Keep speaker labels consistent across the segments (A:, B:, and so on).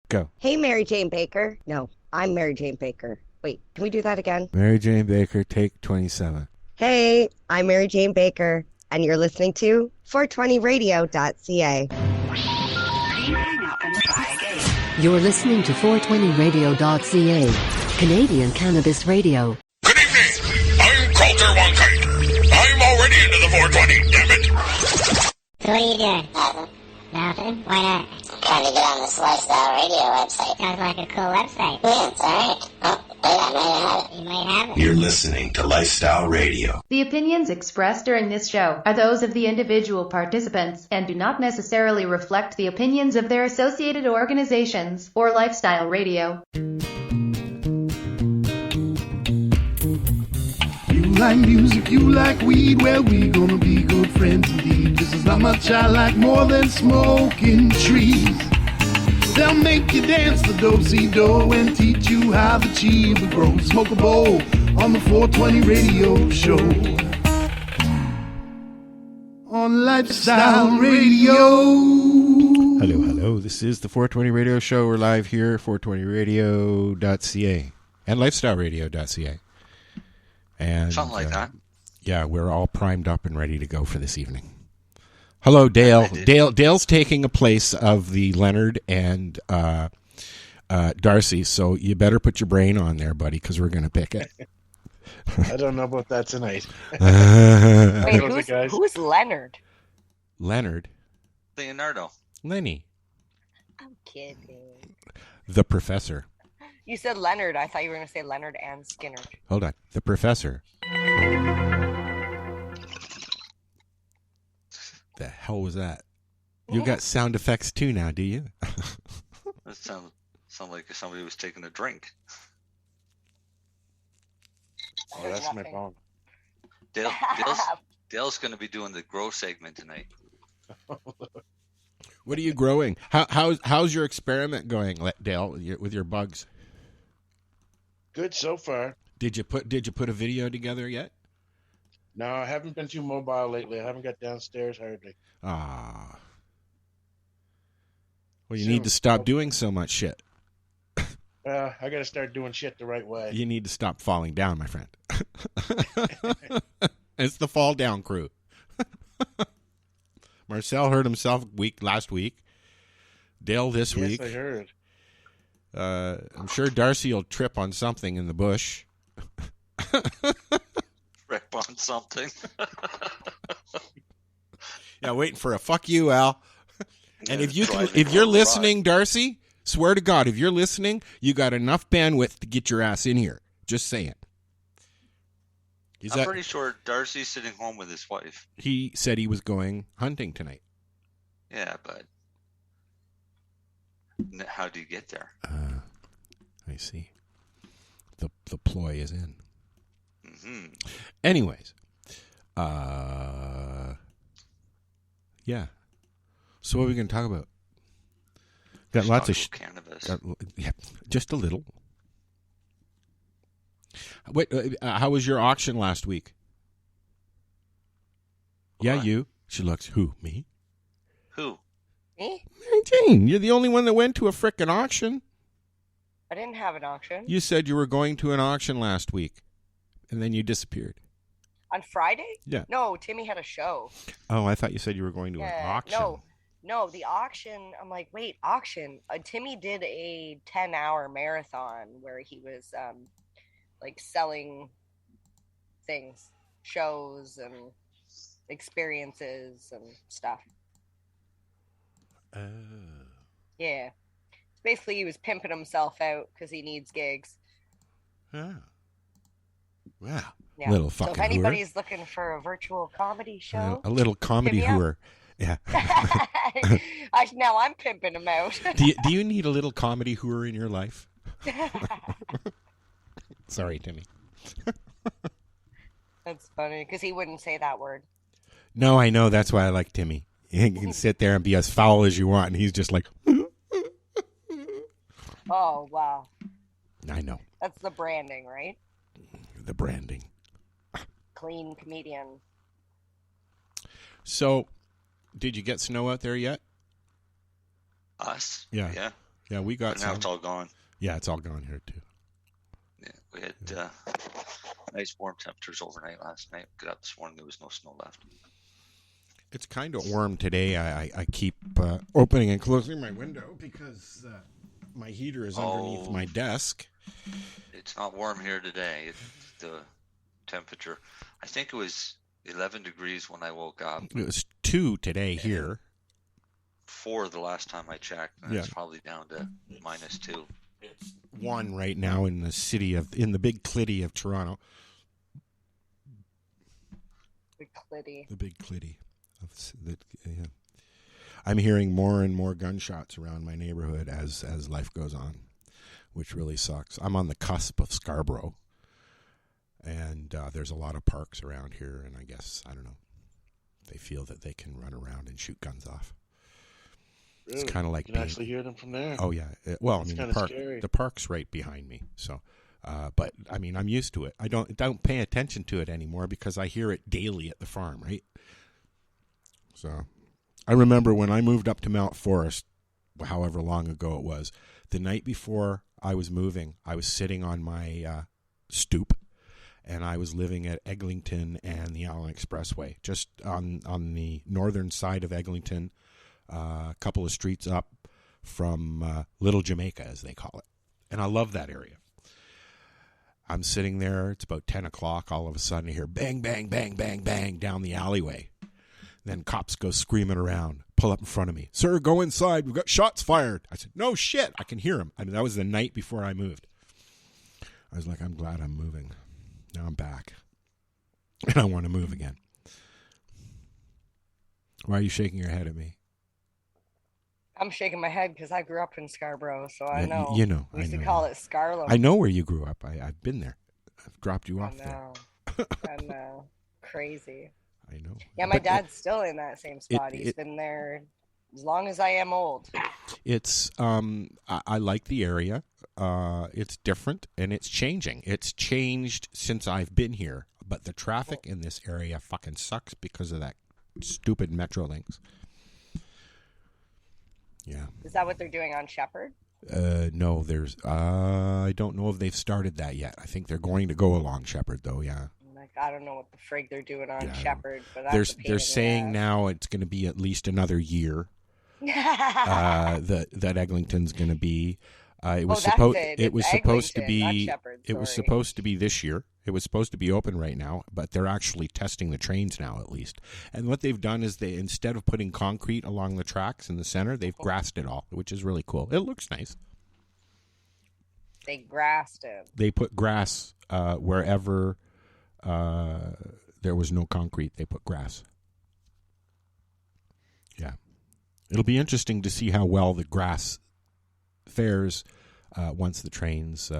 A: Go.
B: Hey, Mary Jane Baker. No, I'm Mary Jane Baker. Wait, can we do that again?
A: Mary Jane Baker, take 27.
B: Hey, I'm Mary Jane Baker, and you're listening to 420radio.ca.
C: You're listening to 420radio.ca, Canadian Cannabis Radio.
D: Good evening. I'm Coulter Wonkite. I'm already into the 420, damn it.
E: So what are you doing? Nothing. Why not?
F: Trying to get on this Lifestyle Radio website.
E: Sounds like a cool website.
F: Yeah, it's alright. Oh, wait, I might have it.
E: You might have it.
D: You're listening to Lifestyle Radio.
G: The opinions expressed during this show are those of the individual participants and do not necessarily reflect the opinions of their associated organizations or Lifestyle Radio.
H: You like music, you like weed, well, we gonna be good friends indeed. This is not much I like more than smoking trees. They'll make you dance the do-si-do and teach you how the chiba grows. Smoke a bowl on the 420 radio show. On Lifestyle Radio.
A: Hello, hello. This is the 420 Radio Show. We're live here, 420radio.ca and lifestyleradio.ca. And
I: something like that.
A: Yeah, we're all primed up and ready to go for this evening. Hello, Dale. Dale's taking a place of the Leonard and Darcy, so you better put your brain on there, buddy, because we're going to pick it.
J: I don't know about that tonight.
B: Wait, who's Leonard?
A: Leonard?
I: Leonardo.
A: Lenny.
B: I'm kidding.
A: The Professor.
B: You said Leonard. I thought you were going to say Leonard and Skinner.
A: Hold on. The Professor. The hell was that? You got sound effects too now, do you?
I: That sound like somebody was taking a drink.
J: Oh, that's my phone.
I: Dale's going to be doing the grow segment tonight.
A: What are you growing? How's your experiment going, Dale, with your bugs?
J: Good so far.
A: Did you put a video together yet?
J: No, I haven't been too mobile lately. I haven't got downstairs hardly.
A: Ah. Well, you need to stop doing so much shit.
J: I got to start doing shit the right way.
A: You need to stop falling down, my friend. It's the fall down crew. Marcel hurt himself last week. Dale this week.
J: Yes, I heard.
A: I'm sure Darcy will trip on something in the bush.
I: Trip on something.
A: Yeah, waiting for a fuck you, Al. And if you're listening, Darcy, swear to God, if you're listening, you got enough bandwidth to get your ass in here. Just saying.
I: I'm pretty sure Darcy's sitting home with his wife.
A: He said he was going hunting tonight.
I: Yeah, but how do you get there?
A: I see. The ploy is in.
I: Mm-hmm.
A: Anyways, yeah. So what are we going to talk about? Got lots of
I: cannabis.
A: Yeah, just a little. Wait, how was your auction last week?
I: What?
A: Yeah, you. She looks. Who? Me?
I: Who?
B: Me?
A: Mary Jane. You're the only one that went to a frickin' auction.
B: I didn't have an auction.
A: You said you were going to an auction last week, and then you disappeared.
B: On Friday?
A: Yeah.
B: No, Timmy had a show.
A: Oh, I thought you said you were going to an auction.
B: No, the auction. I'm like, wait, auction. Timmy did a 10-hour marathon where he was like selling things, shows and experiences and stuff. Yeah. Basically, he was pimping himself out because he needs gigs.
A: Oh. Wow.
B: Yeah.
A: Little fucking
B: So if anybody's looking for a virtual comedy show,
A: a little comedy hooer. Yeah.
B: Now I'm pimping him out.
A: Do you need a little comedy hooer in your life? Sorry, Timmy.
B: That's funny because he wouldn't say that word.
A: No, I know. That's why I like Timmy. You can sit there and be as foul as you want, and he's just like.
B: Oh, wow.
A: I know.
B: That's the branding, right?
A: The branding.
B: Clean comedian.
A: So, did you get snow out there yet?
I: Us?
A: Yeah. Yeah, we got
I: and now it's all gone.
A: Yeah, it's all gone here too.
I: Yeah, we had nice warm temperatures overnight last night. Got up this morning, there was no snow left.
A: It's kind of warm today. I keep opening and closing my window because my heater is underneath my desk.
I: It's not warm here today. The temperature, I think it was 11 degrees when I woke up.
A: It was 2 today here.
I: 4 the last time I checked, and it's probably down to -2.
A: It's 1 right now in the big clitty of Toronto.
B: Big clitty.
A: The big clitty. I'm hearing more and more gunshots around my neighborhood as life goes on, which really sucks. I'm on the cusp of Scarborough, and there's a lot of parks around here, and I guess, I don't know, they feel that they can run around and shoot guns off.
J: Really?
A: It's kind of like
J: you can actually hear them from there.
A: Oh yeah. Well,
J: it's
A: I mean, the park's right behind me, so. But I mean, I'm used to it. I don't pay attention to it anymore because I hear it daily at the farm, right? So, I remember when I moved up to Mount Forest, however long ago it was, the night before I was moving, I was sitting on my stoop, and I was living at Eglinton and the Allen Expressway, just on the northern side of Eglinton, a couple of streets up from Little Jamaica, as they call it. And I love that area. I'm sitting there, it's about 10 o'clock, all of a sudden I hear bang, bang, bang, bang, bang down the alleyway. Then cops go screaming around, pull up in front of me. Sir, go inside. We've got shots fired. I said, no shit. I can hear them. I mean, that was the night before I moved. I was like, I'm glad I'm moving. Now I'm back. And I want to move again. Why are you shaking your head at me?
B: I'm shaking my head because I grew up in Scarborough, so I know.
A: You know.
B: We used to call it Scarlum.
A: I know where you grew up. I've been there. I've dropped you off there.
B: I know. Crazy.
A: I know.
B: Yeah, my dad's still in that same spot. He's been there as long as I am old.
A: It's I like the area. It's different and it's changing. It's changed since I've been here, but the traffic in this area fucking sucks because of that stupid Metrolinx. Yeah.
B: Is that what they're doing on Shepherd?
A: No, there's I don't know if they've started that yet. I think they're going to go along Shepherd though, yeah.
B: Like, I don't know what the frig they're doing on Shepherd, but
A: they're saying now it's going to be at least another year. that Eglinton's going to be. It was supposed to be. It was supposed to be this year. It was supposed to be open right now, but they're actually testing the trains now at least. And what they've done is they, instead of putting concrete along the tracks in the center, they've grassed it all, which is really cool. It looks nice.
B: They grassed it.
A: They put grass wherever there was no concrete. They put grass. Yeah. It'll be interesting to see how well the grass fares once the trains...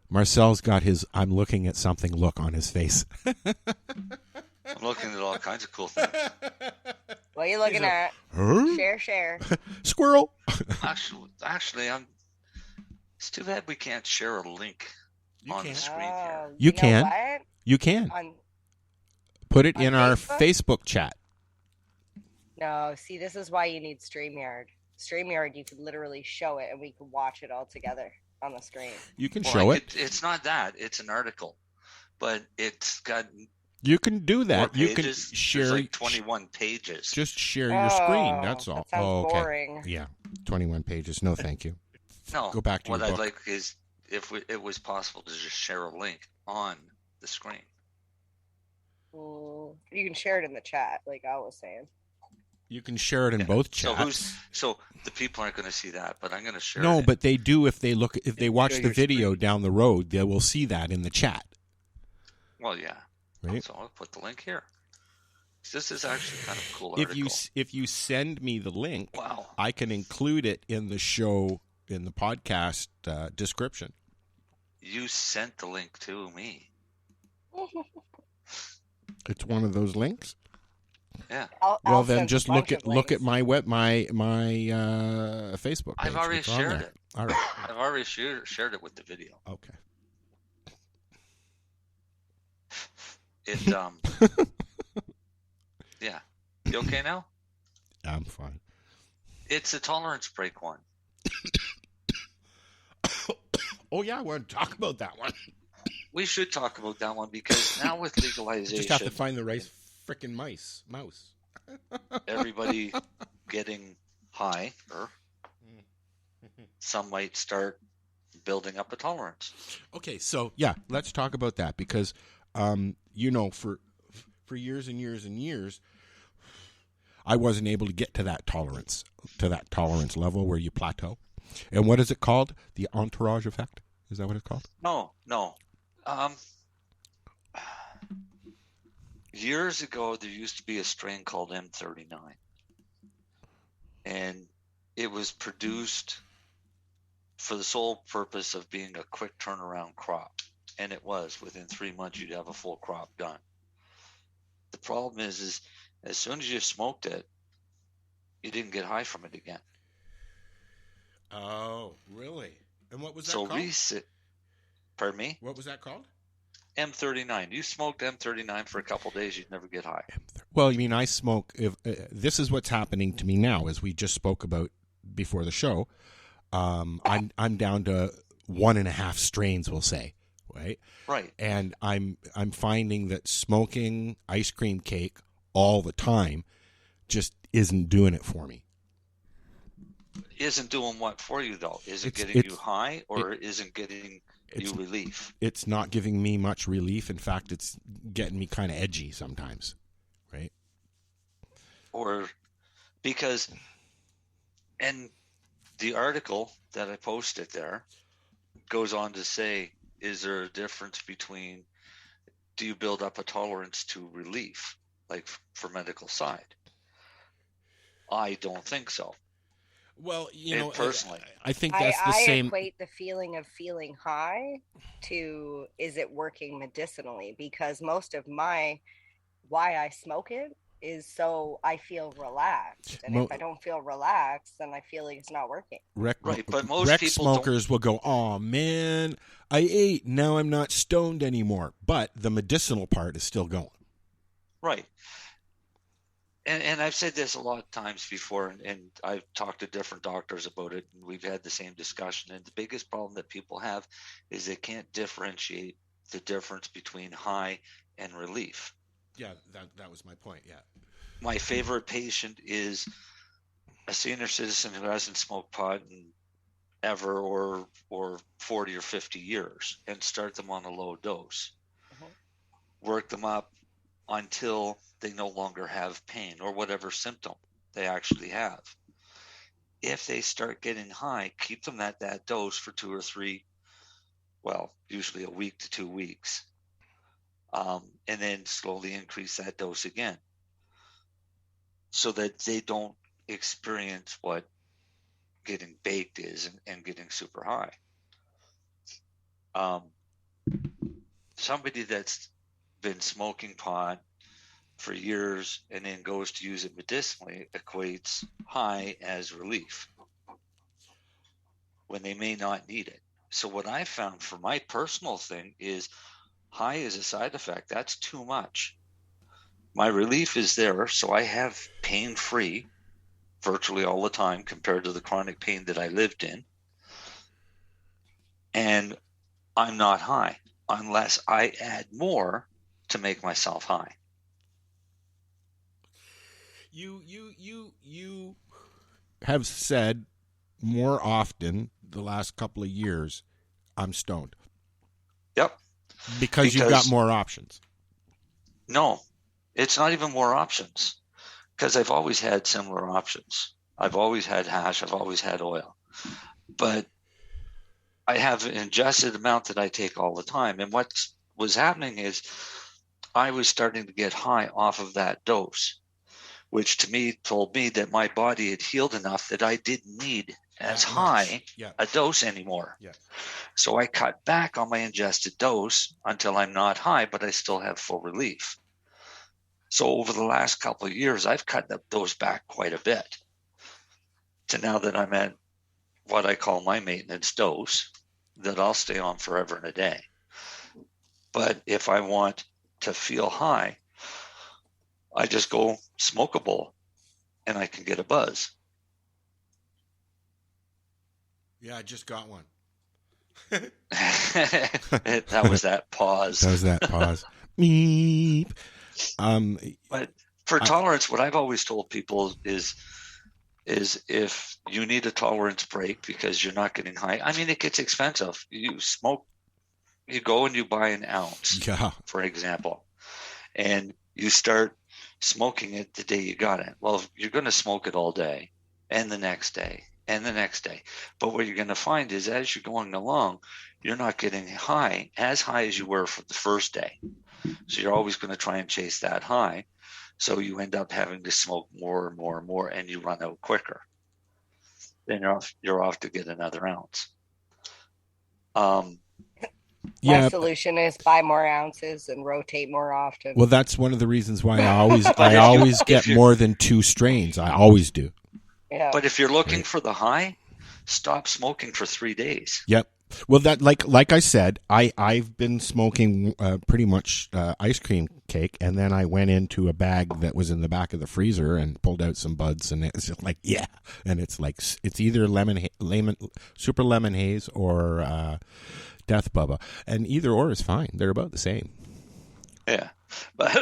A: Marcel's got his I'm looking at something look on his face.
I: I'm looking at all kinds of cool things.
B: What are you looking at? Share.
A: Squirrel.
I: Actually, it's too bad we can't share a link on the screen here.
A: You can. You can. Put it in our Facebook chat.
B: No, see, this is why you need StreamYard. StreamYard, you could literally show it and we could watch it all together on the screen.
A: You can show it.
I: It's not that. It's an article. But it's got...
A: You can do that. You can share...
I: There's like 21 pages.
A: Just share your screen. That's all.
B: That sounds boring.
A: Yeah. 21 pages. No, thank you.
I: No.
A: Go back to your book.
I: What I'd like is if it was possible to just share a link on the screen.
B: You can share it in the chat, like I was saying.
A: You can share it in both chats.
I: So the people aren't going to see that, but I'm going to share it.
A: No, but they do if they watch the video down the road, they will see that in the chat.
I: Well, yeah.
A: Right?
I: So I'll put the link here. This is actually kind of a cool article.
A: If you send me the link, I can include it in the show, in the podcast description.
I: You sent the link to me.
A: It's one of those links?
I: Yeah.
A: Well, then just look at my Facebook page.
I: I've already shared it.
A: All right.
I: I've already shared it with the video.
A: Okay.
I: Yeah. You okay now?
A: I'm fine.
I: It's a tolerance break one.
A: Oh, yeah, we're going to talk about that one.
I: We should talk about that one because now with legalization...
A: Just have to find the right frickin' mouse.
I: Everybody getting high, or some might start building up a tolerance.
A: Okay, so, yeah, let's talk about that because, for years and years and years, I wasn't able to get to that tolerance level where you plateau. And what is it called? The entourage effect? Is that what it's called?
I: No. Years ago, there used to be a strain called M39. And it was produced for the sole purpose of being a quick turnaround crop. And it was. Within 3 months, you'd have a full crop done. The problem is as soon as you smoked it, you didn't get high from it again.
A: Oh, really? And what was that called?
I: Pardon me?
A: What was that called?
I: M39. You smoked M39 for a couple of days, you'd never get high.
A: Well, you mean I smoke. This is what's happening to me now, as we just spoke about before the show. I'm down to 1.5 strains, we'll say, right?
I: Right.
A: And I'm finding that smoking ice cream cake all the time just isn't doing it for me.
I: Isn't doing what for you, though? Is it getting you high, or isn't getting you relief?
A: It's not giving me much relief. In fact, it's getting me kind of edgy sometimes, right?
I: Or because, and the article that I posted there goes on to say, is there a difference between, do you build up a tolerance to relief, like for medical side? I don't think so.
A: Well,
I: personally,
A: I think that's the same.
B: I equate the feeling of feeling high to, is it working medicinally? Because most of why I smoke it is so I feel relaxed. And if I don't feel relaxed, then I feel like it's not working.
I: But most people
A: smokers will go, oh, man, I ate. Now I'm not stoned anymore. But the medicinal part is still going.
I: Right. And I've said this a lot of times before, and I've talked to different doctors about it, and we've had the same discussion. And the biggest problem that people have is they can't differentiate the difference between high and relief.
A: Yeah, that was my point, yeah.
I: My favorite patient is a senior citizen who hasn't smoked pot in ever or 40 or 50 years, and start them on a low dose. Work them up until they no longer have pain or whatever symptom they actually have. If they start getting high, keep them at that dose for 2 or 3, well, usually a week to 2 weeks, and then slowly increase that dose again so that they don't experience what getting baked is and getting super high. Somebody that's been smoking pot for years and then goes to use it medicinally equates high as relief when they may not need it. So what I found for my personal thing is high is a side effect. That's too much. My relief is there, so I have pain-free virtually all the time compared to the chronic pain that I lived in. And I'm not high unless I add more to make myself high.
A: You have said more often the last couple of years, I'm stoned.
I: Yep.
A: Because you've got more options.
I: No, it's not even more options, because I've always had similar options. I've always had hash. I've always had oil. But I have an ingested amount that I take all the time. And what was happening is I was starting to get high off of that dose, which to me told me that my body had healed enough that I didn't need as high a dose anymore.
A: Yeah.
I: So I cut back on my ingested dose until I'm not high, but I still have full relief. So over the last couple of years, I've cut that dose back quite a bit to now that I'm at what I call my maintenance dose that I'll stay on forever and a day. But if I want to feel high, I just go smoke a bowl and I can get a buzz.
A: Yeah, I just got one.
I: That was that pause.
A: That was that pause. Meep.
I: But for tolerance, what I've always told people is if you need a tolerance break because you're not getting high, I mean, it gets expensive. You smoke, you go and you buy an ounce, for example, and you start smoking it the day you got it. Well, you're going to smoke it all day and the next day and the next day. But what you're going to find is as you're going along, you're not getting high as you were for the first day. So you're always going to try and chase that high. So you end up having to smoke more and more and more, and you run out quicker. Then you're off to get another ounce.
B: My solution is buy more ounces and rotate more often.
A: Well, that's one of the reasons why I always get more than 2 strains. I always do.
B: Yeah.
I: But if you're looking for the high, stop smoking for 3 days.
A: Yep. Well, that like I said, I've been smoking pretty much ice cream cake, and then I went into a bag that was in the back of the freezer and pulled out some buds, and it's just like and it's like it's either super lemon haze or Death Bubba, and either or is fine. They're about the same.
I: Yeah, but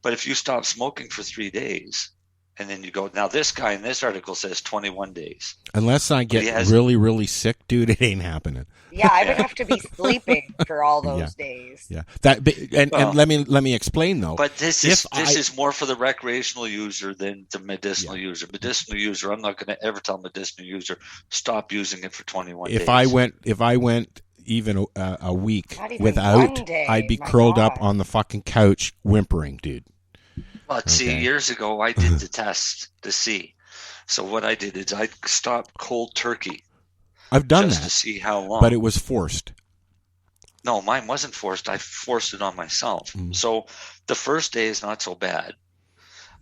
I: if you stop smoking for 3 days. And then you go, now this guy in this article says 21 days.
A: Unless I get really, really sick, dude, it ain't happening.
B: Yeah, I would have to be sleeping for all those days.
A: Yeah, and let me explain though.
I: But this is more for the recreational user than the medicinal user. Medicinal user, I'm not going to ever tell medicinal user stop using it for 21 days.
A: If I went even a week without, I'd be curled up on the fucking couch whimpering, dude.
I: But see, years ago, I did the test to see. So what I did is I stopped cold turkey.
A: I've done
I: just
A: that
I: to see how long.
A: But it was forced.
I: No, mine wasn't forced. I forced it on myself. So the first day is not so bad.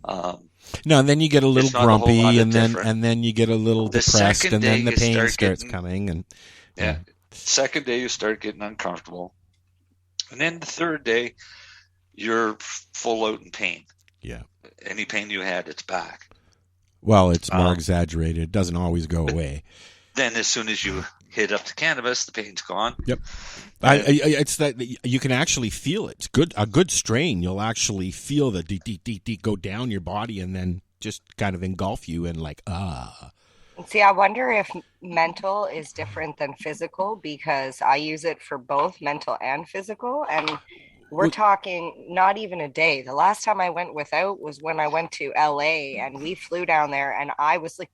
A: No, and then you get a little grumpy, and then you get a little depressed, and then the pain starts coming. And
I: second day you start getting uncomfortable, and then the third day you're full out in pain.
A: Yeah.
I: Any pain you had, it's back.
A: Well, it's more exaggerated. It doesn't always go away.
I: Then as soon as you hit up the cannabis, the pain's gone.
A: Yep. It's that you can actually feel it. It's good. A good strain, you'll actually feel the deep go down your body and then just kind of engulf you and like,
B: See, I wonder if mental is different than physical because I use it for both mental and physical. And we're talking not even a day. The last time I went without was when I went to LA and we flew down there and I was like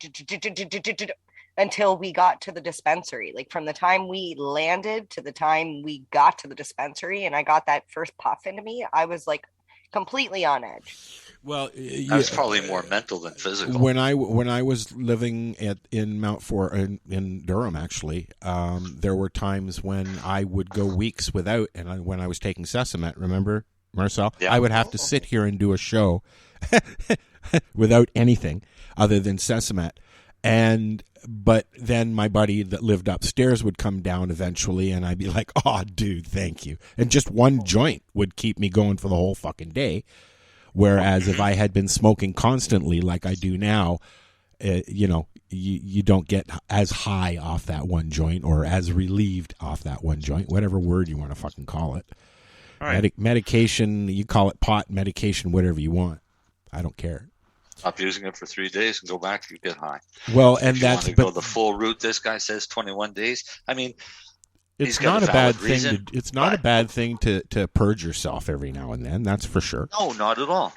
B: until we got to the dispensary. Like from the time we landed to the time we got to the dispensary and I got that first puff into me, I was like completely on edge.
A: Well,
I: that's probably more mental than physical.
A: When I was living in Mount Fort in Durham, actually, there were times when I would go weeks without, and when I was taking Sesamet, remember, Marcel? Yeah. I would have to sit here and do a show without anything other than Sesamet, but then my buddy that lived upstairs would come down eventually, and I'd be like, "Oh, dude, thank you," and just one joint would keep me going for the whole fucking day. Whereas if I had been smoking constantly like I do now, you don't get as high off that one joint or as relieved off that one joint, whatever word you want to fucking call it. Right. Medication, you call it pot, medication, whatever you want. I don't care.
I: Stop using it for 3 days and go back, you get high.
A: Well, and
I: if
A: that's
I: you want to go the full route. This guy says 21 days. I mean,
A: it's not a bad thing. It's not a bad thing to purge yourself every now and then. That's for sure.
I: No, not at all.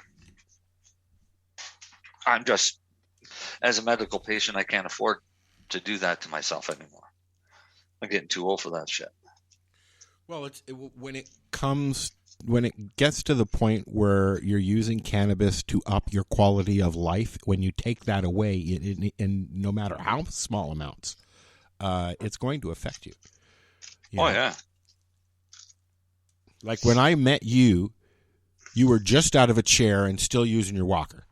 I: I'm just, as a medical patient, I can't afford to do that to myself anymore. I'm getting too old for that shit.
A: Well, when it gets to the point where you're using cannabis to up your quality of life, when you take that away, in no matter how small amounts, it's going to affect you.
I: Yeah.
A: Like when I met you, you were just out of a chair and still using your walker.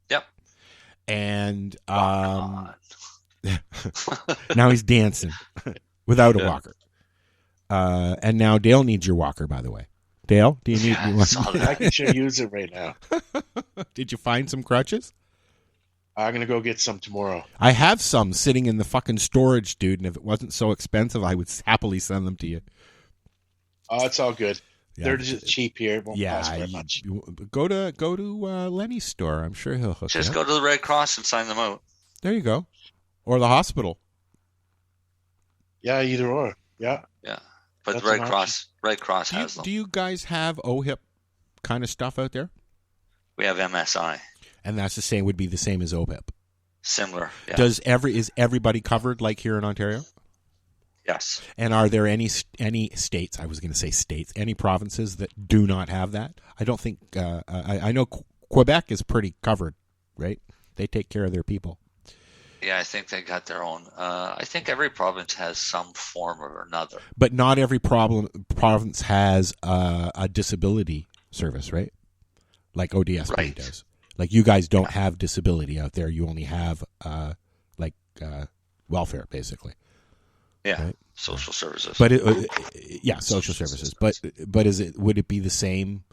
I: Yep.
A: And now he's dancing without a walker. And now Dale needs your walker, by the way. Dale, do you need your walker?
J: I can sure use it right now.
A: Did you find some crutches?
J: I'm going to go get some tomorrow.
A: I have some sitting in the fucking storage, dude, and if it wasn't so expensive, I would happily send them to you.
J: Oh, it's all good.
A: Yeah.
J: They're just cheap here. It won't cost very much.
A: Go to Lenny's store. I'm sure he'll hook
I: Just
A: you
I: go
A: up.
I: to the Red Cross and sign them out.
A: There you go. Or the hospital.
J: Yeah, either or. Yeah.
I: Yeah. But
J: That's
I: Red
J: an
I: Cross has them.
A: Do you guys have OHIP kind of stuff out there?
I: We have MSI.
A: And that's would be the same as OHIP.
I: Similar. Yeah.
A: Is everybody covered like here in Ontario?
I: Yes.
A: And are there any states? I was going to say states. Any provinces that do not have that? I don't think. I know Quebec is pretty covered, right? They take care of their people.
I: Yeah, I think they got their own. I think every province has some form or another.
A: But not every province has a disability service, right? Like ODSP does. Like you guys don't have disability out there. You only have welfare, basically.
I: Yeah,
A: right?
I: Social services.
A: But social services. But would it be the same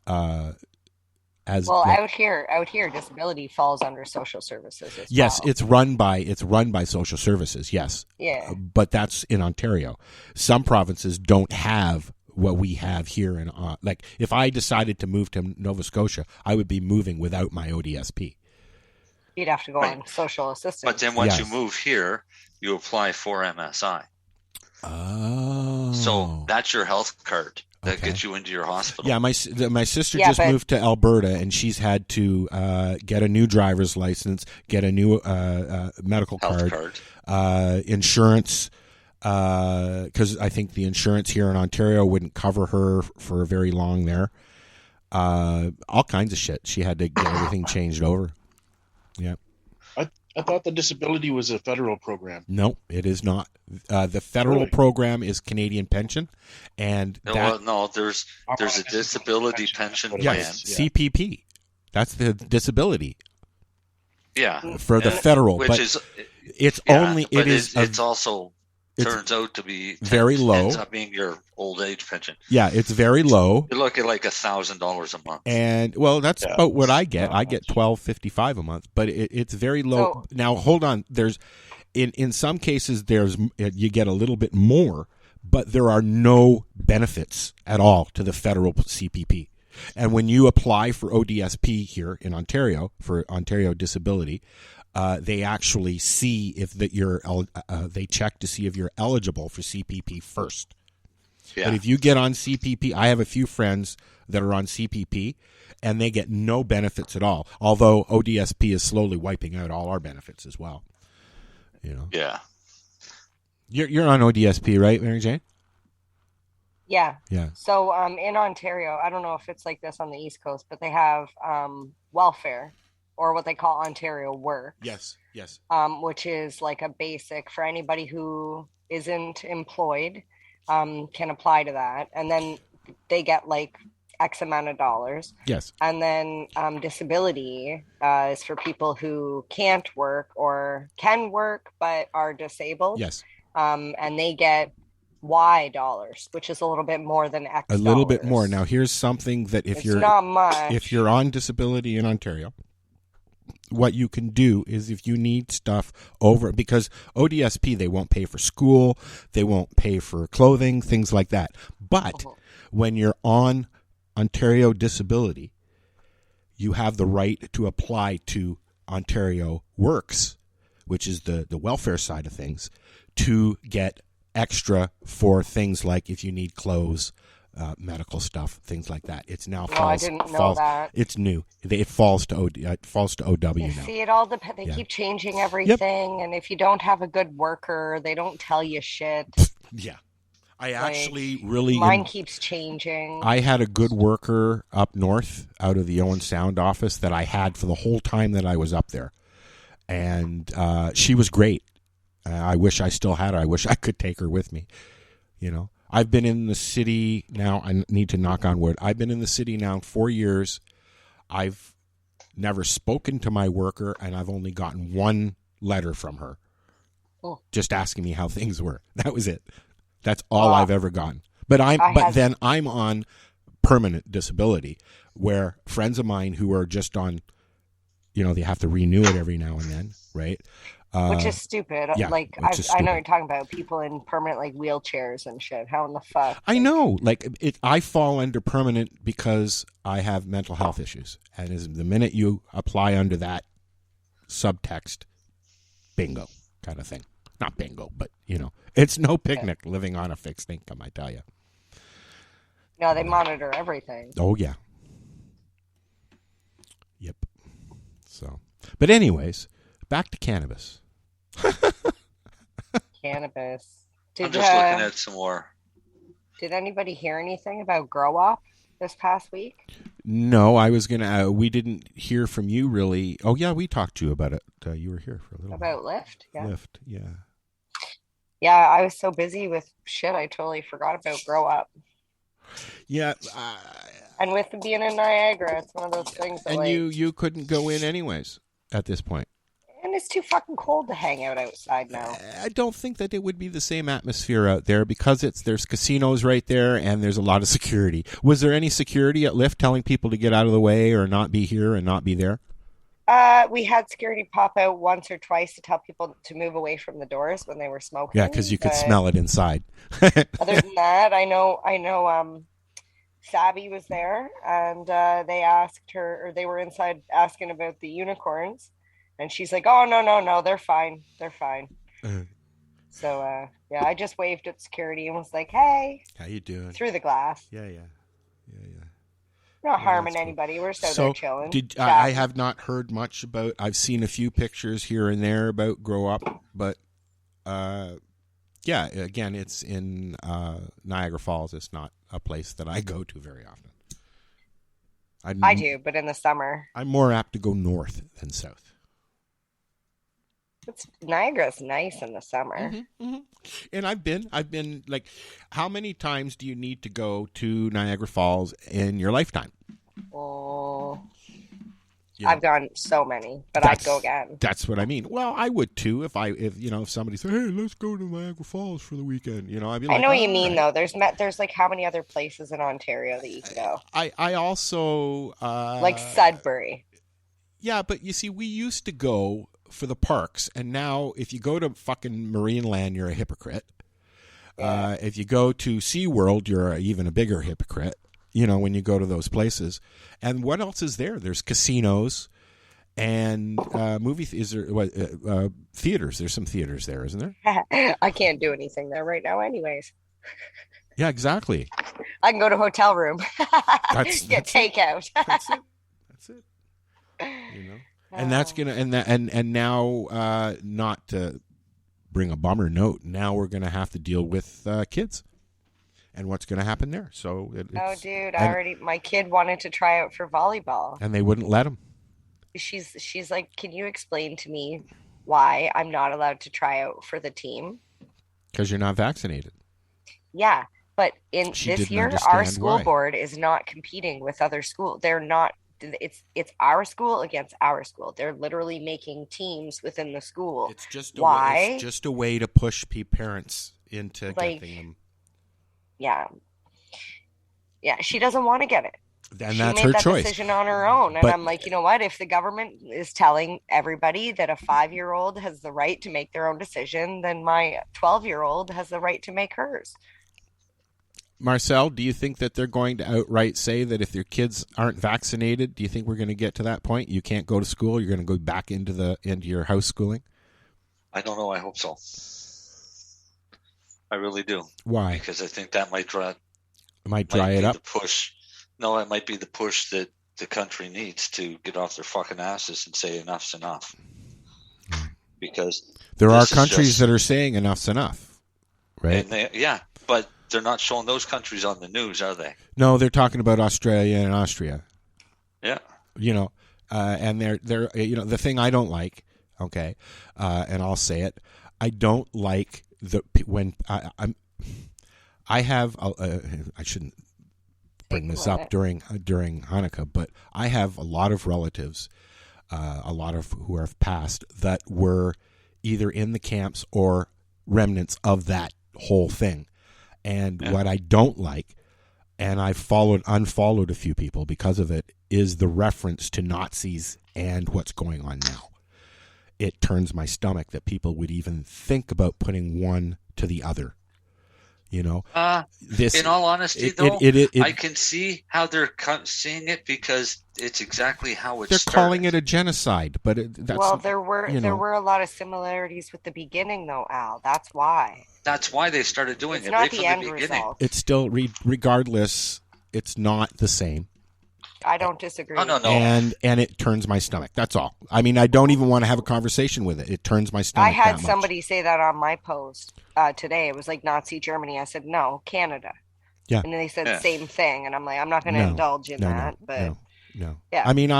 A: as?
B: Well, out here, disability falls under social services as
A: yes,
B: well.
A: it's run by social services. Yes.
B: Yeah.
A: But that's in Ontario. Some provinces don't have what we have here in like if I decided to move to Nova Scotia, I would be moving without my ODSP.
B: You'd have to go on social assistance.
I: But then once you move here, you apply for MSI.
A: Oh.
I: So that's your health card that gets you into your hospital.
A: Yeah, my sister just moved to Alberta, and she's had to get a new driver's license, get a new medical card. Insurance, because I think the insurance here in Ontario wouldn't cover her for very long there. All kinds of shit. She had to get everything changed over. Yeah.
J: I thought the disability was a federal program.
A: No, it is not. The federal program is Canadian Pension, and
I: there's a disability pension plan.
A: Yes, CPP. That's the disability.
I: Yeah,
A: for the federal,
I: which
A: but
I: is
A: it's
I: also turns out to be
A: very low.
I: Ends up being your old age pension.
A: Yeah, it's very low.
I: You look at like $1,000 a month,
A: and that's about what I get. I get $1,255 a month, but it's very low. Now, hold on. There's in some cases you get a little bit more, but there are no benefits at all to the federal CPP. And when you apply for ODSP here in Ontario for Ontario Disability, they actually see if they check to see if you're eligible for CPP first. Yeah. But if you get on CPP, I have a few friends that are on CPP, and they get no benefits at all. Although ODSP is slowly wiping out all our benefits as well.
I: Yeah.
A: You're on ODSP, right, Mary Jane?
B: Yeah.
A: Yeah.
B: So in Ontario, I don't know if it's like this on the East Coast, but they have welfare, or what they call Ontario Works.
A: Yes.
B: Which is like a basic for anybody who isn't employed, can apply to that, and then they get like X amount of dollars.
A: Yes.
B: And then disability is for people who can't work or can work but are disabled.
A: Yes.
B: And they get Y dollars, which is a little bit more than X.
A: A little bit more. Now, here's something that
B: it's not much.
A: If you're on disability in Ontario, what you can do is if you need stuff over, because ODSP, they won't pay for school, they won't pay for clothing, things like that. But when you're on Ontario Disability, you have the right to apply to Ontario Works, which is the welfare side of things, to get extra for things like if you need clothes, medical stuff, things like that. It's now
B: I didn't know that.
A: It's new. It falls to OW now.
B: See, it all depends. They keep changing everything, and if you don't have a good worker, they don't tell you shit.
A: Yeah, I actually really
B: mine keeps changing.
A: I had a good worker up north out of the Owen Sound office that I had for the whole time that I was up there, and she was great. I wish I still had her. I wish I could take her with me. I've been in the city now. I need to knock on wood. I've been in the city now 4 years. I've never spoken to my worker, and I've only gotten one letter from her, just asking me how things were. That was it. That's all I've ever gotten. But then I'm on permanent disability, where friends of mine who are just on they have to renew it every now and then, right?
B: Which is stupid.
A: Yeah,
B: like,
A: which is
B: I know
A: stupid.
B: you're talking about people in permanent, like, wheelchairs and shit. How in the fuck?
A: I know. Like, I fall under permanent because I have mental health issues. And the minute you apply under that subtext, bingo kind of thing. Not bingo, but, it's no picnic living on a fixed income, I tell you.
B: No, they monitor everything.
A: Oh, yeah. Yep. So, but anyways, back to cannabis.
B: Cannabis.
I: I'm just looking at some more.
B: Did anybody hear anything about Grow Up this past week?
A: No, I was gonna. We didn't hear from you really. Oh yeah, we talked to you about it. You were here for a little.
B: About Lyft. Yeah.
A: Lyft. Yeah.
B: Yeah, I was so busy with shit, I totally forgot about Grow Up.
A: Yeah.
B: And with being in Niagara, it's one of those things. That,
A: and you couldn't go in anyways at this point.
B: And it's too fucking cold to hang out outside now.
A: I don't think that it would be the same atmosphere out there because there's casinos right there and there's a lot of security. Was there any security at Lyft telling people to get out of the way or not be here and not be there?
B: We had security pop out once or twice to tell people to move away from the doors when they were smoking.
A: Yeah, because you could smell it inside.
B: Other than that, I know. Sabby was there, and they asked her, or they were inside asking about the unicorns. And she's like, "Oh, no, they're fine. They're fine." So, yeah, I just waved at security and was like, "Hey,
A: how you doing?"
B: Through the glass.
A: Yeah.
B: We're not harming anybody. We're just out there chilling.
A: I have not heard much about. I've seen a few pictures here and there about Grow Up, but yeah, again, it's in Niagara Falls. It's not a place that I go to very often.
B: I do, but in the summer,
A: I'm more apt to go north than south.
B: Niagara's nice in the summer.
A: Mm-hmm. And I've been like, how many times do you need to go to Niagara Falls in your lifetime?
B: Oh, I've gone so many, but I'd go again.
A: That's what I mean. Well, I would too if somebody said, "Hey, let's go to Niagara Falls for the weekend." I'd be like,
B: I know what you mean though. There's like how many other places in Ontario that you can go?
A: I also
B: like Sudbury.
A: Yeah, but you see, we used to go for the parks, and now if you go to fucking Marineland, you're a hypocrite. Yeah. If you go to SeaWorld, you're even a bigger hypocrite, when you go to those places. And what else is there? There's casinos and theaters. There's some theaters there, isn't there?
B: I can't do anything there right now anyways.
A: Yeah, exactly.
B: I can go to a hotel room. Get takeout.
A: That's it. And that's gonna and now not to bring a bummer note. Now we're gonna have to deal with kids and what's gonna happen there. So
B: dude, my kid wanted to try out for volleyball,
A: and they wouldn't let him.
B: She's like, "Can you explain to me why I'm not allowed to try out for the team?"
A: Because you're not vaccinated.
B: Yeah, but this year, our school board is not competing with other schools. They're not. It's our school against our school. They're literally making teams within the school.
A: It's just a way to push parents into getting them. Yeah, she doesn't want to get it. And that's her choice.
B: She made that decision on her own. And I'm like, you know what? If the government is telling everybody that a 5-year-old has the right to make their own decision, then my 12-year-old has the right to make hers.
A: Marcel, do you think that they're going to outright say that if their kids aren't vaccinated, do you think we're going to get to that point? You can't go to school. You're going to go back into your house schooling?
I: I don't know. I hope so. I really do.
A: Why?
I: Because I think that might dry
A: it up.
I: The push. No, it might be the push that the country needs to get off their fucking asses and say enough's enough. Because
A: there are countries that are saying enough's enough, right?
I: But they're not showing those countries on the news, are they?
A: No, they're talking about Australia and Austria.
I: Yeah.
A: And they're the thing I don't like, okay, and I'll say it, I don't like when I shouldn't bring this up during Hanukkah, but I have a lot of relatives, who have passed that were either in the camps or remnants of that whole thing. And what I don't like, and I've unfollowed a few people because of it, is the reference to Nazis and what's going on now. It turns my stomach that people would even think about putting one to the other. You know,
I: in all honesty, though, I can see how they're seeing it because it's exactly how it's.
A: They're calling it a genocide, but
B: there were a lot of similarities with the beginning, though, Al. That's why.
I: That's why they started doing
B: it's
I: it
B: not
I: right
B: the
I: from
B: end
I: the beginning.
B: result.
A: It's still, regardless, it's not the same.
B: I don't disagree.
I: No.
A: And it turns my stomach. That's all. I mean, I don't even want to have a conversation with it. It turns my stomach.
B: I had somebody say that on my post today. It was like Nazi Germany. I said, no, Canada.
A: Yeah.
B: And then they said same thing. And I'm like, I'm not going to indulge in that. But
A: no.
B: Yeah.
A: I mean,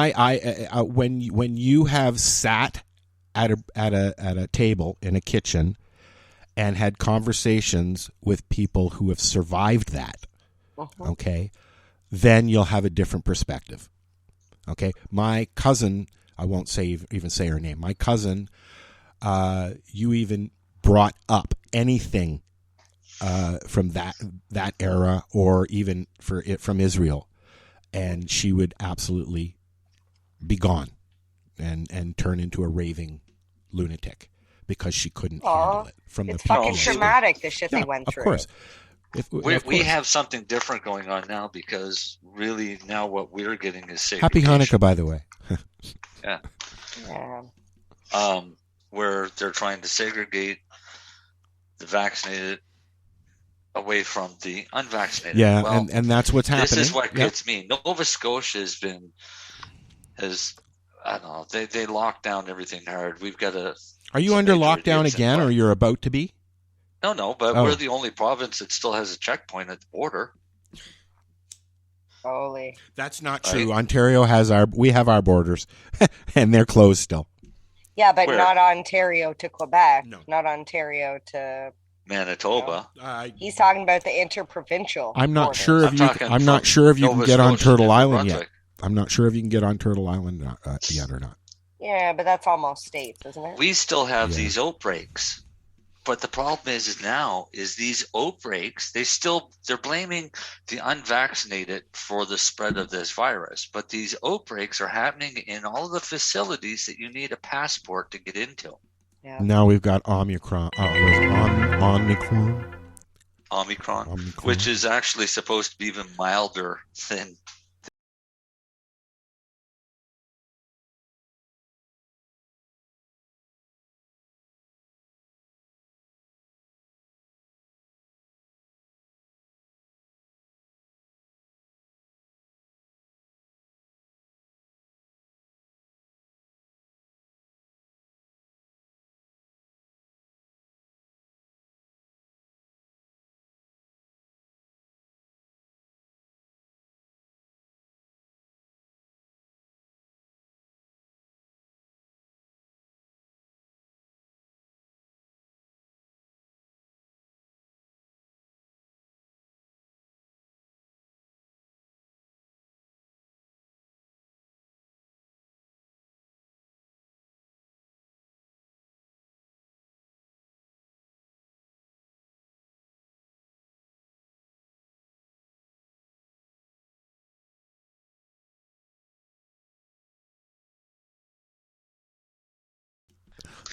A: when you have sat at a table in a kitchen and had conversations with people who have survived that, okay, then you'll have a different perspective. Okay? My cousin, I won't even say her name. My cousin, you even brought up anything from that era or even from Israel, and she would absolutely be gone and turn into a raving lunatic because she couldn't handle it.
B: It's fucking traumatic, the shit they went through.
A: Of course.
I: We have something different going on now because really now what we're getting is
A: Happy Hanukkah, by the way.
I: Yeah. Where they're trying to segregate the vaccinated away from the unvaccinated.
A: Yeah,
I: well,
A: and that's what's happening.
I: This is what gets me. Nova Scotia has I don't know, they locked down everything hard. We've got a.
A: Are you under lockdown again, or you're about to be?
I: No, but we're the only province that still has a checkpoint at the border.
B: Holy.
A: That's not true. Right? Ontario we have our borders, and they're closed still.
B: Yeah, but not Ontario to Quebec. No. Not Ontario to
I: Manitoba.
B: He's talking about the interprovincial.
A: I'm not sure if you can get on Turtle Island yet. I'm not sure if you can get on Turtle Island yet or not.
B: Yeah, but that's almost states, isn't it?
I: We still have these outbreaks. But the problem is these outbreaks, they're blaming the unvaccinated for the spread of this virus. But these outbreaks are happening in all of the facilities that you need a passport to get into.
A: Yeah. Now we've got Omicron,
I: which is actually supposed to be even milder than.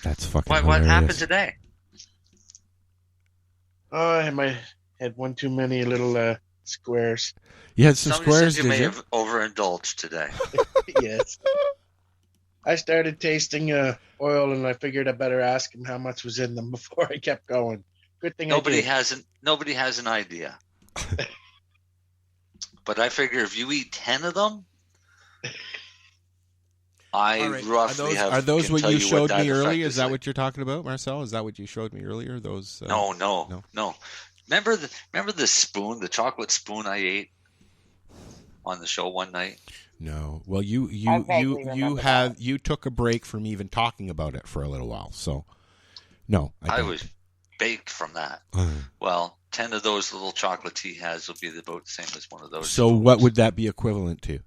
A: That's fucking
I: What happened today?
J: Oh, I had one too many little squares.
A: You had some squares,
I: said you may have overindulged today.
J: Yes. I started tasting oil, and I figured I better ask him how much was in them before I kept going. Good thing
I: nobody has an idea. But I figure if you eat 10 of them, roughly have.
A: Are those what you showed me earlier? Is that what you're talking about, Marcel? Is that what you showed me earlier? Those?
I: No. Remember the spoon, the chocolate spoon I ate on the show one night?
A: No. Well, you took a break from even talking about it for a little while. So, no,
I: I was baked from that. Well, 10 of those little chocolates he has will be about the same as one of those.
A: So, what would that be equivalent to?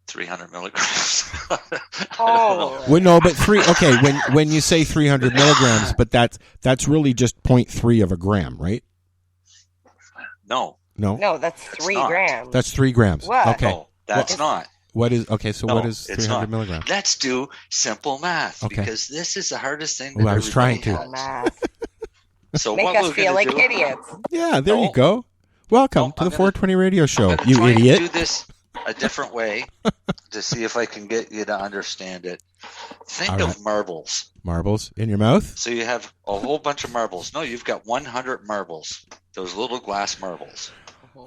I: 300 milligrams.
B: Oh.
A: Well, no, but when you say 300 milligrams, but that's really just 0.3 of a gram, right?
I: No,
B: that's 3 grams.
A: That's 3 grams.
B: What?
A: Okay.
I: No, that's not.
A: What is okay? So
I: No,
A: what is
I: it's
A: 300
I: not.
A: milligrams?
I: Let's do simple math
A: Okay.
I: because this is the hardest thing.
A: Oh,
I: That
A: I was trying
I: everybody
A: to.
I: has.
B: Math.
I: So
B: Make
I: what
B: us
I: we're
B: feel
I: gonna
B: like
I: do,
B: idiots.
A: Yeah, there you
I: No.
A: go. Welcome
I: No,
A: to the
I: I'm gonna-
A: 420 Radio Show,
I: I'm gonna
A: you
I: try and
A: idiot.
I: do this a different way to see if I can get you to understand it. Think
A: All
I: of
A: right.
I: marbles.
A: Marbles in your mouth?
I: So you have a whole bunch of marbles. No, you've got 100 marbles. Those little glass marbles.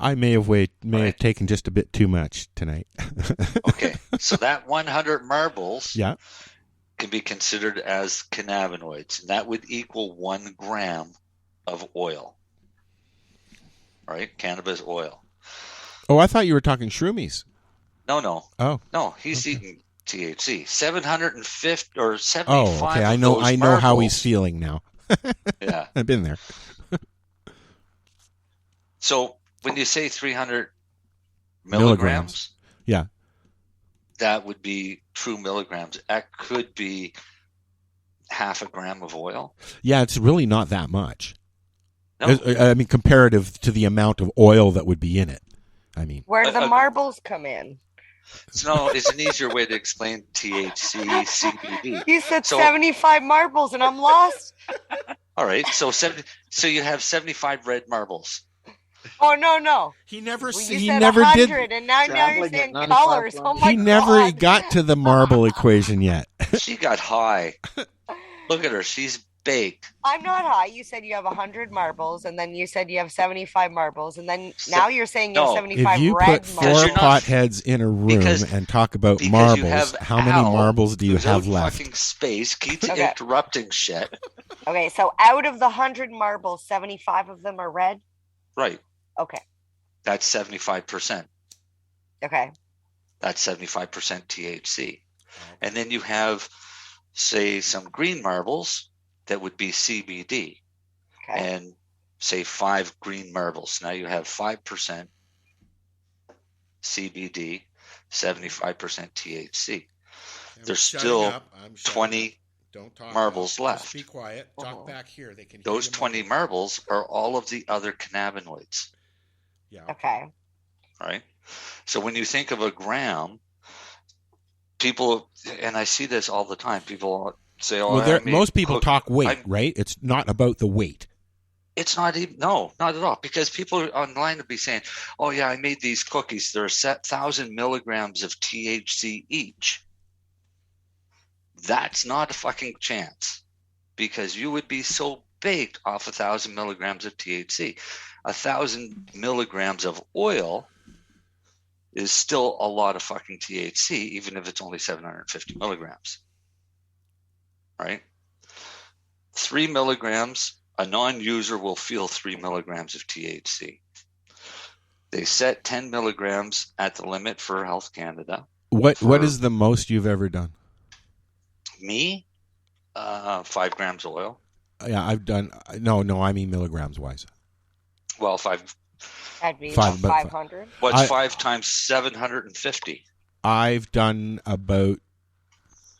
A: I may have taken just a bit too much tonight.
I: Okay, so that 100 marbles
A: Yeah.
I: can be considered as cannabinoids, and that would equal 1 gram of oil. Right? Cannabis oil.
A: Oh, I thought you were talking shroomies.
I: No.
A: Oh.
I: No, he's eating THC. 750 or 75.
A: Oh, okay. I
I: of
A: know.
I: those
A: I know how he's
I: marbles-
A: feeling now.
I: Yeah.
A: I've been there.
I: So when you say 300
A: Milligrams.
I: milligrams,
A: Yeah.
I: that would be true milligrams. That could be half a gram of oil.
A: Yeah, it's really not that much.
I: No.
A: I mean, comparative to the amount of oil that would be in it. I mean,
B: Where do the marbles come in?
I: No, it's an easier way to explain THC, CBD.
B: You said
I: So-
B: 75 marbles, and I'm lost.
I: All right, so you have 75 red marbles.
B: Oh no!
A: He never.
B: Well,
A: he
B: you said
A: never
B: 100,
A: did.
B: and now you're
J: Traveling
B: saying
J: at
B: colors.
J: 95
B: Oh my
A: He never
B: God.
A: got to the marble equation yet.
I: She got high. Look at her, she's baked.
B: I'm not high. You said you have 100 marbles, and then you said you have 75 marbles, and then now you're saying you have
I: No.
B: 75
A: If you
B: red
A: put
B: marbles.
A: four
I: you're not-
A: potheads in a room
I: because-
A: and talk about
I: because
A: marbles,
I: you have
A: how many
I: Al,
A: marbles do you
I: who's
A: have
I: out in
A: left?
I: fucking space keeps
B: Okay.
I: interrupting shit.
B: Okay, so out of the 100 marbles, 75 of them are red.
I: Right,
B: Okay.
I: that's 75%.
B: Okay.
I: That's 75% THC. And then you have, say, some green marbles that would be CBD.
B: Okay.
I: And say 5 green marbles. Now you have 5% CBD, 75% THC. There's still 20 marbles left.
A: Be quiet.
B: Talk
A: back here. They can.
I: Those 20 marbles are all of the other cannabinoids.
A: Yeah.
B: Okay.
I: Right? So when you think of a gram, people, and I see this all the time, people say, oh,
A: Well,
I: I made
A: most people
I: cook-
A: talk weight,
I: I-
A: right? It's not about the weight.
I: It's not even, no, not at all. Because people online would be saying, oh, yeah, I made these cookies. They're 1,000 milligrams of THC each. That's not a fucking chance because you would be so baked off 1,000 milligrams of THC. 1,000 milligrams of oil is still a lot of fucking THC, even if it's only 750 milligrams. Right? 3 milligrams, a non-user will feel 3 milligrams of THC. They set 10 milligrams at the limit for Health Canada.
A: What is the most you've ever done?
I: Me, 5 grams oil.
A: Yeah, I've done. No, I mean milligrams wise.
I: Well, 5.
B: That'd be
A: Five, but-
B: 500.
I: What's
A: I-
I: 5 times 750?
A: I've done about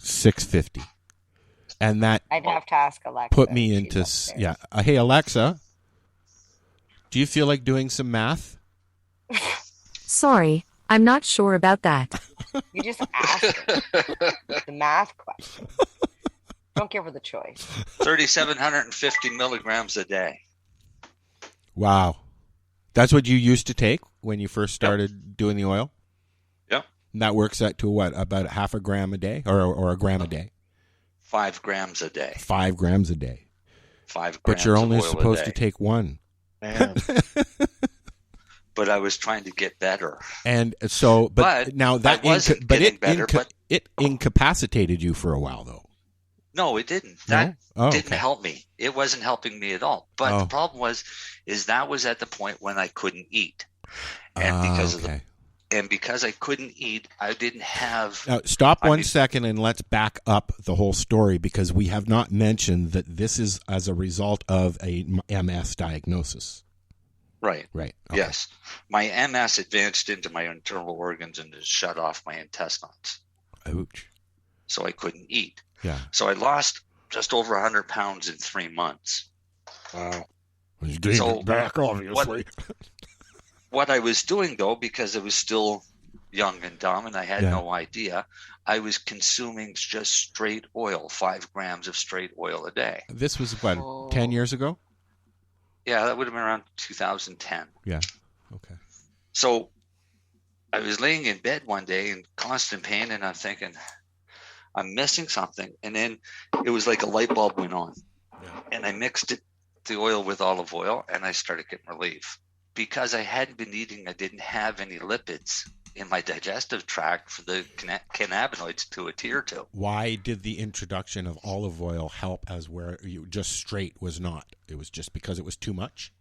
A: 650, and that
B: I'd have to ask Alexa.
A: put me
B: She's
A: into
B: upstairs.
A: yeah. Hey Alexa, do you feel like doing some math?
K: Sorry, I'm not sure about that.
B: You just ask her the math question. Don't give her the choice.
I: 3,750 milligrams a day.
A: Wow, that's what you used to take when you first started doing the oil.
I: Yep.
A: And that works out to what, about half a gram a day, or a gram a day?
I: 5 grams a day.
A: 5 grams a day.
I: 5 grams
A: But you're only
I: of oil
A: supposed
I: a
A: to
I: day.
A: take 1.
J: Man.
I: But I was trying to get better.
A: And so,
I: But
A: now that
I: I wasn't getting better, but-
A: it incapacitated you for a while, though.
I: No, it didn't.
A: No?
I: That
A: Oh,
I: didn't
A: okay.
I: help me. It wasn't helping me at all. But
A: Oh.
I: the problem is that was at the point when I couldn't eat. And because
A: okay.
I: because I couldn't eat, I didn't have
A: Now, stop
I: I
A: one
I: mean-
A: second and let's back up the whole story because we have not mentioned that this is as a result of a MS diagnosis.
I: right.
A: Right. Okay.
I: Yes. My MS advanced into my internal organs and just shut off my intestines.
A: Ouch.
I: So I couldn't eat.
A: Yeah.
I: So I lost just over 100 pounds in 3 months.
J: Wow.
A: You gained
I: So
A: it back, obviously.
I: What I was doing, though, because it was still, young and dumb, and I had no idea. I was consuming just straight oil, 5 grams of straight oil a day.
A: This was, what, 10 years ago?
I: Yeah, that would have been around 2010.
A: Yeah, okay.
I: So I was laying in bed one day in constant pain, and I'm thinking, I'm missing something. And then it was like a light bulb went on. Yeah. And I mixed the oil with olive oil, and I started getting relief. Because I hadn't been eating, I didn't have any lipids in my digestive tract for the cannabinoids to adhere to.
A: Why did the introduction of olive oil help as where you just straight was not? It was just because it was too much?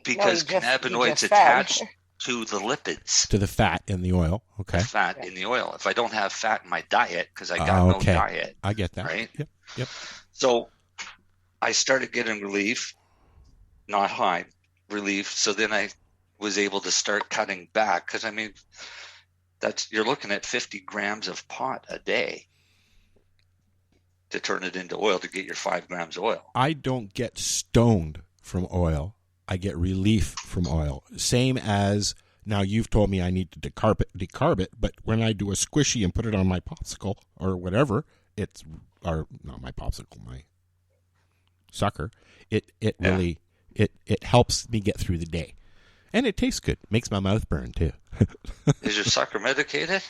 I: Because cannabinoids attach to the lipids.
A: To the fat in the oil, okay.
I: The fat in the oil. If I don't have fat in my diet, because I got no diet.
A: I get that.
I: Right?
A: Yep.
I: So I started getting relief, not high relief. So then I was able to start cutting back, because I mean, you're looking at 50 grams of pot a day to turn it into oil to get your 5 grams of oil.
A: I don't get stoned from oil. I get relief from oil. Same as, now you've told me I need to decarb it, but when I do a squishy and put it on my popsicle or whatever, not my popsicle, my sucker, it really, it helps me get through the day. And it tastes good. Makes my mouth burn, too.
I: Is your sucker medicated?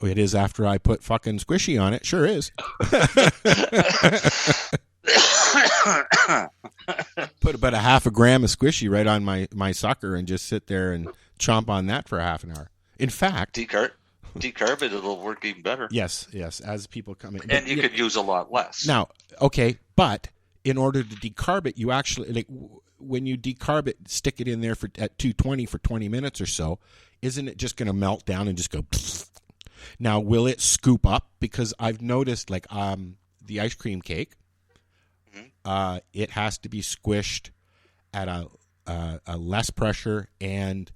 A: It is after I put fucking squishy on it. Sure is. Put about a half a gram of squishy right on my sucker and just sit there and chomp on that for half an hour. In fact...
I: Decarb it, it'll work even better.
A: Yes, as people come in.
I: And you could use a lot less.
A: Now, okay, but in order to decarb it, you actually... like, when you decarb it, stick it in there at 220 for 20 minutes or so, isn't it just going to melt down and just go... Now, will it scoop up? Because I've noticed, like, the ice cream cake, it has to be squished at a less pressure and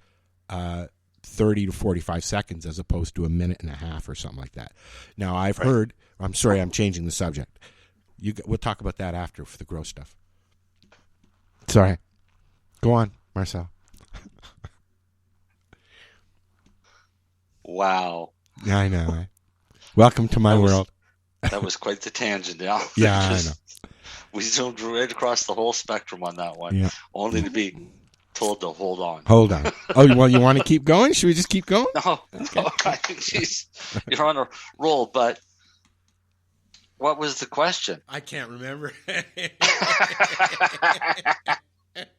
A: 30 to 45 seconds as opposed to a minute and a half or something like that. Now, I've heard... I'm sorry, I'm changing the subject. We'll talk about that after for the gross stuff. Sorry. Go on, Marcel.
I: Wow.
A: Yeah, I know. Welcome to my world.
I: That was quite the tangent. Yeah,
A: I know.
I: We zoomed right across the whole spectrum on that one, only to be told to hold on.
A: Hold on. Oh, well, you want to keep going? Should we just keep going?
I: No. Jeez, you're on a roll, but what was the question?
A: I can't remember.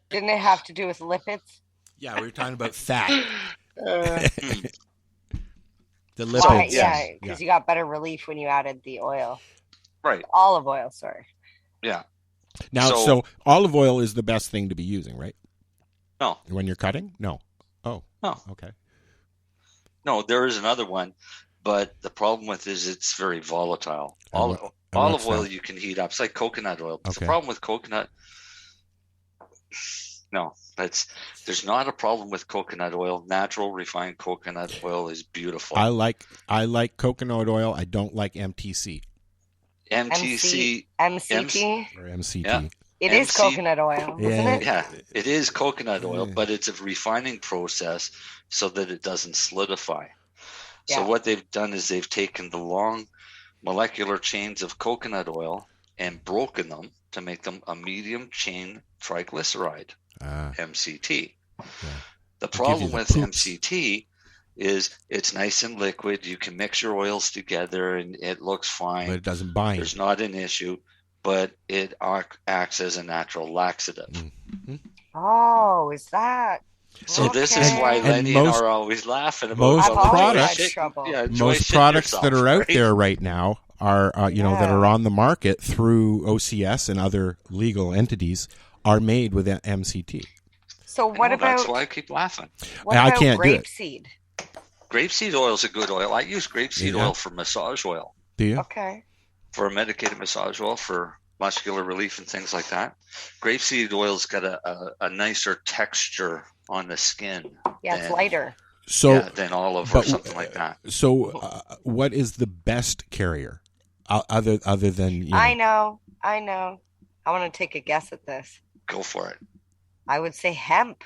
B: Didn't it have to do with lipids?
A: Yeah, we were talking about fat. The lipids.
B: Why? Yeah, because you got better relief when you added the oil.
I: Right.
B: Olive oil, sorry.
I: Yeah.
A: Now, so olive oil is the best thing to be using, right?
I: No.
A: When you're cutting? No. Oh.
I: No.
A: Okay.
I: No, there is another one, but the problem with it is it's very volatile. Olive oil you can heat up. It's like coconut oil. But the problem with coconut... No, there's not a problem with coconut oil. Natural refined coconut oil is beautiful.
A: I like coconut oil. I don't like MTC.
I: MTC.
B: MCT?
A: Or MCT.
I: Yeah.
B: It is coconut oil, isn't it?
I: Yeah, it is coconut oil, but it's a refining process so that it doesn't solidify. Yeah. So what they've done is they've taken the long molecular chains of coconut oil and broken them to make them a medium chain triglyceride, MCT. Yeah. The problem with MCT is it's nice and liquid. You can mix your oils together and it looks fine.
A: But it doesn't bind.
I: There's not an issue, but it acts as a natural laxative.
A: Mm-hmm.
B: Oh, is that?
I: So this is why Lenny and I are always laughing about
A: most products
I: yourself,
A: that are out there right now are that are on the market through OCS and other legal entities are made with MCT.
B: So what about?
I: That's why I keep laughing.
B: What about grapeseed?
I: Grapeseed oil is a good oil. I use grapeseed oil for massage oil.
A: Do you?
B: Okay.
I: For a medicated massage oil for muscular relief and things like that. Grapeseed oil's got a nicer texture on the skin.
B: Yeah, it's lighter.
I: Than olive or something like that.
A: So, what is the best carrier other than?
B: I know. I want to take a guess at this.
I: Go for it.
B: I would say hemp.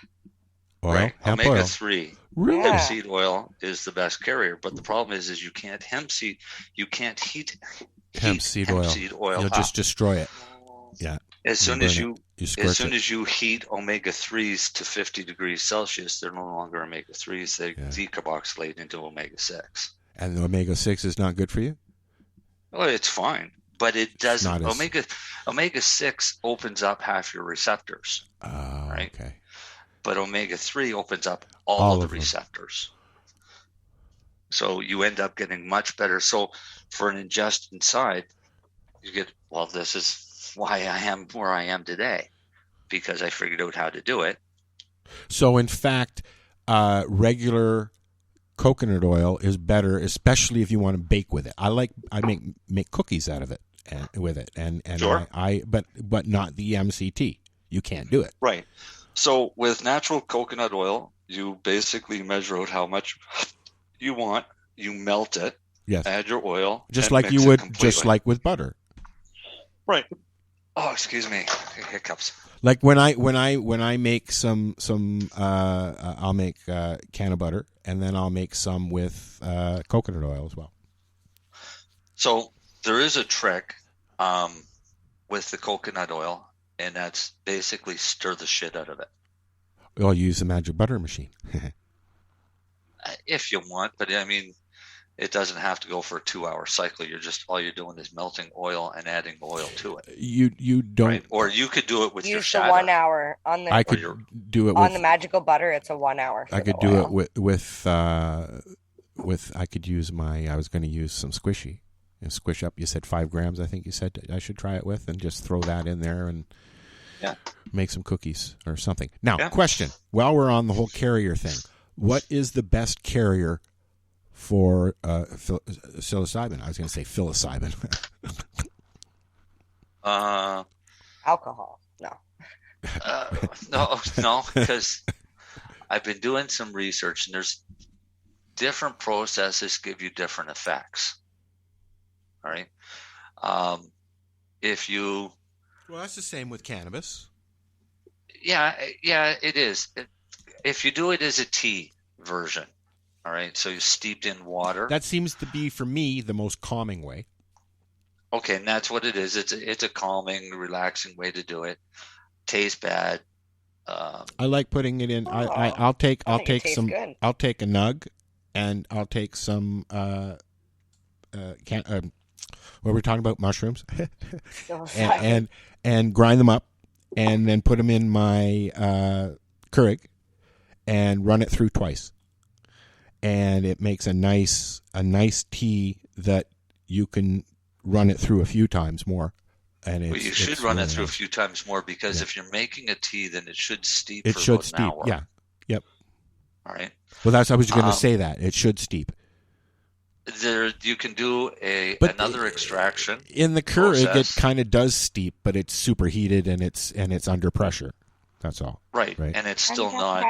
A: Oil,
I: right.
A: hemp
I: Omega
A: oil.
I: 3.
A: Really?
B: Yeah.
I: Hemp seed oil is the best carrier, but the problem is you can't heat
A: Hemp seed oil. You'll
I: up.
A: just destroy it. Yeah.
I: As soon as you
A: scorch
I: as you heat omega-3s to 50 degrees Celsius, they're no longer omega-3s. They decarboxylate into omega-6.
A: And the omega-6 is not good for you?
I: Well, it's fine, but it doesn't. Omega-6 opens up half your receptors. Right?
A: Okay.
I: But omega-3 opens up all of the receptors. So you end up getting much better. So for an ingest inside, you get, well, this is why I am where I am today, because I figured out how to do it.
A: So in fact, regular coconut oil is better, especially if you want to bake with it. I make cookies out of it and with it, and
I: sure.
A: but not the MCT. You can't do it.
I: Right. So with natural coconut oil, you basically measure out how much you want. You melt it.
A: Yes.
I: Add your oil.
A: Just like you would, just like with butter.
I: Right. Oh, excuse me. Hiccups.
A: Like when I make some I'll make can of butter, and then I'll make some with coconut oil as well.
I: So there is a trick with the coconut oil, and that's basically stir the shit out of it.
A: I'll use the magic butter machine.
I: If you want, but I mean, it doesn't have to go for a 2-hour cycle. All you're doing is melting oil and adding oil to it.
A: You don't,
I: right? Or you could do it with your
B: Use the
I: shatter.
B: 1 hour on the.
A: I could do it
B: on
A: with
B: the magical butter. It's a 1 hour.
A: I could do it with I could use I was going to use some squishy and squish up. You said 5 grams. I think you said I should try it with, and just throw that in there and make some cookies or something. Now, question: while we're on the whole carrier thing, what is the best carrier for psilocybin? I was going to say psilocybin.
B: Alcohol. No.
I: No, because I've been doing some research, and there's different processes give you different effects. All right.
A: Well, that's the same with cannabis.
I: Yeah, it is. If you do it as a tea version, all right, so you're steeped in water.
A: That seems to be, for me, the most calming way.
I: Okay, and that's what it is. It's a calming, relaxing way to do it. Tastes bad.
A: I like putting it in. I'll take some. Good. I'll take a nug, and I'll take some. What we're talking about, mushrooms, and grind them up, and then put them in my Keurig, and run it through twice. And it makes a nice tea that you can run it through a few times more. And
I: you should run it through a few times more, because if you're making a tea, then it should steep for about an hour.
A: Yeah. Yep.
I: All right.
A: Well, I was going to say that. It should steep.
I: You can do another extraction.
A: In the Keurig, it kind of does steep, but it's superheated and it's under pressure. That's all.
I: Right. And it's still not.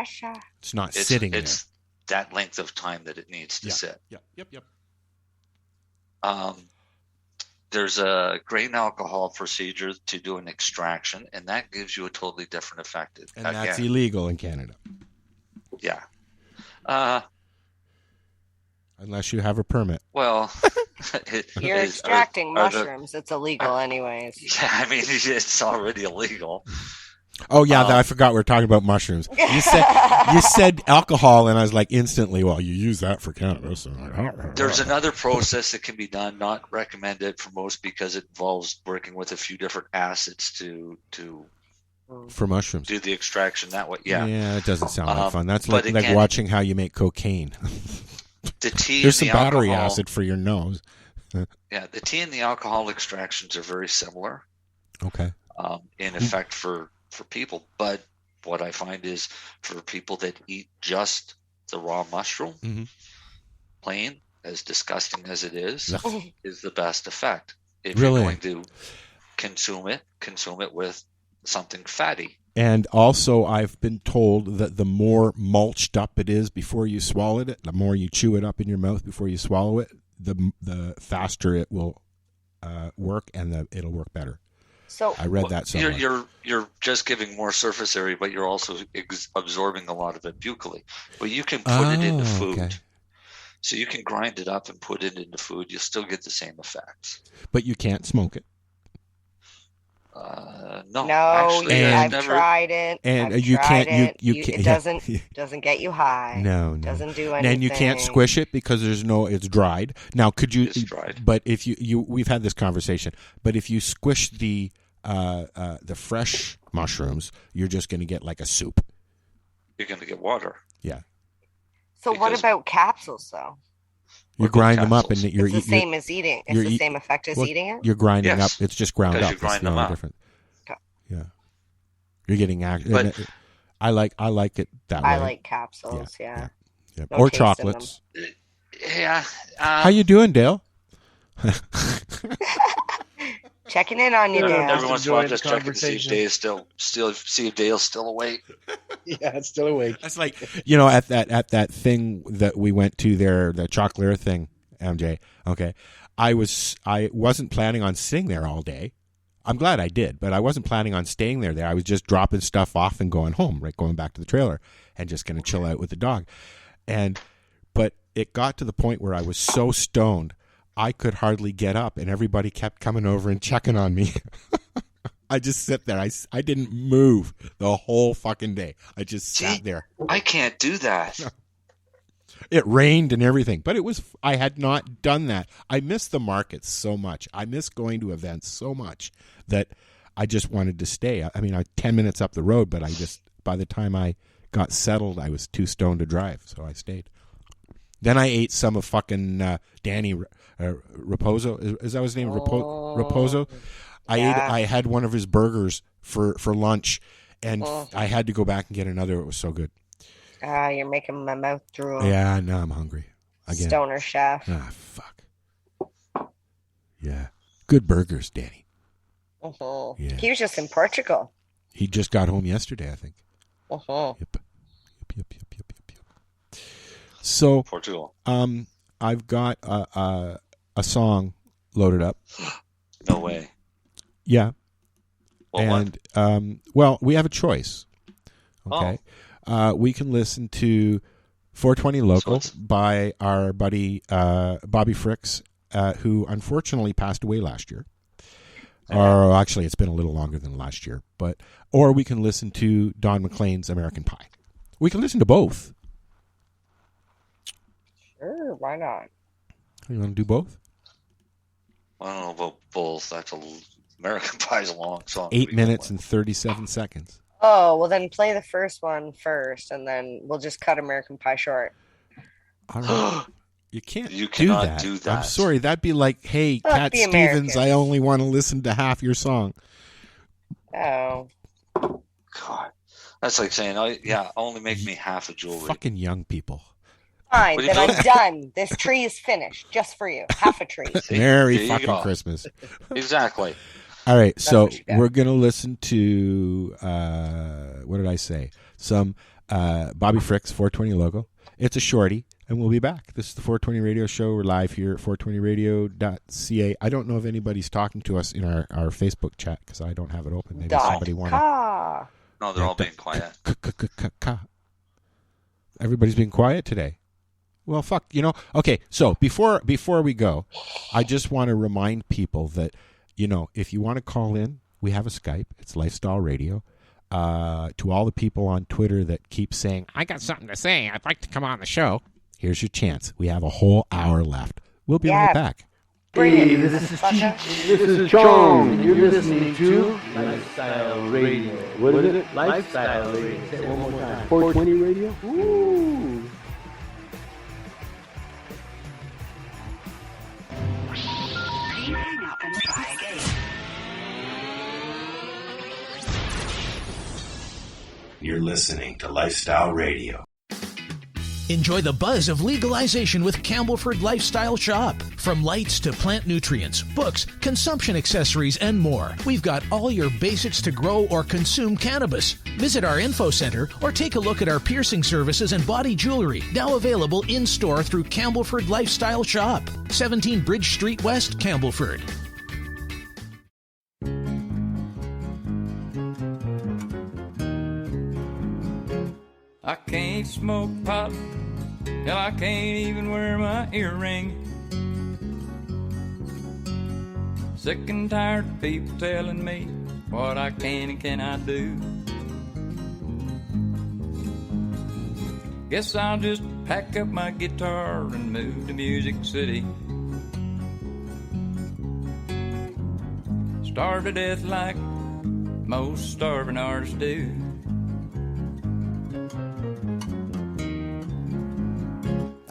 A: It's not sitting there.
I: It's that length of time that it needs to sit.
A: Yep.
I: There's a grain alcohol procedure to do an extraction, and that gives you a totally different effect.
A: And that's illegal in Canada.
I: Yeah.
A: Unless you have a permit.
I: Well,
B: you're extracting mushrooms. It's illegal anyways.
I: Yeah, I mean, it's already illegal.
A: Oh yeah, I forgot we were talking about mushrooms. You said alcohol, and I was like instantly, well, you use that for cannabis.
I: There's another process that can be done, not recommended for most, because it involves working with a few different acids to
A: for mushrooms.
I: Do the extraction that way. Yeah.
A: Yeah, it doesn't sound like fun. That's like watching how you make cocaine.
I: The tea.
A: There's
I: and
A: some battery
I: alcohol,
A: acid for your nose.
I: Yeah, the tea and the alcohol extractions are very similar.
A: Okay.
I: In effect for people, but what I find is for people that eat just the raw mushroom, plain, as disgusting as it is the best effect. If you're going to consume it with something fatty.
A: And also, I've been told that the more mulched up it is before you swallow it, the more you chew it up in your mouth before you swallow it, the faster it will work, and it'll work better.
B: So
A: I read that somewhere.
I: You're just giving more surface area, but you're also absorbing a lot of it buccally. But you can put it into food. Okay. So you can grind it up and put it into food. You'll still get the same effects.
A: But you can't smoke it.
I: No,
B: actually, I've tried it.
A: And
B: I've
A: you
B: tried
A: can't.
B: It.
A: It
B: doesn't get you high.
A: No.
B: Doesn't do anything.
A: And you can't squish it because it's dried. Now, could you?
I: It's dried.
A: But if we've had this conversation. But if you squish the fresh mushrooms, you're just going to get like a soup.
I: You're going to get water.
A: Yeah.
B: So what about capsules, though?
A: You grind them up, and
B: it's the same as eating. It's the same effect as eating it.
A: You're grinding up. It's just ground up.
I: You grind them up.
A: Different. Yeah. You're getting but I like it that way.
B: I like capsules. Yeah.
A: No or chocolates.
I: Yeah.
A: How you doing, Dale?
B: Checking in on you, Dale.
I: Every once in a while, just checking to see if Dale's still awake.
J: Yeah, it's still awake.
A: That's like, at that thing that we went to there, the chocolate thing, MJ. Okay, I wasn't planning on sitting there all day. I'm glad I did, but I wasn't planning on staying there. I was just dropping stuff off and going home, right, going back to the trailer and just going to chill out with the dog. But it got to the point where I was so stoned I could hardly get up, and everybody kept coming over and checking on me. I just sit there. I didn't move the whole fucking day. I just sat there.
I: I can't do that.
A: It rained and everything, but I had not done that. I miss the markets so much. I miss going to events so much that I just wanted to stay. I mean, 10 minutes up the road, but by the time I got settled, I was too stoned to drive, so I stayed. Then I ate some of fucking Danny Raposo. Is that his name? Raposo. I had one of his burgers for lunch, and I had to go back and get another. It was so good.
B: You're making my mouth drool.
A: Yeah, now I'm hungry again.
B: Stoner chef.
A: Fuck. Yeah, good burgers, Danny.
B: Yeah. He was just in Portugal.
A: He just got home yesterday, I think. Yep. So,
I: Portugal.
A: I've got a song loaded up.
I: No way.
A: Yeah.
I: Well,
A: well, we have a choice. Okay. We can listen to 420 Local by our buddy Bobby Fricks, who unfortunately passed away last year. Or actually, it's been a little longer than last year. Or we can listen to Don McLean's American Pie. We can listen to both.
B: Sure, why not?
A: You want to do both?
I: I don't know about both. American Pie is a long song.
A: 8 minutes and 37 seconds.
B: Oh, well then play the first one first, and then we'll just cut American Pie short.
A: All right. You can't
I: cannot do that.
A: I'm sorry. That'd be like, hey, Cat Stevens,
B: Americans.
A: I only want to listen to half your song.
B: Oh.
I: God. That's like saying, only make me half a jewelry.
A: Fucking young people.
B: Fine, then I'm done. This tree is finished, just for you. Half a tree.
A: Merry fucking Christmas.
I: Exactly.
A: All right, so we're going to listen to, what did I say? Some Bobby Fricks, 420 Local. It's a shorty, and we'll be back. This is the 420 Radio Show. We're live here at 420radio.ca. I don't know if anybody's talking to us in our Facebook chat, because I don't have it open. Maybe somebody want to...
I: No, they're all being quiet.
A: Everybody's being quiet today. Well, fuck, Okay, so before we go, I just want to remind people that, if you want to call in, we have a Skype. It's Lifestyle Radio. To all the people on Twitter that keep saying, I got something to say, I'd like to come on the show, here's your chance. We have a whole hour left. We'll be right back.
H: Hey, this is Chong. You're listening to Lifestyle Radio. What is it? Lifestyle Radio. Say it one more time. 420 Radio? Woo!
L: Please hang up and try again.
M: You're listening to Lifestyle Radio.
N: Enjoy the buzz of legalization with Campbellford Lifestyle Shop. From lights to plant nutrients, books, consumption accessories, and more, we've got all your basics to grow or consume cannabis. Visit our info center or take a look at our piercing services and body jewelry, now available in-store through Campbellford Lifestyle Shop, 17 Bridge Street West, Campbellford.
O: I can't smoke pot, hell, I can't even wear my earring. Sick and tired of people telling me what I can and cannot do. Guess I'll just pack up my guitar and move to Music City. Starve to death like most starving artists do.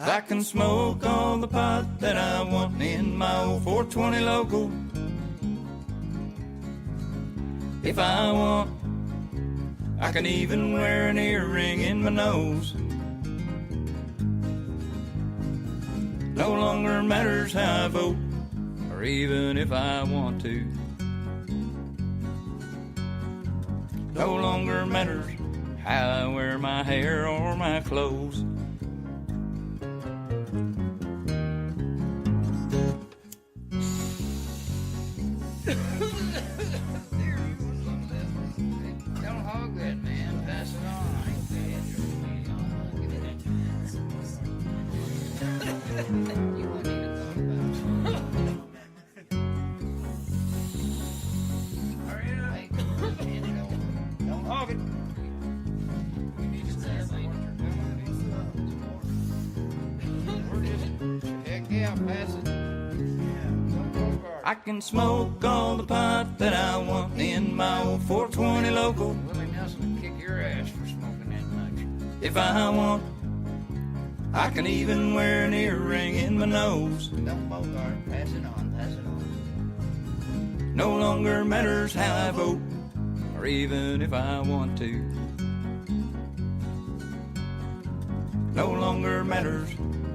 O: I can smoke all the pot that I want in my old 420 local. If I want, I can even wear an earring in my nose. No longer matters how I vote, or even if I want to. No longer matters how I wear my hair or my clothes. Don't hog that, man. Pass it on. Don't hog it. Heck yeah, pass it. I can smoke all the pot that I want in my old 420 local. Willie Nelson will kick your ass for smoking that much. If I want, I can even wear an earring in my nose. Don't bogart, pass it on, pass it on. No longer matters how I vote, or even if I want to. No longer matters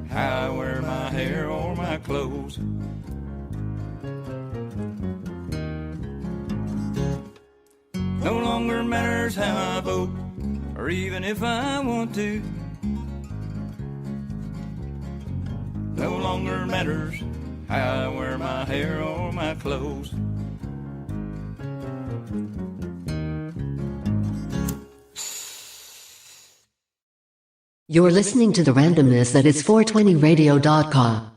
O: how I wear my hair or my clothes. No longer matters how I vote, or even if I want to. No longer matters how I wear my hair or my clothes.
C: You're listening to the randomness that is 420radio.com.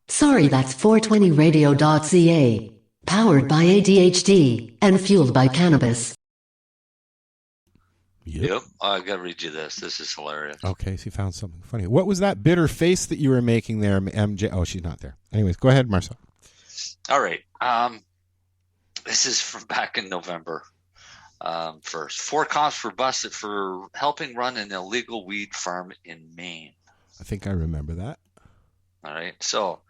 C: Sorry, that's 420radio.ca. Powered by ADHD and fueled by cannabis.
I: Yep. I got to read you this. This is hilarious.
A: Okay, so you found something funny. What was that bitter face that you were making there, MJ? Oh, she's not there. Anyways, go ahead, Marcel.
I: All right. This is from back in November 1st. 4 cops were busted for helping run an illegal weed farm in Maine.
A: I think I remember that.
I: All right. So,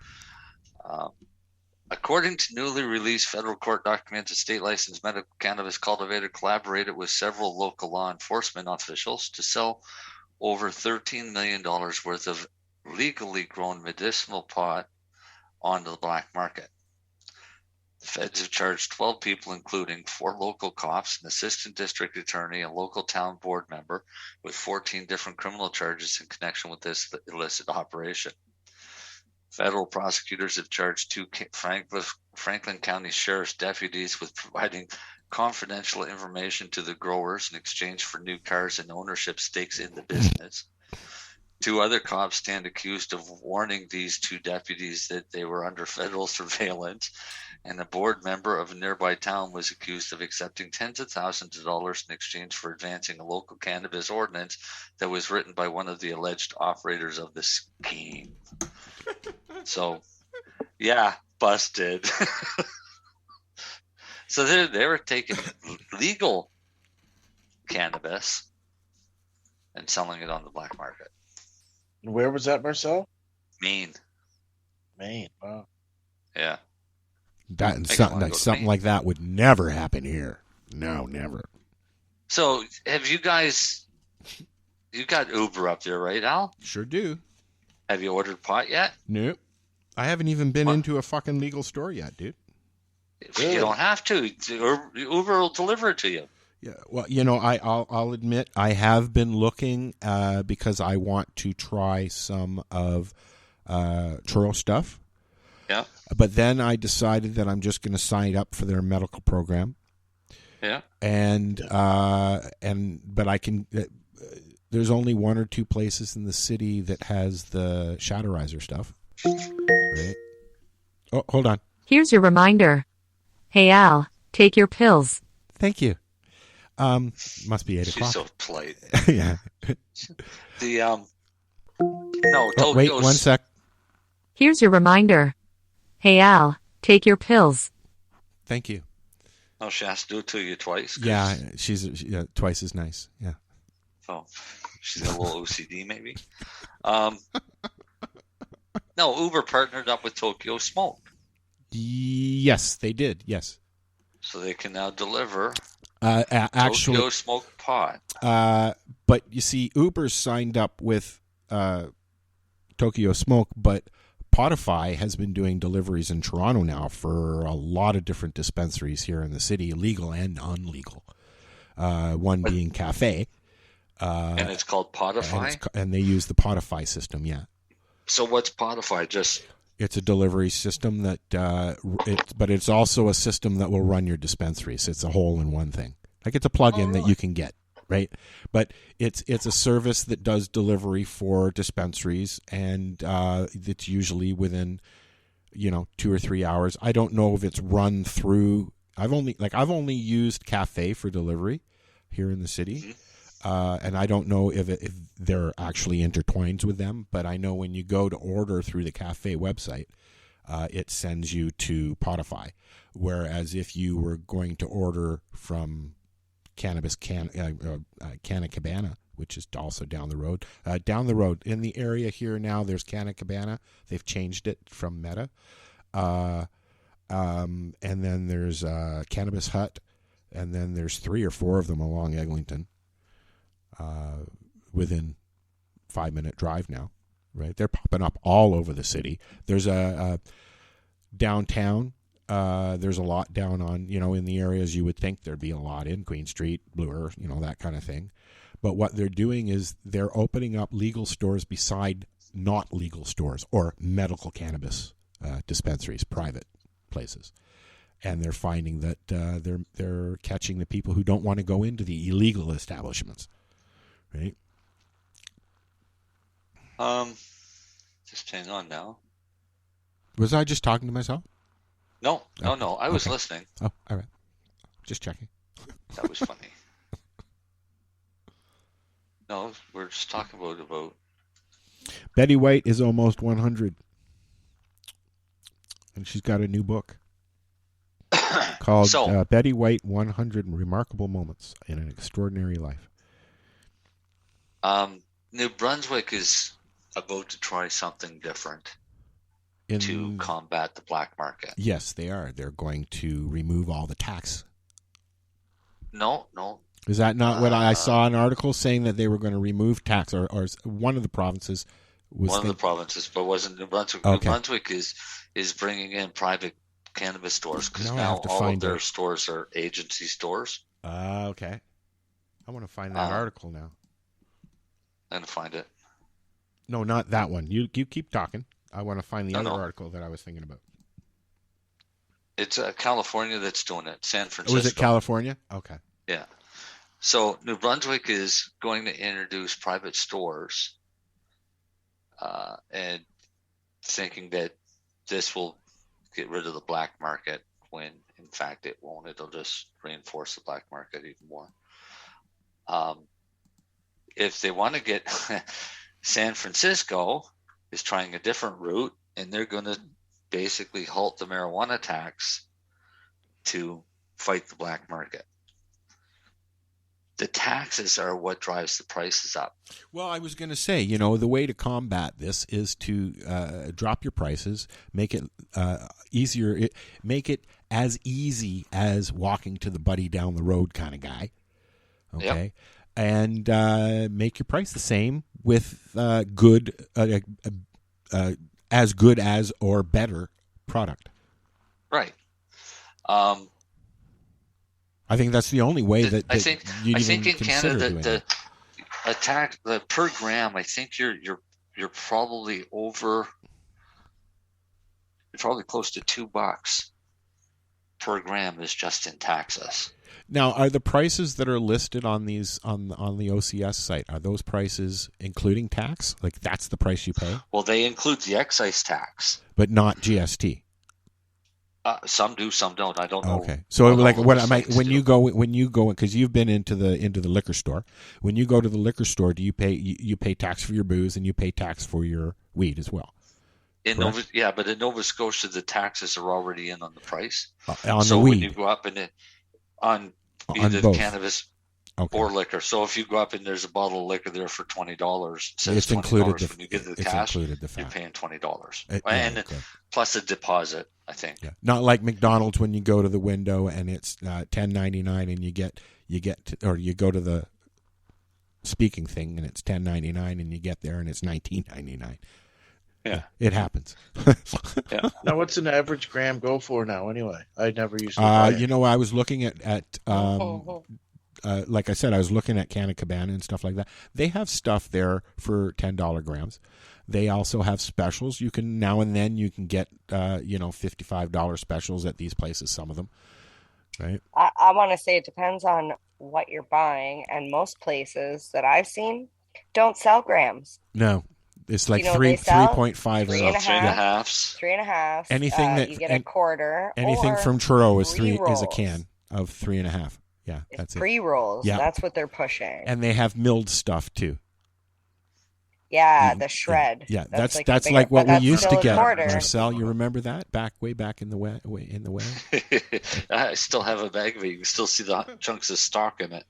I: according to newly released federal court documents, a state licensed medical cannabis cultivator collaborated with several local law enforcement officials to sell over $13 million worth of legally grown medicinal pot onto the black market. The feds have charged 12 people, including 4 local cops, an assistant district attorney, a local town board member, with 14 different criminal charges in connection with this illicit operation. Federal prosecutors have charged 2 Franklin County Sheriff's deputies with providing confidential information to the growers in exchange for new cars and ownership stakes in the business. 2 other cops stand accused of warning these 2 deputies that they were under federal surveillance, and a board member of a nearby town was accused of accepting tens of thousands of dollars in exchange for advancing a local cannabis ordinance that was written by one of the alleged operators of the scheme. So, yeah, busted. So they were taking legal cannabis and selling it on the black market.
J: Where was that, Marcel?
I: Maine.
J: Maine. Wow.
I: Yeah.
A: Something like that would never happen here. No, never.
I: So, have you guys? You got Uber up there, right, Al?
A: Sure do.
I: Have you ordered pot yet?
A: Nope. I haven't even been into a fucking legal store yet, dude.
I: You don't have to. Uber will deliver it to you.
A: Yeah. Well, you know, I'll admit I have been looking because I want to try some of churro stuff.
I: Yeah.
A: But then I decided that I'm just going to sign up for their medical program.
I: Yeah.
A: But I can. there's only one or two places in the city that has the Shatterizer stuff. Right? Oh, hold on.
K: Here's your reminder. Hey, Al, take your pills.
A: Thank you. Must be 8 o'clock.
I: She's so polite.
A: Yeah. Wait 1 sec.
K: Here's your reminder. Hey, Al, take your pills.
A: Thank you.
I: Oh, she has to do it to you twice?
A: Yeah, she's twice as nice. Yeah.
I: Oh, she's got a little OCD maybe. No, Uber partnered up with Tokyo Smoke.
A: Yes, they did. Yes.
I: So they can now deliver
A: actually,
I: Tokyo Smoke pot.
A: But you see, Uber signed up with Tokyo Smoke, but Podify has been doing deliveries in Toronto now for a lot of different dispensaries here in the city, legal and non-legal. One being Cafe.
I: And it's called Podify?
A: And they use the Podify system, yeah.
I: So what's Podify?
A: It's a delivery system that, but it's also a system that will run your dispensaries. It's a hole-in-one thing. Like it's a plug-in that you can get, right? But it's a service that does delivery for dispensaries, and it's usually within, 2 or 3 hours. I don't know if it's run through. I've only used Cafe for delivery here in the city. And I don't know if they're actually intertwined with them, but I know when you go to order through the Cafe website, it sends you to Podify. Whereas if you were going to order from Cannabis Canna Cabana, which is also down the road in the area here now, there's Canna Cabana. They've changed it from Meta. And then there's Cannabis Hut, and then there's 3 or 4 of them along Eglinton. Within 5-minute drive now, right? They're popping up all over the city. There's a downtown. There's a lot down on, in the areas you would think there'd be a lot in Queen Street, Bloor, that kind of thing. But what they're doing is they're opening up legal stores beside not legal stores or medical cannabis dispensaries, private places. And they're finding that they're catching the people who don't want to go into the illegal establishments. Right.
I: Just hang on now.
A: Was I just talking to myself?
I: No. I was listening.
A: Oh, all right. Just checking.
I: That was funny. No, we're just talking about.
A: Betty White is almost 100, and she's got a new book called Betty White: 100 Remarkable Moments in an Extraordinary Life.
I: New Brunswick is about to try something different to combat the black market.
A: Yes, they are. They're going to remove all the tax.
I: No.
A: Is that not what I saw an article saying that they were going to remove tax, or one of the provinces was
I: one of the provinces, but wasn't New Brunswick. Okay. New Brunswick is bringing in private cannabis stores because now all of their stores are agency stores.
A: Okay. I want to find that article now.
I: I'm going to find it.
A: No, not that one. You keep talking. I want to find the other article that I was thinking about.
I: It's California that's doing it. San Francisco.
A: Was it California? Okay.
I: Yeah. So New Brunswick is going to introduce private stores and thinking that this will get rid of the black market when, in fact, it won't. It'll just reinforce the black market even more. If they want to get San Francisco is trying a different route, and they're going to basically halt the marijuana tax to fight the black market. The taxes are what drives the prices up.
A: Well, I was going to say, the way to combat this is to drop your prices, make it easier, make it as easy as walking to the buddy down the road kind of guy. Okay. Yep. And make your price the same with as good as or better product.
I: Right.
A: I think that's the only way that
I: I think in Canada the per gram. I think you're probably over. You're probably close to $2 per gram is just in taxes.
A: Now, are the prices that are listed on these on the OCS site, are those prices including tax? Like that's the price you pay?
I: Well, they include the excise tax.
A: But not GST.
I: Some do, some don't. I don't know.
A: Okay, so like what am I when you go because you've been into the liquor store. When you go to the liquor store, do you pay tax for your booze and you pay tax for your weed as well?
I: But in Nova Scotia, the taxes are already in on the price.
A: On
I: so
A: the weed.
I: when you go up on either
A: both.
I: Cannabis or liquor. So if you go up and there's a bottle of liquor there for $20,
A: it's included.
I: When you get the cash, you're paying $20, and plus a deposit. I think.
A: Yeah. Not like McDonald's when you go to the window and it's $10.99 and you go to the speaking thing and it's $10.99 and you get there and it's $19.99.
I: Yeah,
A: it happens.
J: Yeah. Now, what's an average gram go for now? Anyway, I never used to.
A: I was looking at like I said, I was looking at Canna Cabana and stuff like that. They have stuff there for $10 grams. They also have specials. You can now and then you can get $55 specials at these places. Some of them, right?
B: I want to say it depends on what you're buying, and most places that I've seen don't sell grams.
A: No. It's like 3.5
B: 3.5.
A: Anything that
B: you get a quarter.
A: Anything from churro is a can of 3.5. Yeah, that's
B: pre-rolls.
A: Yeah,
B: that's what they're pushing.
A: And they have milled stuff too.
B: Yeah, the shred.
A: Yeah, that's like what we used to get. Marcel, you remember that way back in the way.
I: I still have a bag of it. You can still see the chunks of Stalk in it.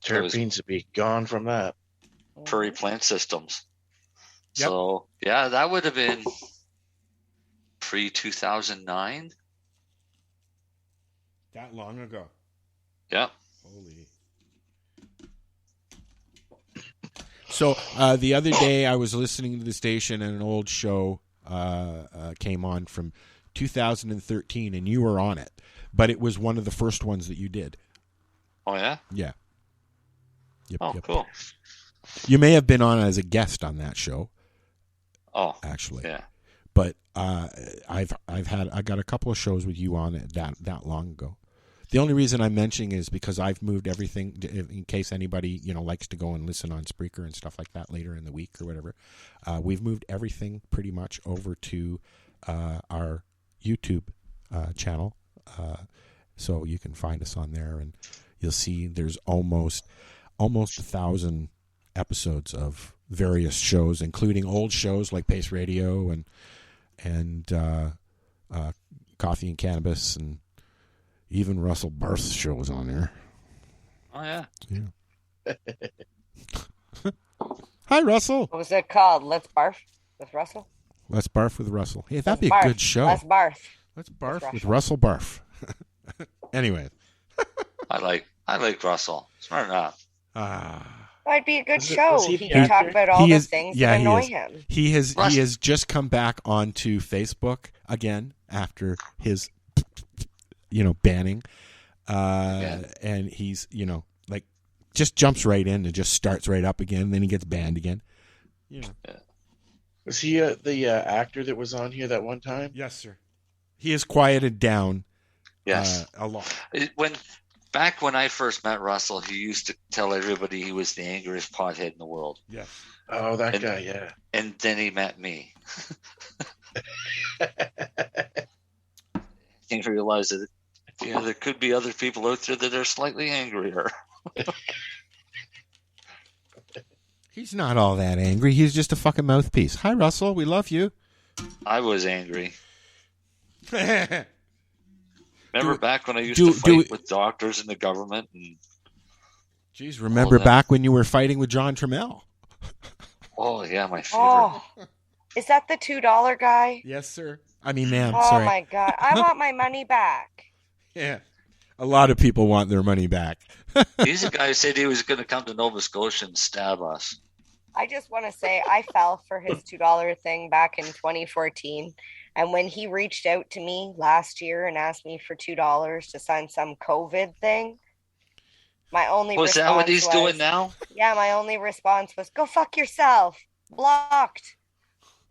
J: Terpenes would be gone from that.
I: Prairie Plant Systems. Yep. So, yeah, that would have been pre-2009.
A: That long ago.
I: Yep.
A: Holy. So, the other day I was listening to the station and an old show came on from 2013 and you were on it. But it was one of the first ones that you did.
I: Oh, yeah?
A: Yeah. Yep.
I: Cool.
A: You may have been on as a guest on that show.
I: Oh,
A: actually,
I: yeah.
A: But I got a couple of shows with you on it that long ago. The only reason I'm mentioning is because I've moved everything in case anybody likes to go and listen on Spreaker and stuff like that later in the week or whatever. We've moved everything pretty much over to our YouTube channel, so you can find us on there, and you'll see there's almost 1,000 episodes of various shows, including old shows like Pace Radio and Coffee and Cannabis, and even Russell Barth's shows on there.
I: Oh, yeah.
A: Hi, Russell.
B: What was it called? Let's Barf with Russell?
A: Let's Barf with Russell. Hey, that'd be a good show.
B: Let's Barf.
A: Let's Barf with Russell Barf. Anyway.
I: I like Russell. Smart enough.
B: It'd be a good show. He can talk about all the things that annoy him.
A: He has just come back onto Facebook again after his banning. And he's, like just jumps right in and just starts right up again, and then he gets banned again. Yeah.
J: Was he the actor that was on here that one time?
A: Yes, sir. He has quieted down a lot.
I: Back when I first met Russell, he used to tell everybody he was the angriest pothead in the world.
A: Yes.
J: Oh, that guy, yeah.
I: And then he met me. He realized that there could be other people out there that are slightly angrier.
A: He's not all that angry. He's just a fucking mouthpiece. Hi, Russell. We love you.
I: I was angry. Remember back when I used to fight with doctors and the government?
A: Jeez, remember back when you were fighting with John Trammell?
I: Oh, yeah, my favorite.
B: Oh, is that the $2 guy?
A: Yes, sir. I mean, ma'am,
B: oh,
A: sorry.
B: Oh, my God. I want my money back.
A: Yeah. A lot of people want their money back.
I: He's the guy who said he was going to come to Nova Scotia and stab us.
B: I just want to say I fell for his $2 thing back in 2014. And when he reached out to me last year and asked me for $2 to sign some COVID thing, my only response was...
I: that what he's doing now?
B: Yeah, my only response was, go fuck yourself. Blocked.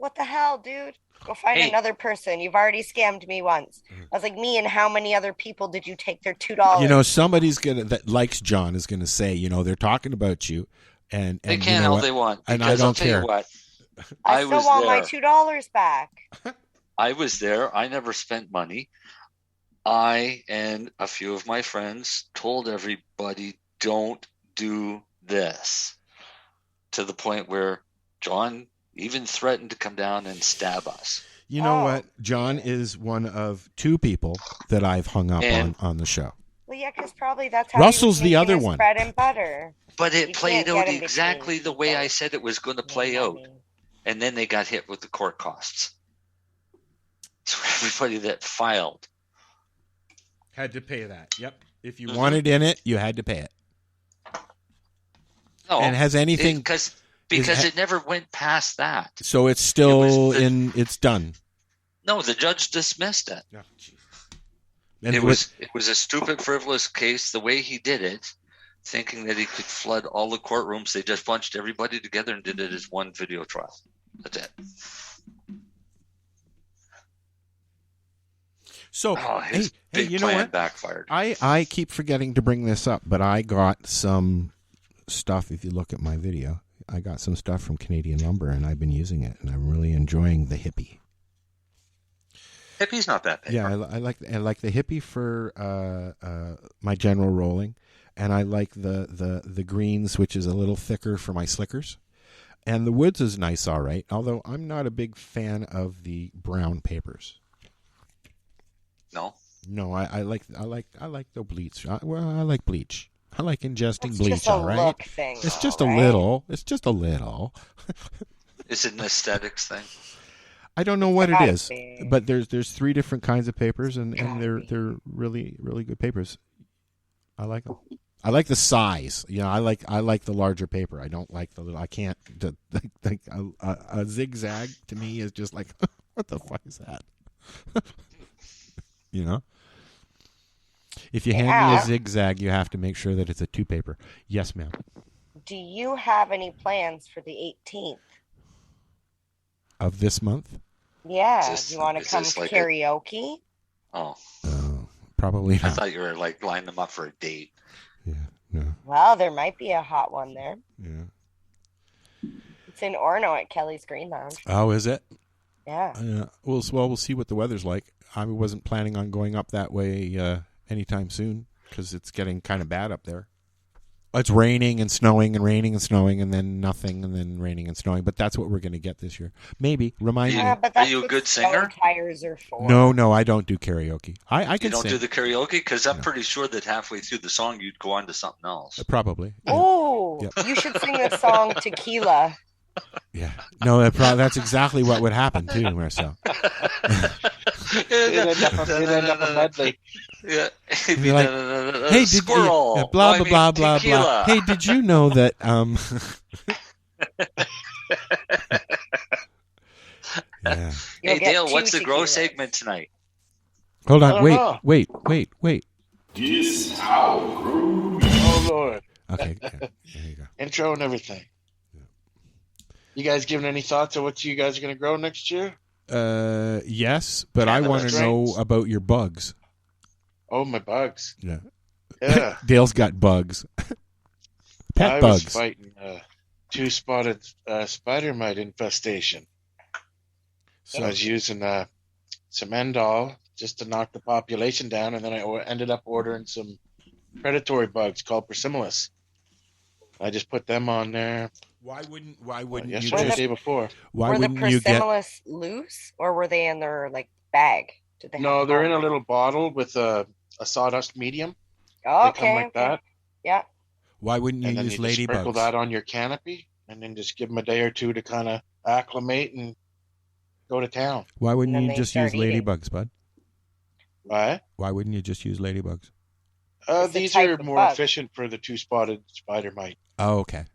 B: what the hell, dude? Go find another person. You've already scammed me once. I was like, me and how many other people did you take their $2?
A: You know, somebody's that likes John is gonna say, you know, they're talking about you, and
I: they
A: you
I: can
A: know
I: all
A: what?
I: they want.
A: And I don't
I: I'll tell
A: care.
I: you what,
B: I still want my $2 back.
I: I was there. I never spent money. I and a few of my friends told everybody, don't do this, to the point where John even threatened to come down and stab us.
A: You know what? John is one of 2 people that I've hung up on the show.
B: Well, yeah, because probably that's how
A: Russell's
B: he was
A: the
B: making
A: other
B: his
A: one.
B: bread and butter.
I: But it
B: You
I: played
B: can't
I: out
B: get in
I: exactly
B: between
I: the way I
B: people.
I: said it was going to play out. And then they got hit with the court costs. So everybody that filed
A: Had to pay that. Yep. If you wanted in it, you had to pay it.
I: No,
A: and has anything
I: because it never went past that.
A: So it's still it's done.
I: No, the judge dismissed it.
A: Oh,
I: it was a stupid, frivolous case. The way he did it, thinking that he could flood all the courtrooms, they just bunched everybody together and did it as one video trial. That's it.
A: So
I: his big
A: you know
I: plan
A: what?
I: backfired.
A: I keep forgetting to bring this up, but I got some stuff. If you look at my video, I got some stuff from Canadian Lumber, and I've been using it, and I'm really enjoying the Hippie.
I: Hippie's not that bad.
A: Yeah, I like the Hippie for my general rolling, and I like the greens, which is a little thicker for my slickers, and the woods is nice, all right. Although I'm not a big fan of the brown papers. No, I like the bleach. I like bleach. I like ingesting bleach.
B: Just a
A: all right,
B: look thing,
A: it's just a
B: right?
A: little. It's just a little.
I: Is it an aesthetics thing?
A: I don't know what it is, but there's 3 different kinds of papers, and they're really really good papers. I like them. I like the size. You know, I like the larger paper. I don't like the little. I can't. A zigzag to me is just like, what the fuck is that? You know, if you hand me a zigzag, you have to make sure that it's a 2 paper. Yes, ma'am.
B: Do you have any plans for the 18th?
A: Of this month?
B: Yeah. Do you want to come to
I: like
B: karaoke?
A: Probably not.
I: I thought you were like lining them up for a date.
A: Yeah, no.
B: Well, there might be a hot one there.
A: Yeah.
B: It's in Orono at Kelly's Green Lounge.
A: Oh, is it?
B: Yeah.
A: We'll see what the weather's like. I wasn't planning on going up that way anytime soon because it's getting kind of bad up there. It's raining and snowing and raining and snowing and then nothing and then raining and snowing. But that's what we're going to get this year. Maybe. Remind me.
B: But
I: are you a good singer?
B: Tires are for.
A: No, I don't do karaoke. I can
I: You don't
A: sing.
I: do the karaoke? Because I'm pretty sure that halfway through the song you'd go on to something else.
A: Probably.
B: Oh,
A: Yeah.
B: You should sing the song Tequila.
A: Yeah. No, that's exactly what would happen too, Marcel.
J: It'd end up a medley.
I: Yeah.
A: Be like, hey, did
I: squirrel.
A: you, blah blah blah blah blah. Hey, did you know that? Yeah.
I: Hey Dale, what's the grow segment tonight?
A: Hold
J: I
A: on,
J: don't
A: wait.
M: This how grow.
J: Oh Lord.
A: Okay, yeah, there you go.
J: Intro and everything. You guys giving any thoughts on what you guys are going to grow next year?
A: Yes, but I want to know about your bugs.
J: Oh, my bugs.
A: Yeah.
J: Yeah.
A: Dale's got bugs. Pet
J: I
A: bugs.
J: was fighting 2-spotted spider mite infestation. So I was using some Endol just to knock the population down, and then I ended up ordering some predatory bugs called Persimmilus. I just put them on there.
A: Why wouldn't you
J: yesterday,
A: just
J: the day before?
A: Why
B: were the
A: wouldn't you get?
B: Persimmilus loose, or were they in their bag? Did they?
J: No, they're in a little bottle with a sawdust medium.
B: Oh,
J: They come like that.
B: Yeah.
A: Why wouldn't you
J: And then
A: use
J: you just sprinkle
A: ladybugs?
J: that on your canopy, and then just give them a day or two to kind of acclimate and go to town.
A: Why wouldn't
B: And then
A: you
B: they
A: just use
B: start eating.
A: ladybugs, bud?
J: What?
A: Why wouldn't you just use ladybugs?
B: It's a
J: These
B: type
J: are
B: of
J: more
B: bug.
J: efficient for the 2-spotted spider mite.
A: Oh, okay.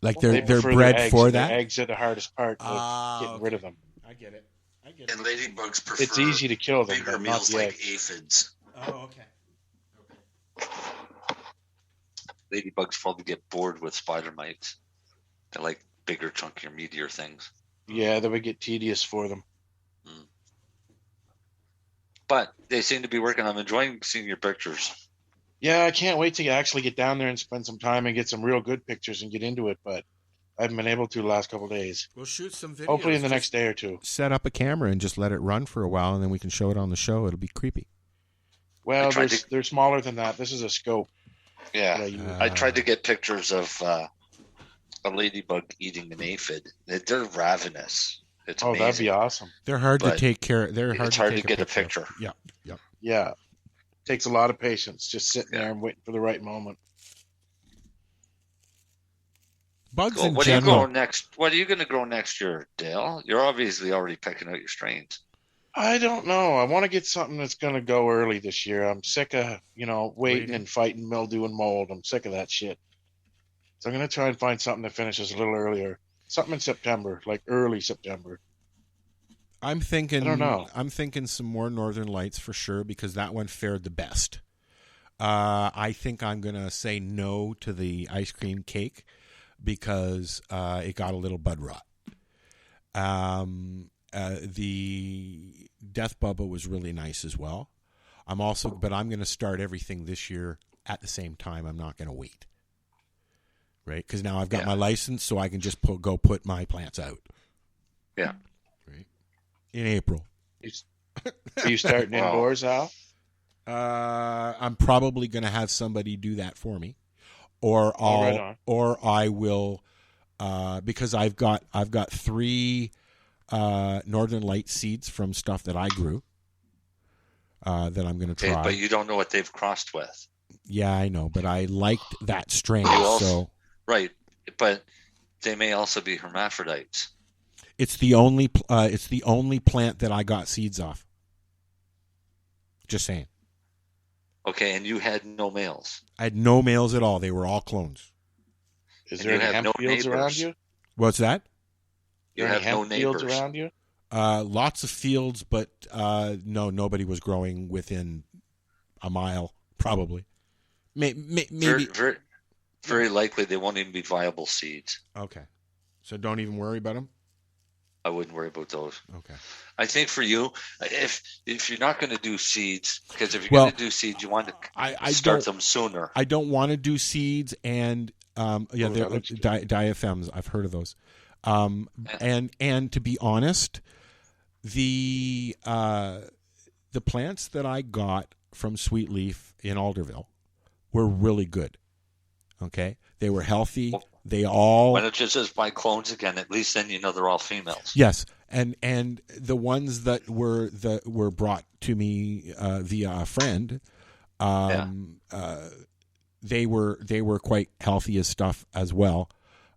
A: Like
J: They
A: they're
J: prefer
A: bred
J: their eggs,
A: for
J: and their
A: that.
J: eggs are the hardest part of getting
A: okay.
J: rid of them.
A: I get it.
I: And ladybugs prefer
J: It's easy to kill them,
I: bigger
J: but not
I: meals
J: the
I: like
J: eggs.
I: aphids.
A: Oh, okay.
I: Ladybugs probably get bored with spider mites. They like bigger, chunkier, meatier things.
J: Yeah, that would get tedious for them.
I: But they seem to be working. I'm enjoying seeing your pictures.
J: Yeah, I can't wait to actually get down there and spend some time and get some real good pictures and get into it, but I haven't been able to the last couple of days.
A: We'll shoot some videos.
J: Hopefully in the next day or two.
A: Set up a camera and just let it run for a while, and then we can show it on the show. It'll be creepy.
J: Well, they're smaller than that. This is a scope.
I: Yeah, I tried to get pictures of a ladybug eating an aphid. They're ravenous. It's amazing.
J: That'd be awesome.
A: They're hard to take care.
I: It's hard to get a picture.
A: Yeah.
J: Takes a lot of patience, just sitting there and waiting for the right moment.
A: Bugs
I: Cool.
A: in
I: What
A: general.
I: are you growing next? What are you going to grow next year, Dale? You're obviously already picking out your strains.
J: I don't know. I want to get something that's going to go early this year. I'm sick of, waiting and fighting mildew and mold. I'm sick of that shit. So I'm going to try and find something that finishes a little earlier. Something in September, like early September.
A: I'm thinking.
J: I don't know.
A: I'm thinking some more Northern Lights for sure because that one fared the best. I think I'm gonna say no to the ice cream cake because it got a little bud rot. The Death Bubba was really nice as well. But I'm gonna start everything this year at the same time. I'm not gonna wait. Right, because now I've got my license, so I can just go put my plants out.
I: Yeah.
A: Right. In April.
J: Are you starting indoors, Al?
A: I'm probably going to have somebody do that for me, or I will, because I've got 3 Northern Light seeds from stuff that I grew that I'm going to try.
I: Okay, but you don't know what they've crossed with.
A: Yeah, I know, but I liked that strain.
I: Right, but they may also be hermaphrodites.
A: It's the only plant that I got seeds off. Just saying.
I: Okay, and you had no males.
A: I had no males at all. They were all clones.
J: Is there any hemp fields around you?
A: What's that?
I: You have no neighbors
J: fields around you?
A: Lots of fields, but no, nobody was growing within a mile, probably. Maybe.
I: Very likely they won't even be viable seeds.
A: Okay. So don't even worry about them?
I: I wouldn't worry about those.
A: Okay.
I: I think for you, if you're not going to do seeds, because if you're going to do seeds, you want to start them sooner.
A: I don't want to do seeds and diaphems. I've heard of those. And to be honest, the plants that I got from Sweet Leaf in Alderville were really good. Okay, they were healthy. They all.
I: Why don't you just buy clones again? At least then you know they're all females.
A: Yes, and the ones that were brought to me via a friend, they were quite healthy as stuff as well.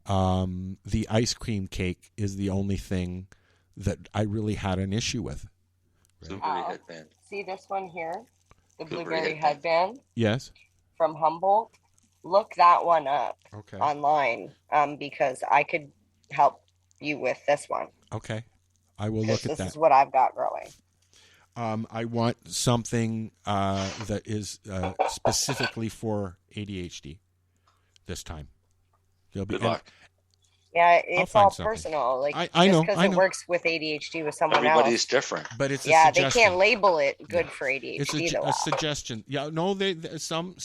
A: The ice cream cake is the only thing that I really had an issue with.
I: Blueberry headband.
B: See this one here, the blueberry headband.
A: Yes.
B: From Humboldt. Look that one up online because I could help you with this one.
A: Okay. I will look at that.
B: This is what I've got growing.
A: I want something that is specifically for ADHD this time.
I: Good luck.
B: Yeah, it's all personal. Like
A: I know,
B: because it works with ADHD with someone else.
I: Everybody's different.
A: But it's
B: they can't label it good for ADHD.
A: It's a suggestion. Yeah, no, some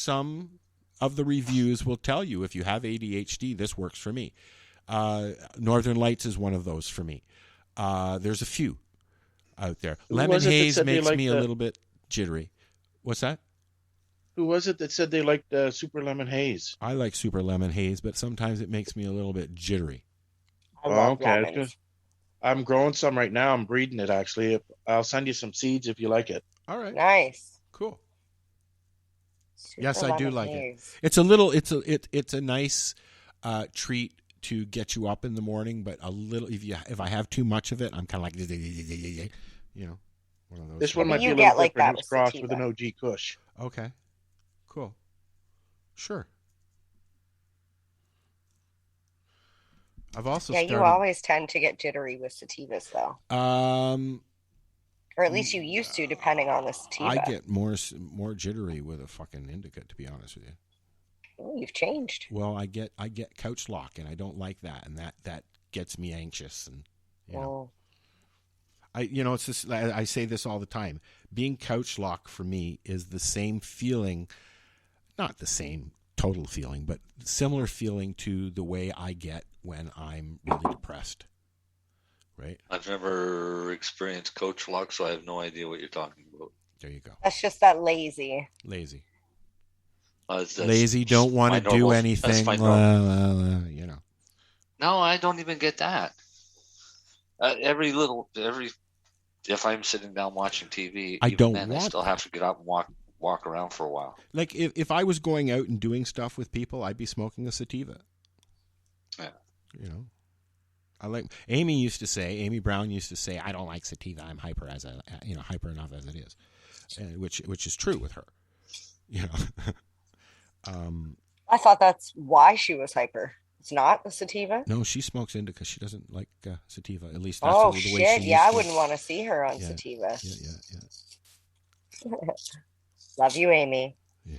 A: of the reviews will tell you if you have ADHD, this works for me. Northern Lights is one of those for me. There's a few out there. Lemon haze makes me a little bit jittery. What's that?
J: Who was it that said they liked super lemon haze?
A: I like super lemon haze, but sometimes it makes me a little bit jittery.
J: Okay. I'm growing some right now. I'm breeding it, actually. I'll send you some seeds if you like it.
A: All right.
B: Nice.
A: Cool.
B: Super
A: yes, I do like
B: haze.
A: it. It's a nice treat to get you up in the morning, but a little if I have too much of it, I'm kind of like one of those.
J: This one might be a little different. It's crossed with an OG Kush.
A: Okay. Cool. Sure. I've also
B: you always tend to get jittery with sativas, though. Or at least you used to, depending on the sativa.
A: I get more jittery with a fucking indica, to be honest with you.
B: Oh, you've changed.
A: Well, I get couch lock, and I don't like that, and that gets me anxious, and You know? It's just, I say this all the time. Being couch locked for me is the same feeling, not the same total feeling, but similar feeling to the way I get when I'm really depressed. Right?
I: I've never experienced coach lock, so I have no idea what you're talking about.
A: There you go.
B: That's just that lazy.
A: Lazy.
I: That's
A: don't want to do anything. You know.
I: No, I don't even get that. If I'm sitting down watching TV, I still have to get up and walk around for a while.
A: Like if I was going out and doing stuff with people, I'd be smoking a sativa.
I: Yeah.
A: You know. Amy Brown used to say, I don't like sativa. I'm hyper enough as it is, which is true with her. You know.
B: I thought that's why she was hyper. It's not the sativa?
A: No, she smokes indica. She doesn't like sativa. At least that's the way she used to.
B: I wouldn't want to see her on sativa.
A: Yeah.
B: Love you, Amy.
A: Yeah.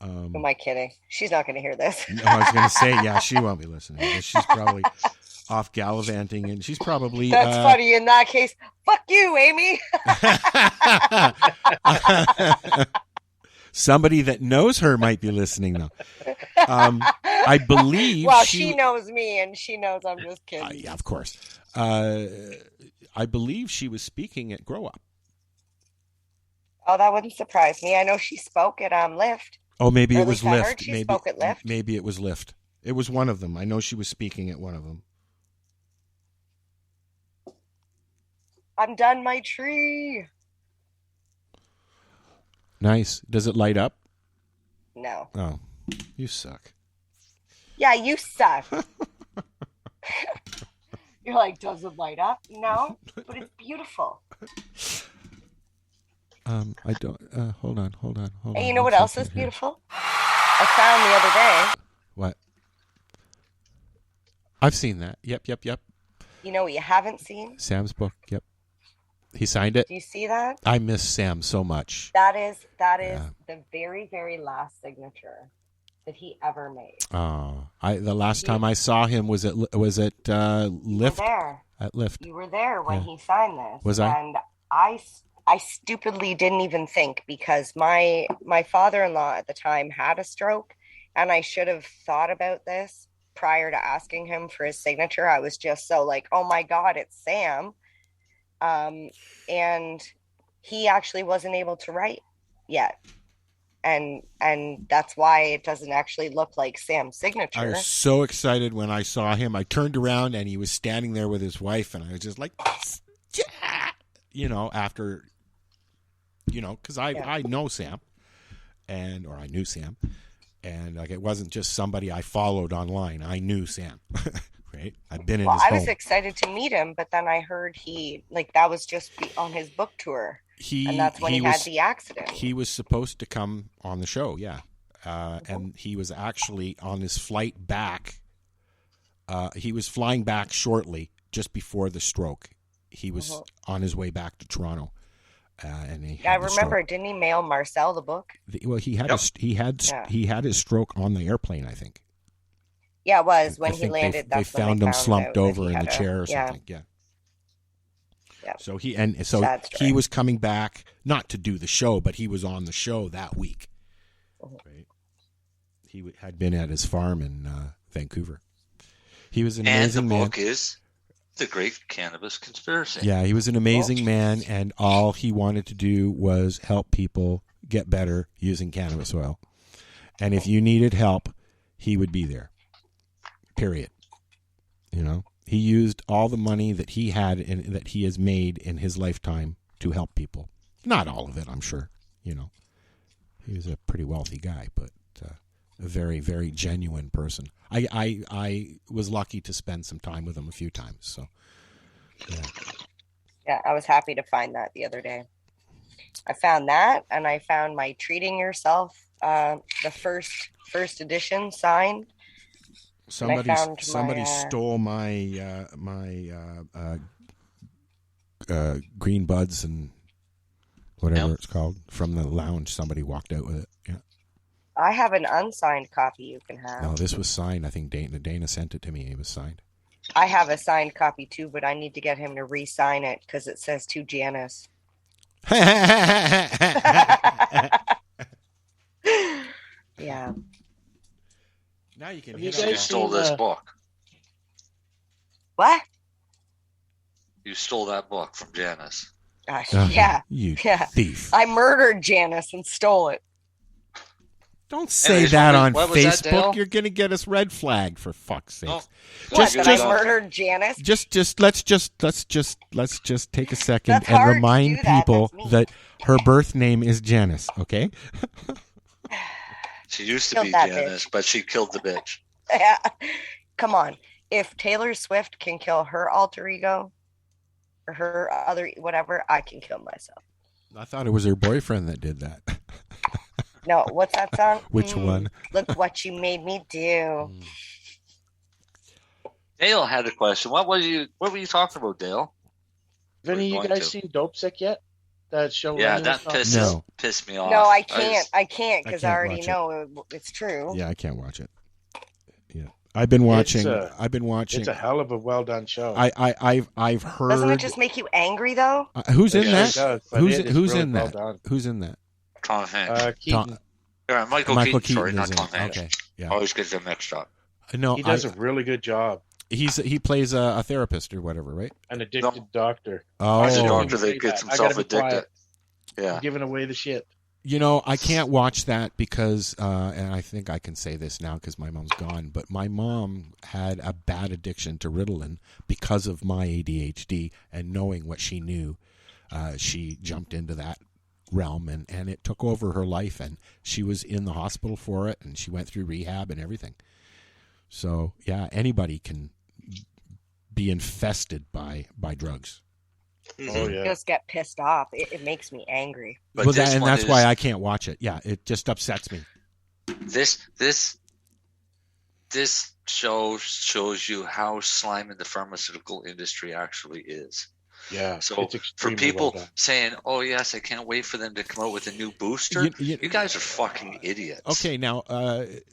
B: Who am I kidding? She's not going to hear this.
A: No, I was going to say, yeah, she won't be listening. She's probably off gallivanting, and she's probably...
B: That's funny. In that case, fuck you, Amy.
A: Somebody that knows her might be listening, though. I believe
B: she knows me, and she knows I'm just kidding.
A: Yeah, of course. I believe she was speaking at Grow Up.
B: Oh, that wouldn't surprise me. I know she spoke at Lyft.
A: Oh, maybe it was Lyft.
B: She spoke at Lyft.
A: Maybe it was Lyft. It was one of them. I know she was speaking at one of them.
B: I'm done my tree.
A: Nice. Does it light up?
B: No.
A: Oh, you suck.
B: Yeah, you suck. You're like, does it light up? No, but it's beautiful.
A: I don't. Hold on.
B: Hey, you know what else is beautiful? I found the other day.
A: What? I've seen that. Yep.
B: You know what you haven't seen?
A: Sam's book. Yep. He signed it.
B: Do you see that?
A: I miss Sam so much.
B: That is the very, very last signature that he ever made.
A: Oh, the last time I saw him was at Lyft.
B: You were there.
A: At Lyft.
B: You were there when he signed this.
A: Was I?
B: And I stupidly didn't even think, because my father-in-law at the time had a stroke, and I should have thought about this prior to asking him for his signature. I was just so like, oh my God, it's Sam. And he actually wasn't able to write yet. And that's why it doesn't actually look like Sam's signature.
A: I was so excited when I saw him. I turned around and he was standing there with his wife, and I was just like, yeah, after, because I know Sam, or I knew Sam, and like it wasn't just somebody I followed online. I knew Sam. Right? I've been in his home.
B: I was excited to meet him, but then I heard that was just on his book tour. And that's when he had the accident.
A: He was supposed to come on the show, yeah. And he was actually on his flight back. He was flying back shortly, just before the stroke. He was on his way back to Toronto. And
B: I remember, didn't he mail Marcel the book?
A: He had his stroke on the airplane, I think.
B: Yeah, it was when he landed.
A: They found him slumped over in the chair or something. Yeah. So he was coming back, not to do the show, but he was on the show that week. Right. He had been at his farm in Vancouver. He was an amazing man.
I: And the book is The Great Cannabis Conspiracy.
A: Yeah, he was an amazing man, and all he wanted to do was help people get better using cannabis oil. And if you needed help, he would be there. Period. He used all the money that he had and that he has made in his lifetime to help people. Not all of it, I'm sure. He was a pretty wealthy guy, but a very, very genuine person. I was lucky to spend some time with him a few times. So,
B: yeah, I was happy to find that the other day. I found that, and I found my Treating Yourself, the first edition signed.
A: Somebody stole my green buds and whatever it's called from the lounge. Somebody walked out with it. Yeah.
B: I have an unsigned copy you can have.
A: No, this was signed. I think Dana sent it to me. It was signed.
B: I have a signed copy too, but I need to get him to re-sign it because it says to Janice. Yeah.
A: Now you can.
I: You stole this book.
B: What?
I: You stole that book from Janice.
B: Gosh,
A: You
B: yeah.
A: thief.
B: I murdered Janice and stole it.
A: Don't say
I: Anyways,
A: that on
I: what was that,
A: Facebook.
I: Dale?
A: You're going to get us red flagged for fuck's sake.
B: What? That I murdered Janice?
A: Let's just take a second
B: That's
A: and
B: hard to
A: remind
B: do that.
A: people
B: That's me.
A: that her birth name is Janice. Okay.
I: She used to
B: Killed
I: be
B: that
I: Janice, but she killed the bitch.
B: Yeah. Come on. If Taylor Swift can kill her alter ego or her other whatever, I can kill myself.
A: I thought it was her boyfriend that did that.
B: No, what's that song?
A: Which one?
B: Look what you made me do.
I: Dale had a question. What were you talking about, Dale?
J: Have any of you guys seen Dope Sick yet? That show?
I: Yeah,
J: running
I: that
J: this song?
I: pissed me off.
B: No, I can't. I can't because I
A: can't
B: already
A: watch
B: know it's true.
A: Yeah, I can't watch it. Yeah, I've been watching.
J: It's a hell of a well done show.
A: I've heard.
B: Doesn't it just make you angry though?
A: Who's in
J: Yes,
A: that?
J: it does, but
A: Who's
J: it is
A: who's
J: really
A: in
J: well
A: that?
J: done.
A: Who's in that?
I: Tom Hanks.
J: Keaton.
I: Yeah, Michael Keaton. Sorry,
A: is
I: not
A: in
I: Tom
A: it.
I: Hanks.
A: Okay, yeah.
I: Always get them mixed up.
A: No,
J: He does a really good job.
A: He plays a therapist or whatever, right?
J: An addicted doctor.
A: Oh.
I: He's a
A: Oh.
I: doctor that gets
J: I gotta
I: himself
J: be quiet.
I: addicted. Yeah.
J: I'm giving away the shit.
A: You know, I can't watch that because, and I think I can say this now because my mom's gone, but my mom had a bad addiction to Ritalin because of my ADHD, and knowing what she knew, she jumped into that realm, and it took over her life, and she was in the hospital for it, and she went through rehab and everything. So, yeah, anybody can be infested by drugs.
J: Oh, yeah.
B: Just get pissed off. It makes me angry.
I: But
A: Well,
I: this
A: and
I: one
A: that's
I: is-
A: why I can't watch it. Yeah, it just upsets me.
I: This show shows you how slimy the pharmaceutical industry actually is.
J: Yeah.
I: So
J: it's
I: for
J: extremely
I: people
J: well done.
I: saying, "Oh yes, I can't wait for them to come out with a new booster," you guys are fucking idiots.
A: Okay, now,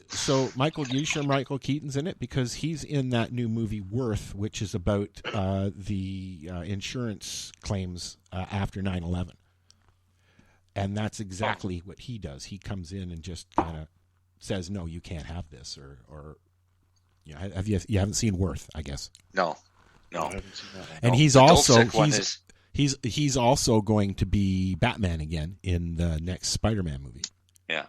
A: so Michael, you sure Michael Keaton's in it? Because he's in that new movie Worth, which is about the insurance claims after 9/11. And that's exactly what he does. He comes in and just kind of says, no, you can't have this. Or you know, you haven't seen Worth, I guess.
I: No.
J: I haven't seen that one.
A: And
I: No,
A: he's
I: the
A: also
I: Dopesick one is-
A: he's also going to be Batman again in the next Spider-Man movie.
I: Yeah.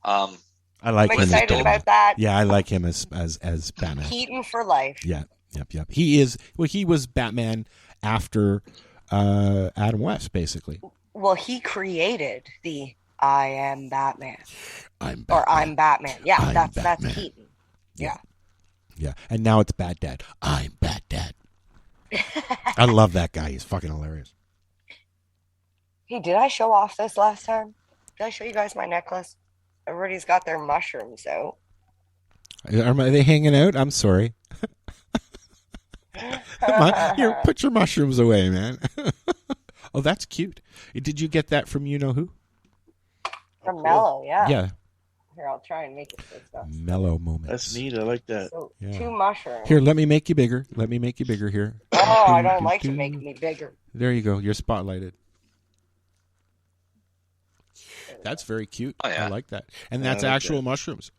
A: I like
B: I'm
A: him as
B: excited
A: Batman.
B: about that.
A: Yeah, I like him as Batman.
B: Keaton for life.
A: Yeah, yep. He was Batman after Adam West, basically.
B: Well, he created the I am Batman.
A: I'm
B: Batman. Yeah,
A: I'm
B: that's
A: Batman.
B: Keaton. Yeah.
A: Yeah, and now it's Bad Dad. I'm Bad Dad. I love that guy. He's fucking hilarious.
B: Hey, did I show off this last time? Did I show you guys my necklace? Everybody's got their mushrooms out.
A: Are they hanging out? I'm sorry. Come on, here, put your mushrooms away, man. Oh, that's cute. Did you get that from you know who?
B: From Mellow, yeah.
A: Yeah,
B: Here, I'll try and make it so stuff.
A: mellow moments.
J: That's neat. I like that.
B: So,
A: Yeah.
B: 2 mushrooms.
A: Here, let me make you bigger. Let me make you bigger here.
B: Oh, I don't like to make me bigger.
A: There you go. You're spotlighted. That's very cute.
I: Oh, yeah.
A: I like that. And
J: Yeah,
A: that's
J: I like
A: actual
J: that.
A: mushrooms.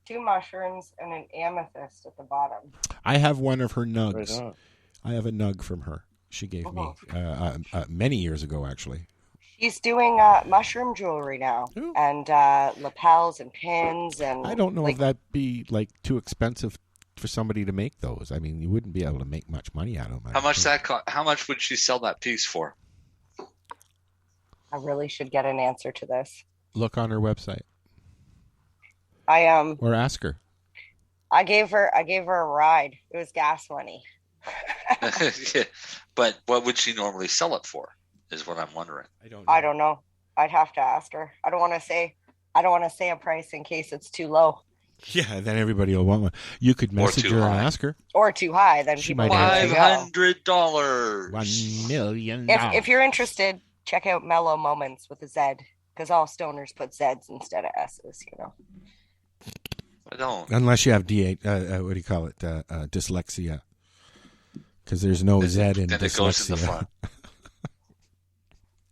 B: 2 mushrooms and an amethyst at the bottom.
A: I have one of her
J: Right
A: nugs.
J: on.
A: I have a nug from her. She gave me
B: Oh.
A: many years ago, actually.
B: She's doing mushroom jewelry now,
A: Ooh.
B: and lapels and pins and.
A: I don't know
B: like,
A: if that'd be like too expensive for somebody to make those. I mean, you wouldn't be able to make much money out of them.
I: How much how much would she sell that piece for?
B: I really should get an answer to this.
A: Look on her website
B: I
A: or ask her.
B: I gave her a ride. It was gas money.
I: Yeah. But what would she normally sell it for? Is what I'm wondering.
B: I don't know. I'd have to ask her. I don't want to say a price in case it's too low
A: Yeah, then everybody will want one. You could message
I: too
A: her
I: high.
A: and ask her.
B: or too high. Then
A: She
B: people
A: might
B: might
A: answer.
I: $500.
A: $1 million.
B: If you're interested, check out Mellow Moments with a Z, because all stoners put Z's instead of S's. You know.
I: I don't.
A: Unless you have what do you call it? Dyslexia. Because there's no Z in
I: Then it goes in the
A: dyslexia.
I: front.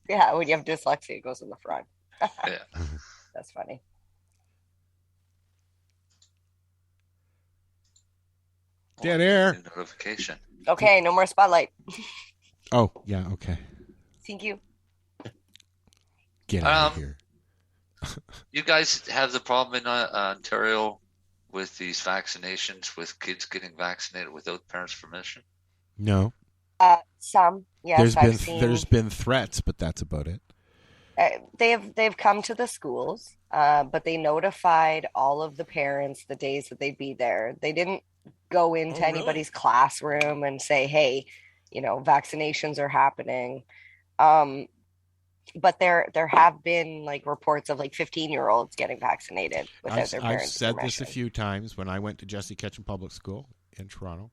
B: Yeah, when you have dyslexia, it goes in the front.
I: Yeah.
B: That's funny.
A: Dead air.
I: Notification.
B: Okay, no more spotlight.
A: Oh, yeah, okay.
B: Thank you.
A: Get out of here.
I: You guys have the problem in Ontario with these vaccinations, with kids getting vaccinated without parents' permission?
A: No.
B: Some, yes.
A: There's been threats, but that's about it.
B: They've come to the schools, but they notified all of the parents the days that they'd be there. They didn't go into anybody's classroom and say, hey, vaccinations are happening. But there have been like reports of like 15-year-olds getting vaccinated without their parents'
A: I've said
B: permission.
A: this a few times when I went to Jesse Ketchum Public School in Toronto.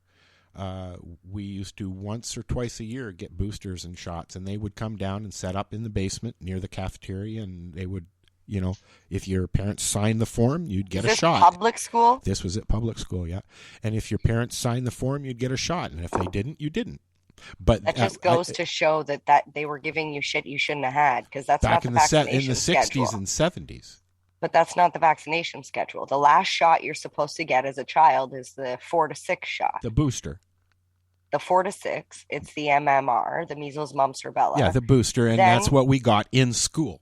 A: We used to once or twice a year get boosters and shots, and they would come down and set up in the basement near the cafeteria, and they would, if your parents signed the form, you'd get a shot.
B: Public school?
A: This was at public school, yeah. And if your parents signed the form, you'd get a shot, and if they didn't, you didn't. But
B: that just goes to show that they were giving you shit you shouldn't have had, because that's
A: back
B: not the
A: in the
B: vaccination
A: 60s
B: schedule.
A: and 70s.
B: But that's not the vaccination schedule. The last shot you're supposed to get as a child is the 4 to 6 shot.
A: The booster.
B: The 4 to 6, it's the MMR, the measles, mumps, rubella.
A: Yeah, the booster, and that's what we got in school.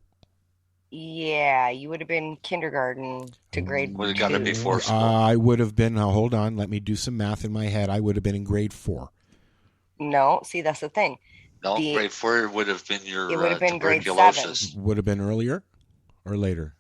B: Yeah, you would have been kindergarten to grade 2.
I: Would have got it before school.
A: I would have been, hold on, let me do some math in my head. I would have been in grade 4.
B: No, see, that's the thing.
I: No, grade 4 would have been your
B: it would have been grade
I: tuberculosis.
B: 7.
A: Would have been earlier or later?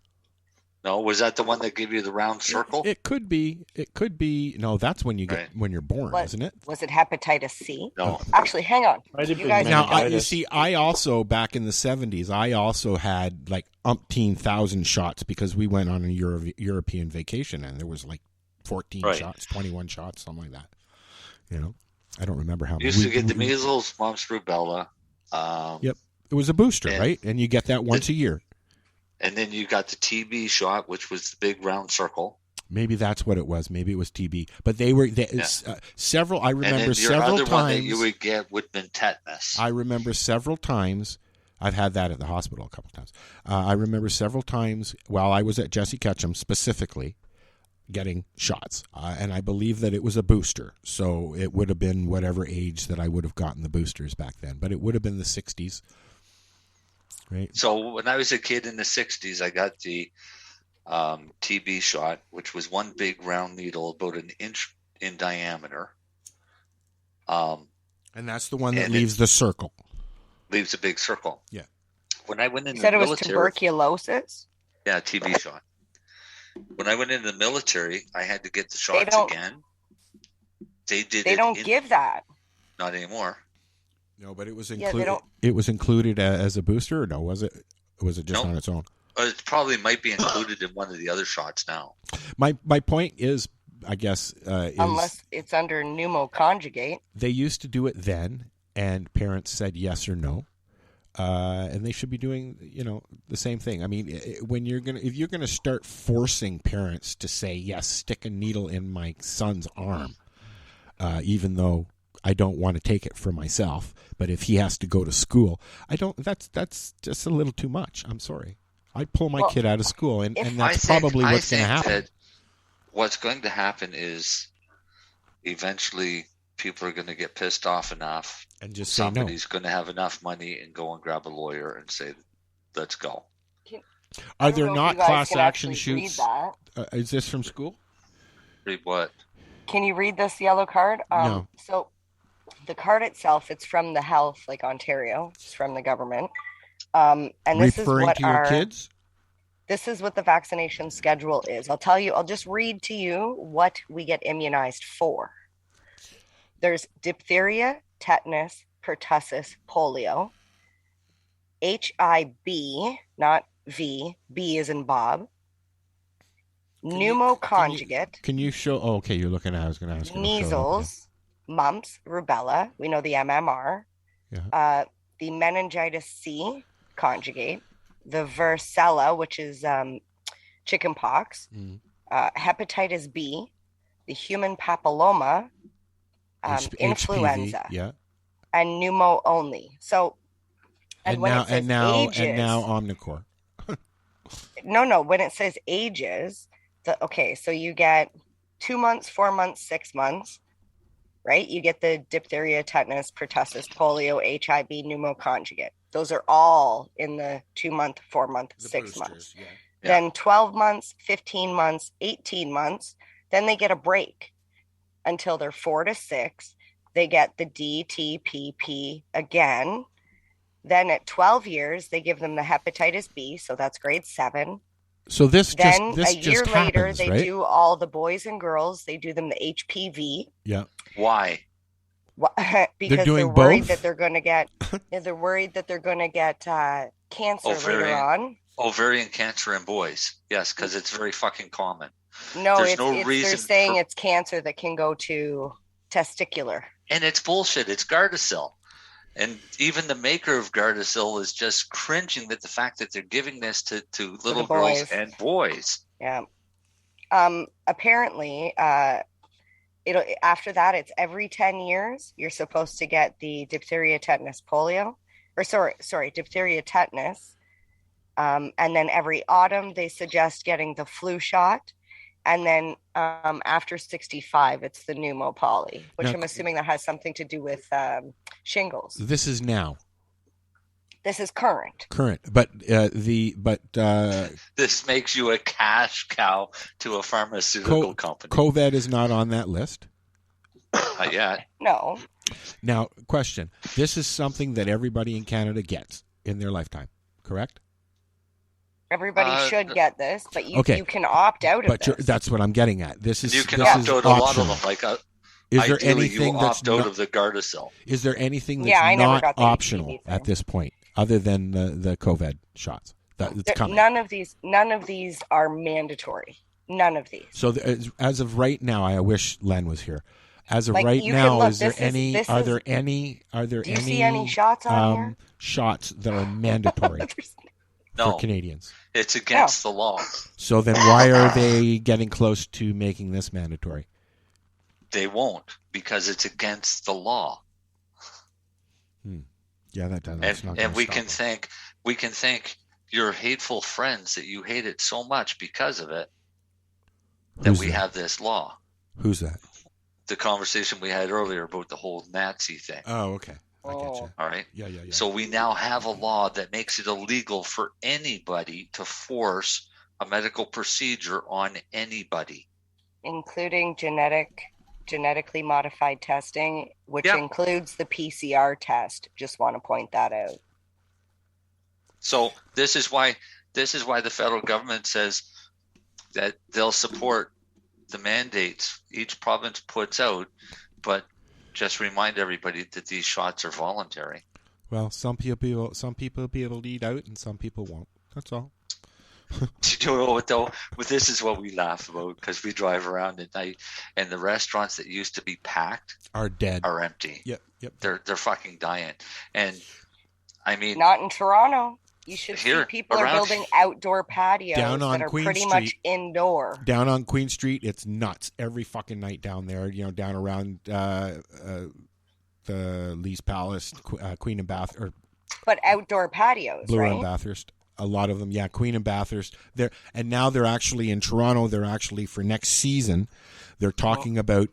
I: No, was that the one that gave you the round circle?
A: It could be. It could be. No, that's when you get when you're born, isn't it?
B: Was it hepatitis C?
I: No.
B: Actually, hang on. You guys
A: Now, you see, I also, back in the 70s, I also had like umpteen thousand shots because we went on a European vacation, and there was like 14 shots, 21 shots, something like that. I don't remember how many.
I: Used to get the measles, mumps, rubella.
A: Yep. It was a booster, right? And you get that once a year.
I: And then you got the TB shot, which was the big round circle.
A: Maybe that's what it was. Maybe it was TB. But they were several. I remember
I: and then your
A: several
I: other
A: times.
I: One that you would get would have been tetanus.
A: I remember several times. I've had that at the hospital a couple of times. I remember several times while I was at Jesse Ketchum specifically getting shots. And I believe that it was a booster. So it would have been whatever age that I would have gotten the boosters back then. But it would have been the 60s. Right.
I: So when I was a kid in the 60s, I got the TB shot, which was one big round needle about an inch in diameter.
A: And that's the one that leaves the circle.
I: Leaves a big circle.
A: Yeah.
I: When I went in
B: You
I: the
B: said it was
I: military,
B: tuberculosis?
I: Yeah, TB shot. When I went into the military, I had to get the shots again. They don't
B: give that.
I: Not anymore.
A: No, but it was included. It was included as a booster, or no? Was it? Or was it just on its own?
I: It probably might be included in one of the other shots now.
A: My point is, I guess,
B: unless it's under pneumoconjugate.
A: They used to do it then, and parents said yes or no, and they should be doing the same thing. I mean, if you're gonna start forcing parents to say yes, stick a needle in my son's arm, even though I don't want to take it for myself, but if he has to go to school, that's just a little too much. I'm sorry. I'd pull my kid out of school, and that's probably what's going to happen.
I: What's going to happen is eventually people are going to get pissed off enough,
A: and just
I: somebody's going to have enough money and go and grab a lawyer and say, let's go.
A: Are there not class action shoots? Is this from school?
I: Read what?
B: Can you read this yellow card?
A: No.
B: So the card itself, it's from the health, like Ontario. It's from the government. And this
A: referring
B: is what
A: to your kids?
B: This is what the vaccination schedule is. I'll just read to you what we get immunized for. There's diphtheria, tetanus, pertussis, polio, HIB, not V, B is in Bob, pneumoconjugate.
A: Can you show? Oh, okay, you're looking at. I was going to ask.
B: Measles, mumps, rubella. We know the MMR.
A: Yeah.
B: The meningitis C conjugate, the varicella, which is chickenpox, hepatitis B, the human papilloma, influenza,
A: yeah,
B: and pneumo only. So,
A: and
B: when
A: now
B: it says ages,
A: and now Omnicore.
B: no, when it says ages, so you get 2 months, 4 months, 6 months, right? You get the diphtheria, tetanus, pertussis, polio, HIV, pneumoconjugate. Those are all in the 2 month, 4 month, 6 months.
A: Yeah.
B: Then 12 months, 15 months, 18 months, then they get a break until they're 4 to 6. They get the DTPP again. Then at 12 years, they give them the hepatitis B, so that's grade 7.
A: So this
B: then
A: just
B: a year
A: just
B: later,
A: happens,
B: they
A: right?
B: do all the boys and girls. They do them the HPV.
A: Yeah.
I: Why?
B: Because
A: doing
B: they're worried
A: both?
B: that they're going to get. They're worried that they're going to get cancer later on.
I: Ovarian cancer in boys. Yes, because it's very fucking common.
B: No,
I: There's
B: it's,
I: no
B: it's
I: reason
B: they're saying
I: for-
B: it's cancer that can go to testicular.
I: And it's bullshit. It's Gardasil. And even the maker of Gardasil is just cringing at the fact that they're giving this to little girls
B: boys.
I: and boys.
B: Yeah. Apparently, after that, it's every 10 years you're supposed to get the diphtheria, tetanus, polio, or sorry, diphtheria, tetanus. And then every autumn they suggest getting the flu shot. And then after 65, it's the pneumopoly, which
A: Now,
B: I'm assuming that has something to do with shingles.
A: This is now
B: This is current.
A: but
I: This makes you a cash cow to a pharmaceutical company.
A: COVID is not on that list.
I: Not yet.
B: No.
A: Now, question: this is something that everybody in Canada gets in their lifetime, correct?
B: Everybody should get this, but you can opt out of
A: But
B: this.
A: that's what I'm getting at. This is
I: You can
A: this
I: opt
A: is
I: out a lot of
A: optional.
I: them. Like,
A: is there
I: ideally,
A: anything
I: you
A: that's
I: opt out
A: not,
I: of the Gardasil.
A: Is there anything that's
B: Yeah, I never
A: not
B: got the
A: optional
B: HPV
A: at this point, other than the COVID shots? That's coming.
B: None of these are mandatory. None of these.
A: So as of right now, I wish Len was here. As of
B: Like,
A: right
B: you can
A: now,
B: look,
A: is there
B: this is-
A: any?
B: this
A: Are
B: is-
A: there any? Are there
B: Do you
A: any?
B: see any shots on here?
A: Shots that are mandatory
I: No.
A: for Canadians.
I: It's against the law.
A: So then, why are they getting close to making this mandatory?
I: They won't, because it's against the law.
A: Yeah, that's not.
I: And we
A: stop
I: can
A: them.
I: thank your hateful friends that you hate it so much because of it that
A: Who's
I: we
A: that?
I: have this law.
A: Who's that?
I: The conversation we had earlier about the whole Nazi thing.
A: Oh, okay. I get you.
I: All right.
A: Yeah.
I: So we now have a law that makes it illegal for anybody to force a medical procedure on anybody.
B: Including genetically modified testing, which includes the PCR test. Just want to point that out.
I: So this is why the federal government says that they'll support the mandates each province puts out, but just remind everybody that these shots are voluntary.
A: Well, some people will be able to eat out, and some people won't. That's all.
I: You know what though? But this is what we laugh about because we drive around at night, and the restaurants that used to be packed
A: are dead,
I: are empty.
A: Yep.
I: They're fucking dying, and I mean,
B: Not in Toronto. You should
I: Here,
B: see people are
I: around-
B: building outdoor patios
A: Down on
B: that are
A: Queen
B: pretty
A: Street.
B: much indoor.
A: Down on Queen Street, it's nuts every fucking night down there. You know, down around the Lee's Palace, Queen and Bath, or
B: But outdoor patios,
A: Bloor
B: right?
A: and Bathurst. A lot of them, yeah. Queen and Bathurst. And now they're actually in Toronto. They're actually for next season. They're talking about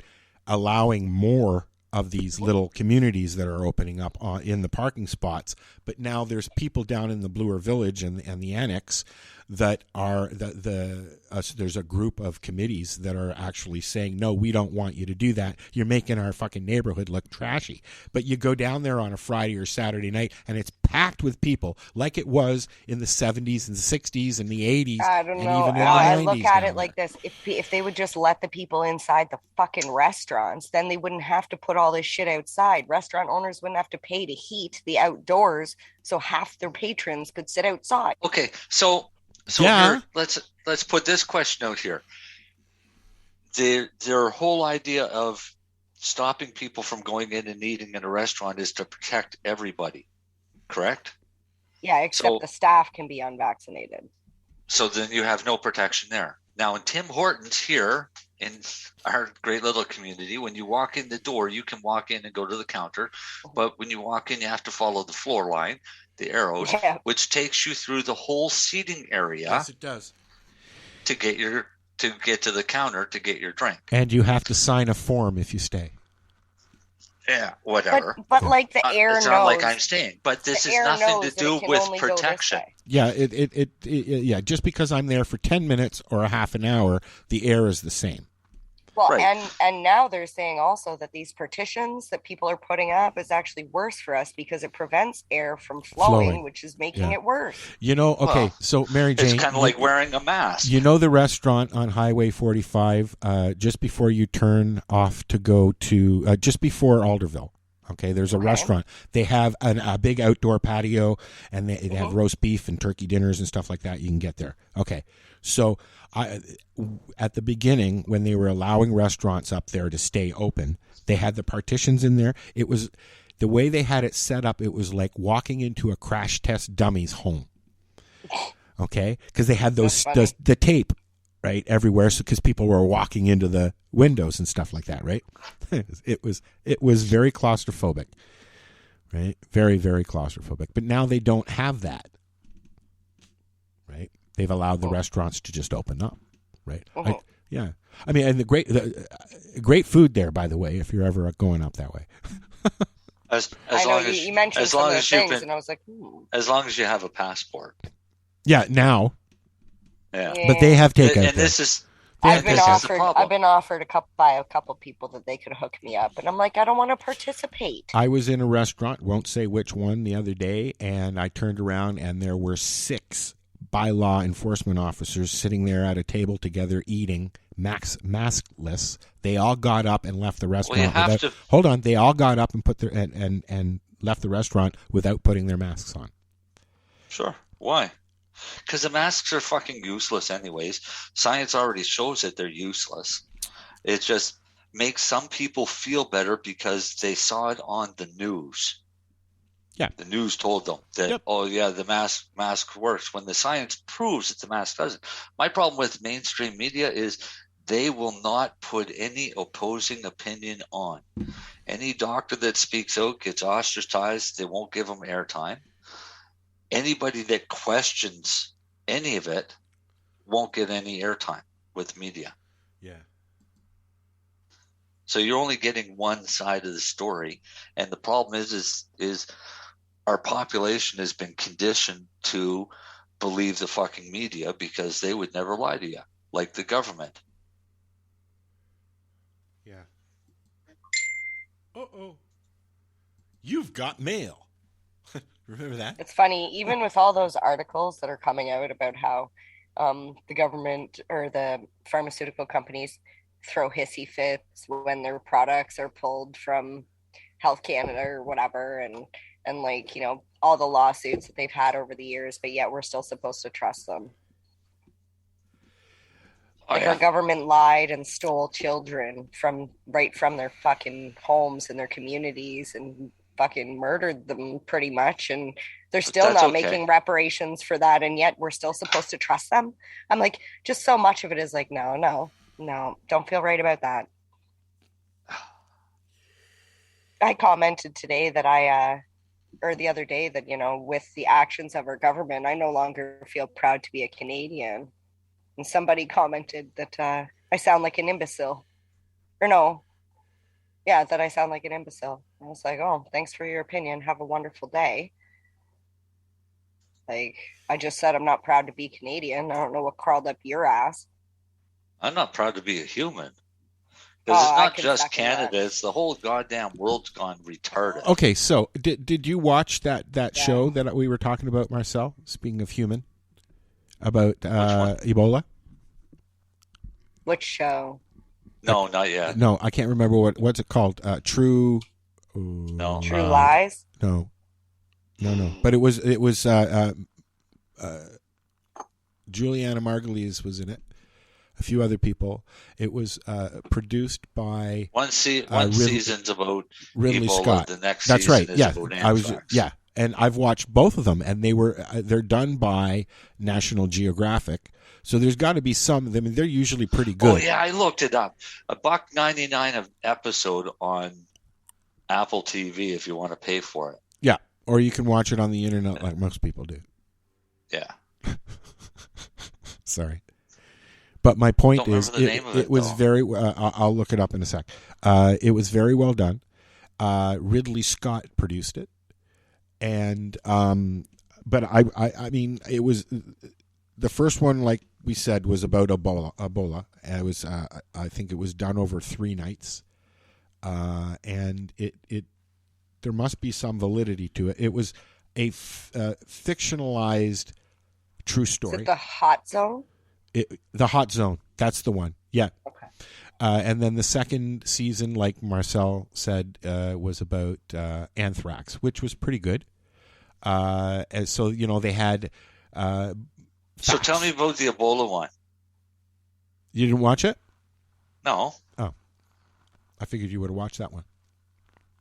A: allowing more of these little communities that are opening up in the parking spots. But now there's people down in the Bloor Village and the Annex that are there's a group of committees that are actually saying, no, we don't want you to do that. You're making our fucking neighborhood look trashy. But you go down there on a Friday or Saturday night and it's packed with people like it was in the 70s and the 60s and the 80s.
B: I don't
A: and
B: know.
A: even in the
B: I
A: 90s
B: look at
A: down
B: it like this. If they would just let the people inside the fucking restaurants, then they wouldn't have to put all this shit outside. Restaurant owners wouldn't have to pay to heat the outdoors, so half their patrons could sit outside.
I: okay, so
A: Yeah.
I: here, let's put this question out here. Their whole idea of stopping people from going in and eating in a restaurant is to protect everybody, correct?
B: Yeah, except
I: So-
B: the staff can be unvaccinated.
I: So then you have no protection there. Now in Tim Hortons here in our great little community, when you walk in the door, you can walk in and go to the counter. But when you walk in, you have to follow the floor line, the arrows, which takes you through the whole seating area.
A: Yes, it does.
I: To get to the counter to get your drink.
A: And you have to sign a form if you stay.
I: Yeah, whatever.
B: But like the air knows.
I: It's not like I'm staying. But this is nothing to do with protection.
A: Yeah, yeah. Just because I'm there for 10 minutes or a half an hour, the air is the same.
B: Well, and now they're saying also that these partitions that people are putting up is actually worse for us because it prevents air from flowing. Which is making it worse.
A: So Mary Jane,
I: it's kind of like wearing a mask.
A: You know the restaurant on Highway 45, just before you turn off to go to, just before Alderville. Okay, there's a restaurant. They have a big outdoor patio, and they have roast beef and turkey dinners and stuff like that. You can get there. Okay, so at the beginning, when they were allowing restaurants up there to stay open, they had the partitions in there. It was the way they had it set up. It was like walking into a crash test dummy's home. Okay, because they had the tape right everywhere, so because people were walking into the windows and stuff like that, right? It was very claustrophobic, right? Very, very claustrophobic. But now they don't have that, right? They've allowed the restaurants to just open up, right? Yeah. I mean, and the great food there, by the way, if you're ever going up that way.
I: As
B: long as you mentioned some of the things, and I was like,
I: as long as you have a passport.
A: Yeah, now.
I: Yeah.
A: But they have takeout.
I: And this is.
B: I've been offered by a couple people that they could hook me up, and I'm like, I don't want to participate.
A: I was in a restaurant, won't say which one, the other day, and I turned around and there were 6 bylaw enforcement officers sitting there at a table together eating, maskless. They all got up and left the restaurant. Hold on, they all got up and put their and left the restaurant without putting their masks on.
I: Sure. Why? Because the masks are fucking useless anyways. Science already shows that they're useless. It just makes some people feel better because they saw it on the news.
A: Yeah.
I: The news told them that, oh, yeah, the mask works, when the science proves that the mask doesn't. My problem with mainstream media is they will not put any opposing opinion on. Any doctor that speaks out gets ostracized. They won't give them airtime. Anybody that questions any of it won't get any airtime with media.
A: Yeah.
I: So you're only getting one side of the story, and the problem is our population has been conditioned to believe the fucking media because they would never lie to you, like the government.
A: Yeah. Uh-oh. You've got mail. Remember that?
B: It's funny, even with all those articles that are coming out about how the government or the pharmaceutical companies throw hissy fits when their products are pulled from Health Canada or whatever, and like, you know, all the lawsuits that they've had over the years, but yet we're still supposed to trust them. Our government lied and stole children from their fucking homes and their communities and fucking murdered them pretty much, and they're still not making reparations for that, and yet we're still supposed to trust them. I'm like, just so much of it is like, no, don't feel right about that. I commented today that or the other day that, you know, with the actions of our government, I no longer feel proud to be a Canadian. And somebody commented that I sound like an imbecile. Or no. Yeah, that I sound like an imbecile. I was like, oh, thanks for your opinion. Have a wonderful day. Like, I just said I'm not proud to be Canadian. I don't know what crawled up your ass.
I: I'm not proud to be a human. Because it's not just Canada. It's the whole goddamn world's gone retarded.
A: Okay, so did you watch that show that we were talking about, Marcel? Speaking of human, about Ebola?
B: Which show?
I: No, not yet.
A: No, I can't remember what's it called. True
B: Lies?
A: No. But it was Juliana Margulies was in it. A few other people. It was produced by
I: one season's about
A: Ridley
I: Ebola,
A: Scott.
I: The next
A: That's
I: season
A: right.
I: is
A: Yeah,
I: about anthrax.
A: and I've watched both of them, and they're done by National Geographic. So there's got to be some. I mean, they're usually pretty good.
I: Oh yeah, I looked it up. $1.99 an episode on Apple TV if you want to pay for it.
A: Yeah, or you can watch it on the internet like most people do.
I: Yeah.
A: Sorry. But my point is,
I: it
A: was very. I'll look it up in a sec. It was very well done. Ridley Scott produced it, and but I mean, it was the first one, like we said, was about Ebola. It was I think it was done over 3 nights, and it there must be some validity to it. It was a fictionalized true story.
B: Is it The Hot Zone?
A: The Hot Zone. That's the one. Yeah.
B: Okay.
A: And then the second season, like Marcel said, was about anthrax, which was pretty good. And so, they had...
I: So tell me about the Ebola one.
A: You didn't watch it?
I: No.
A: Oh. I figured you would have watched that one.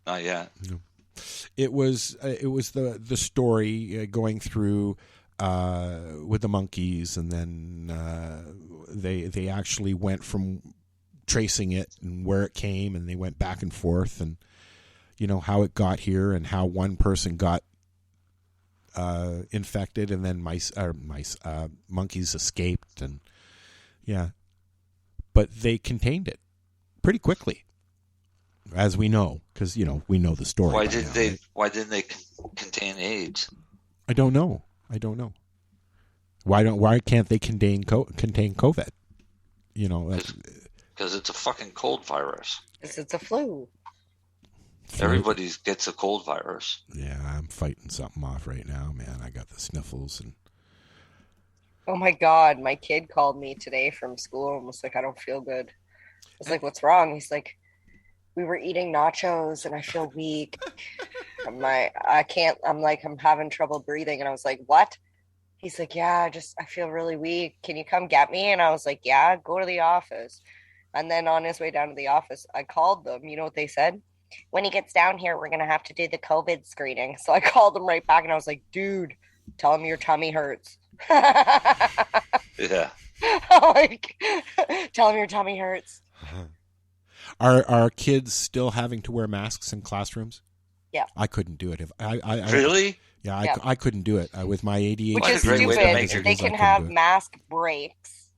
I: Not yet.
A: No. It was the story going through... with the monkeys, and then they actually went from tracing it and where it came, and they went back and forth, and how it got here, and how one person got infected, and then monkeys escaped, and but they contained it pretty quickly, as we know, because we know the story.
I: Why didn't they contain AIDS?
A: I don't know. Why can't they contain COVID?
I: Because it's a fucking cold virus.
B: Because it's a flu.
I: Everybody gets a cold virus.
A: Yeah, I'm fighting something off right now, man. I got the sniffles and.
B: Oh my God, my kid called me today from school and was like, "I don't feel good." I was like, "What's wrong?" He's like, "We were eating nachos and I feel weak." I'm having trouble breathing. And I was like, "What?" He's like, "Yeah, I feel really weak. Can you come get me?" And I was like, "Yeah, go to the office." And then on his way down to the office, I called them. You know what they said? "When he gets down here, we're going to have to do the COVID screening." So I called them right back and I was like, "Dude, tell him your tummy hurts."
I: Yeah.
B: Like, tell him your tummy hurts.
A: Are kids still having to wear masks in classrooms?
B: Yeah.
A: I couldn't do it.
I: Really?
A: Yeah, I couldn't do it with my ADHD.
B: Which is stupid. They can have mask breaks,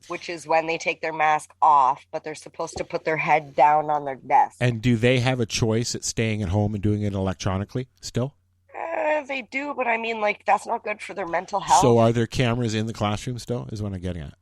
B: which is when they take their mask off, but they're supposed to put their head down on their desk.
A: And do they have a choice at staying at home and doing it electronically still?
B: They do, but I mean, that's not good for their mental health.
A: So are there cameras in the classroom still, is what I'm getting at?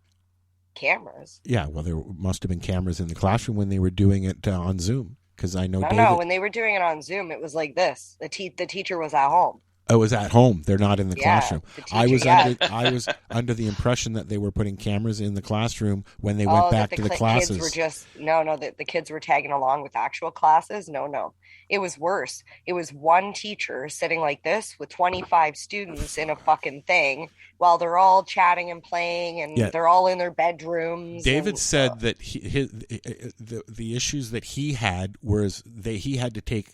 B: Cameras?
A: Yeah, well, there must have been cameras in the classroom when they were doing it on Zoom, because I know
B: No, when they were doing it on Zoom, it was like this. The teacher was at home.
A: Oh, it was at home. They're not in the classroom.
B: The teacher,
A: I was under the impression that they were putting cameras in the classroom when they went back to the classes.
B: Kids were the kids were tagging along with actual classes. No. It was worse. It was one teacher sitting like this with 25 students in a fucking thing while they're all chatting and playing, and they're all in their bedrooms.
A: David said that the issues that he had was he had to take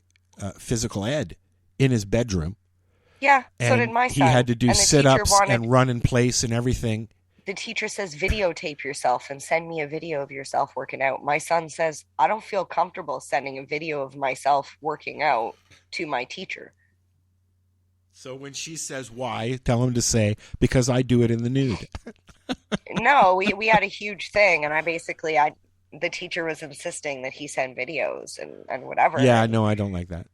A: physical ed in his bedroom.
B: Yeah,
A: and
B: so did my son.
A: He had to do sit-ups and run in place and everything.
B: The teacher says, videotape yourself and send me a video of yourself working out. My son says, I don't feel comfortable sending a video of myself working out to my teacher.
A: So when she says why, tell him to say, because I do it in the nude.
B: No, we had a huge thing, and the teacher was insisting that he send videos and whatever.
A: Yeah, no, I don't like that.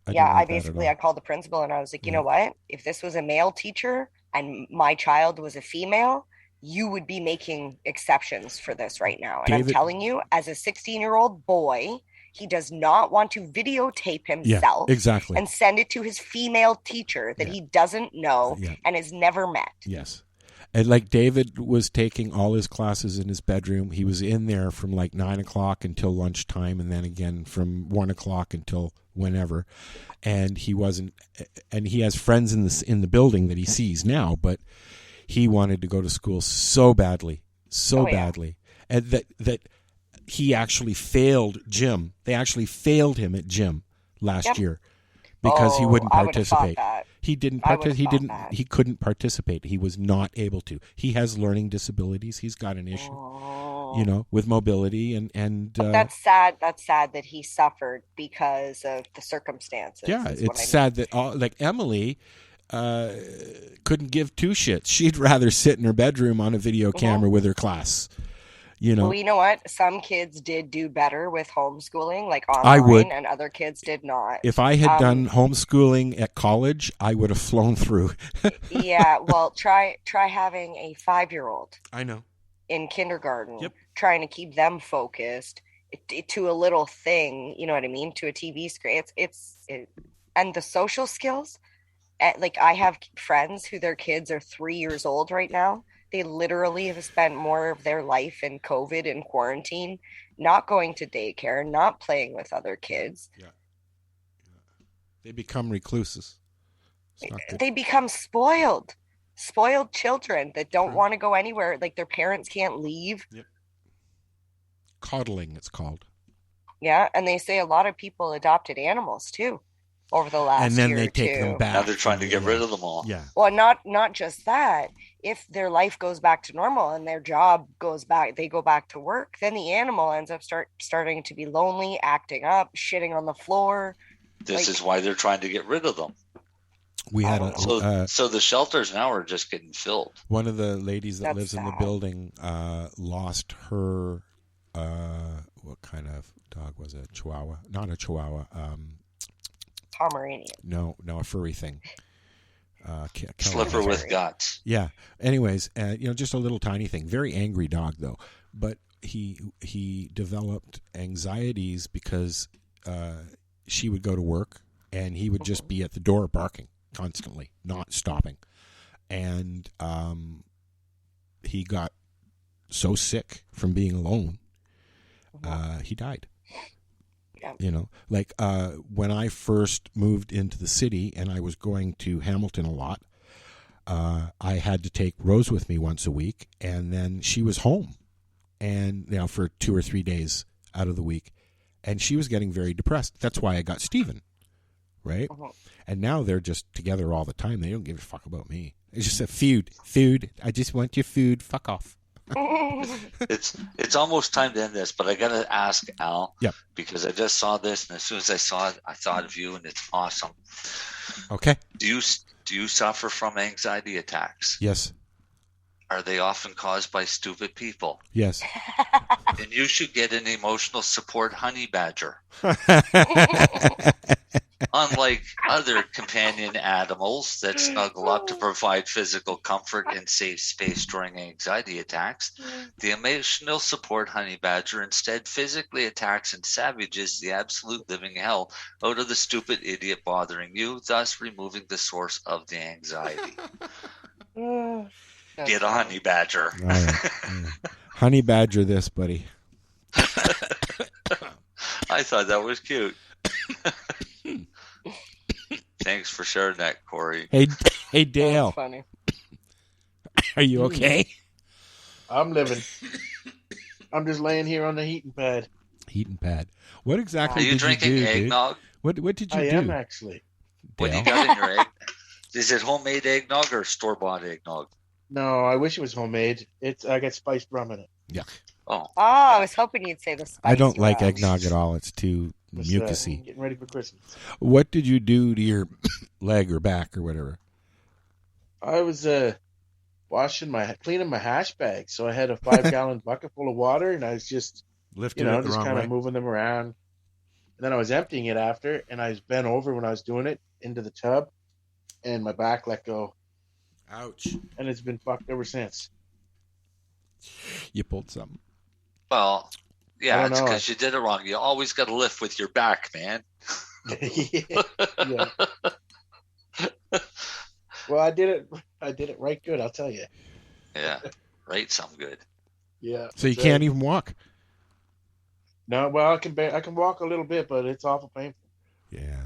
B: I called the principal and I was like, you know what? If this was a male teacher and my child was a female, you would be making exceptions for this right now. And I'm telling you, as a 16-year-old boy, he does not want to videotape himself
A: exactly.
B: and send it to his female teacher that he doesn't know and has never met.
A: Yes. And like David was taking all his classes in his bedroom. He was in there from like 9 o'clock until lunchtime, and then again from 1 o'clock until whenever. And he wasn't, and he has friends in the building that he sees now, but he wanted to go to school so badly, and that he actually failed gym. They actually failed him at gym last year because he wouldn't participate. He didn't.
B: I would've
A: He
B: thought
A: didn't.
B: that.
A: He couldn't participate. He was not able to. He has learning disabilities. He's got an issue, with mobility and.
B: That's sad. That's sad that he suffered because of the circumstances.
A: Yeah,
B: is what
A: it's
B: I
A: sad that like Emily couldn't give two shits. She'd rather sit in her bedroom on a video camera with her class.
B: Well, you know what? Some kids did do better with homeschooling, like online,
A: I would.
B: and other kids did not.
A: If I had done homeschooling at college, I would have flown through.
B: Yeah, well, try having a 5-year-old.
A: I know.
B: In kindergarten,
A: Yep.
B: trying to keep them focused to a little thing, you know what I mean, to a TV screen. And the social skills. Like I have friends who their kids are 3 years old right now. They literally have spent more of their life in COVID and quarantine, not going to daycare, not playing with other kids.
A: Yeah. They become recluses.
B: They become spoiled children that don't want to go anywhere. Like their parents can't leave.
A: Yep. Coddling, it's called.
B: Yeah. And they say a lot of people adopted animals too over the last year.
A: And then they take them back.
I: Now they're trying to get rid of them all.
A: Yeah.
B: Well, not just that. If their life goes back to normal and their job goes back, they go back to work, then the animal ends up starting to be lonely, acting up, shitting on the floor.
I: This is why they're trying to get rid of them.
A: We had
I: so the shelters now are just getting filled.
A: One of the ladies that lives in the building lost her what kind of dog was it? Chihuahua? Not a Chihuahua.
B: Pomeranian.
A: No, a furry thing.
I: Slipper with guts.
A: Yeah. Anyways, just a little tiny thing. Very angry dog though, but he developed anxieties because she would go to work and he would just be at the door barking constantly, not stopping, and he got so sick from being alone, he died. Yeah. When I first moved into the city and I was going to Hamilton a lot, I had to take Rose with me once a week, and then she was home and for 2 or 3 days out of the week, and she was getting very depressed. That's why I got Steven, right? And now they're just together all the time. They don't give a fuck about me. It's just a food. I just want your food. Fuck off.
I: It's almost time to end this, but I gotta ask Al,
A: Yep.
I: because I just saw this, and as soon as I saw it, I thought of you, and it's awesome.
A: Okay.
I: Do you suffer from anxiety attacks?
A: Yes.
I: Are they often caused by stupid people?
A: Yes.
I: Then you should get an emotional support honey badger. Unlike other companion animals that snuggle up to provide physical comfort and safe space during anxiety attacks, the emotional support honey badger instead physically attacks and savages the absolute living hell out of the stupid idiot bothering you, thus removing the source of the anxiety. Get a honey badger.
A: All right. Honey badger this, buddy.
I: I thought that was cute. Thanks for sharing that, Corey.
A: Hey, Dale.
B: That's funny.
A: Are you okay?
J: I'm living. I'm just laying here on the heating pad.
A: Heating pad. What exactly
I: Are you
A: did
I: drinking
A: you do,
I: eggnog?
A: Dude? What did you do?
J: I am actually.
I: What do you got in your egg? Is it homemade eggnog or store-bought eggnog?
J: No, I wish it was homemade. I got spiced rum in it.
A: Yeah.
I: Oh,
B: I was hoping you'd say the spicy
A: I don't like
B: rum.
A: eggnog at all. It's too mucusy.
J: Getting ready for Christmas.
A: What did you do to your leg or back or whatever?
J: I was cleaning my hash bag, so I had a 5-gallon bucket full of water, and I was just
A: Lifting it the
J: just
A: wrong
J: kind
A: way.
J: of moving them around. And then I was emptying it after, and I was bent over when I was doing it into the tub, and my back let go.
A: Ouch.
J: And it's been fucked ever since.
A: You pulled something.
I: well,
J: I
I: yeah,
J: don't
I: it's
J: know.
I: because you did it wrong. You always got to lift with your back, man.
J: Yeah. Well, I did it right good, I'll tell you.
I: Yeah, right. Some good.
J: Yeah.
A: So you can't even walk.
J: No, well, I can walk a little bit, but it's awful painful.
A: Yeah.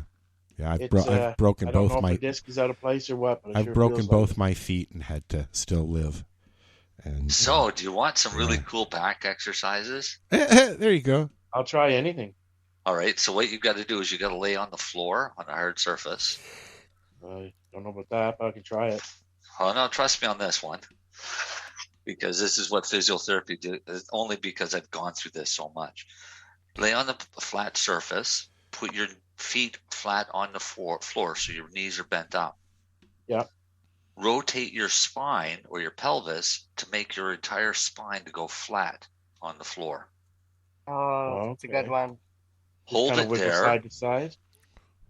A: Yeah, I've
J: It's,
A: broken
J: I don't
A: both
J: know if
A: my
J: the disc is out of place or what, but it
A: I've
J: sure
A: broken
J: feels
A: both
J: like
A: my feet and had to still live. And
I: So, do you want some really cool back exercises?
A: there you go.
J: I'll try anything.
I: All right. So what you got to do is you got to lay on the floor on a hard surface.
J: I Don't know about that, but I can try it.
I: Oh, no, trust me on this one. Because this is what physiotherapy do, only because I've gone through this so much. Lay on a flat surface, put your feet flat on the floor so your knees are bent up.
J: Yeah.
I: Rotate your spine or your pelvis to make your entire spine to go flat on the floor.
B: Oh, that's a good one.
I: Hold it there.
J: Side to side?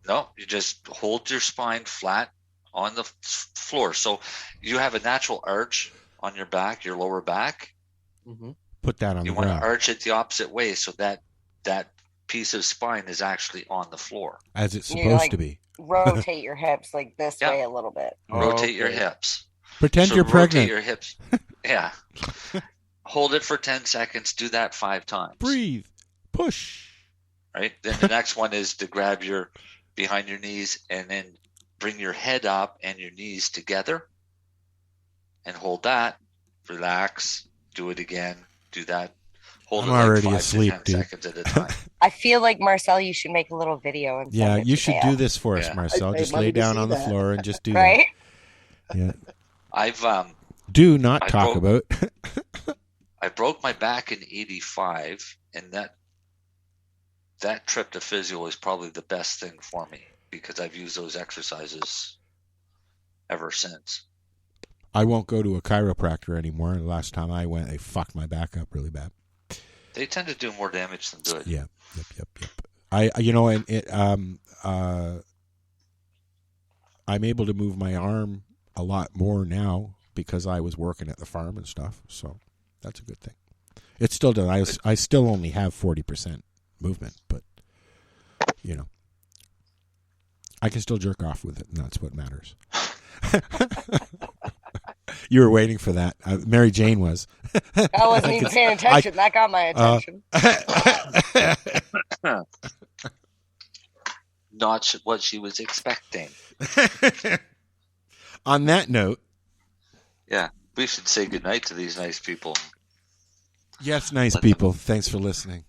I: No, you just hold your spine flat on the floor. So you have a natural arch on your back, your lower back.
J: Mm-hmm.
A: Put that on
I: you
A: the
I: want
A: ground.
I: to arch it the opposite way so that piece of spine is actually on the floor.
A: As it's supposed to be.
B: Rotate your hips like this way a little bit.
I: Rotate your hips.
A: Pretend you're pregnant.
I: Rotate your hips. Yeah. Hold it for 10 seconds. Do that 5 times.
A: Breathe. Push.
I: Right? Then the next one is to grab your behind your knees and then bring your head up and your knees together and hold that. Relax. Do it again. Do that. Hold
A: I'm
I: it like
A: already
I: 5
A: asleep,
I: to 10
A: dude.
I: seconds at a time.
B: I feel like, Marcel, you should make a little video. And
A: Yeah,
B: send it
A: you
B: to
A: should
B: Dale.
A: do this for us, Marcel.
J: I'd
A: Just
J: love
A: lay
J: to
A: down
J: see
A: on the
J: that.
A: floor and just do
B: Right?
A: that. Yeah.
I: I've
A: Do not talk about.
I: I broke my back in 85, and that trip to physio is probably the best thing for me because I've used those exercises ever since.
A: I won't go to a chiropractor anymore. The last time I went, they fucked my back up really bad.
I: They tend to do more damage than good.
A: Yeah. Yep. I'm able to move my arm a lot more now because I was working at the farm and stuff. So that's a good thing. It still does. I still only have 40% movement, but I can still jerk off with it, and that's what matters. You were waiting for that. Mary Jane was.
B: I wasn't even paying attention. That got my attention.
I: Not what she was expecting.
A: On that note.
I: Yeah, we should say goodnight to these nice people.
A: Yes, nice people. Thanks for listening.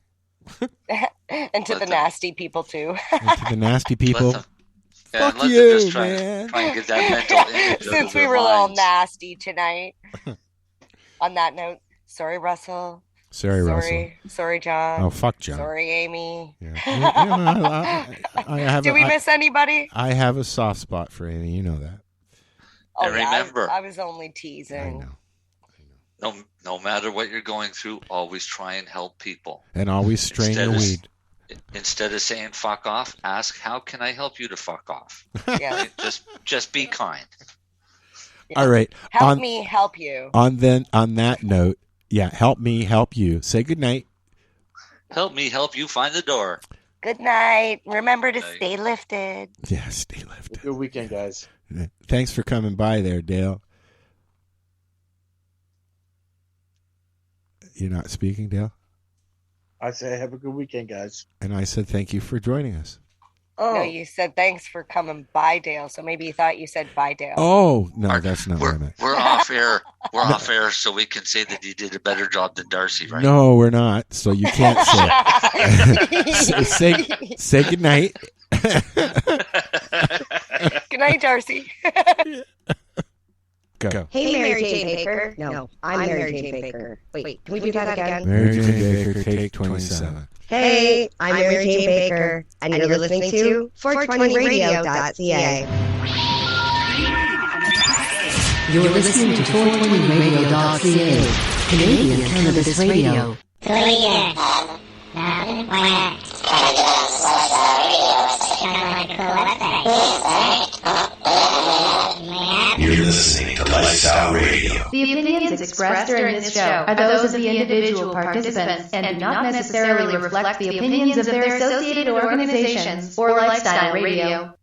B: And to the nasty people, too.
A: And to the nasty people. Fuck
I: let
A: you,
I: them just try
A: man.
I: and get that mental image
B: Since we were all nasty tonight. On that note, sorry, Russell. Sorry, John.
A: Oh, fuck John.
B: Sorry, Amy.
A: Yeah.
B: Did we miss anybody?
A: I have a soft spot for Amy. You know that.
B: Oh,
I: And remember,
B: I was only teasing.
A: I know.
I: No matter what you're going through, always try and help people.
A: And always strain your weed.
I: Instead of saying fuck off, ask how can I help you to fuck off?
B: Yeah.
I: Just be kind.
B: Yeah.
A: All right.
B: Help me help you.
A: On that note, yeah, help me help you. Say goodnight.
I: Help me help you find the door.
B: Good night. Remember to stay lifted.
A: Yeah, stay lifted.
J: Good weekend, guys.
A: Thanks for coming by there, Dale. You're not speaking, Dale?
J: I say have a good weekend, guys.
A: And I said thank you for joining us.
B: Oh. No, you said thanks for coming by, Dale. So maybe you thought you said bye, Dale.
A: Oh, no, that's not what I meant.
I: We're off air. We're off air so we can say that you did a better job than Darcy, right?
A: No, we're not. So you can't say it. say goodnight.
B: Good night, Darcy.
A: Go.
P: Hey, Mary Jane Baker. No, I'm Mary Jane Baker. Wait, can we do that again?
A: Mary Jane Baker, take 27.
P: Hey, I'm Mary Jane Baker, and you're listening to 420radio.ca.
C: You're listening to 420radio.ca, Canadian Cannabis Radio.
M: You're listening to Lifestyle Radio.
G: The opinions expressed during this show are those of the individual participants and do not necessarily reflect the opinions of their associated organizations or Lifestyle Radio.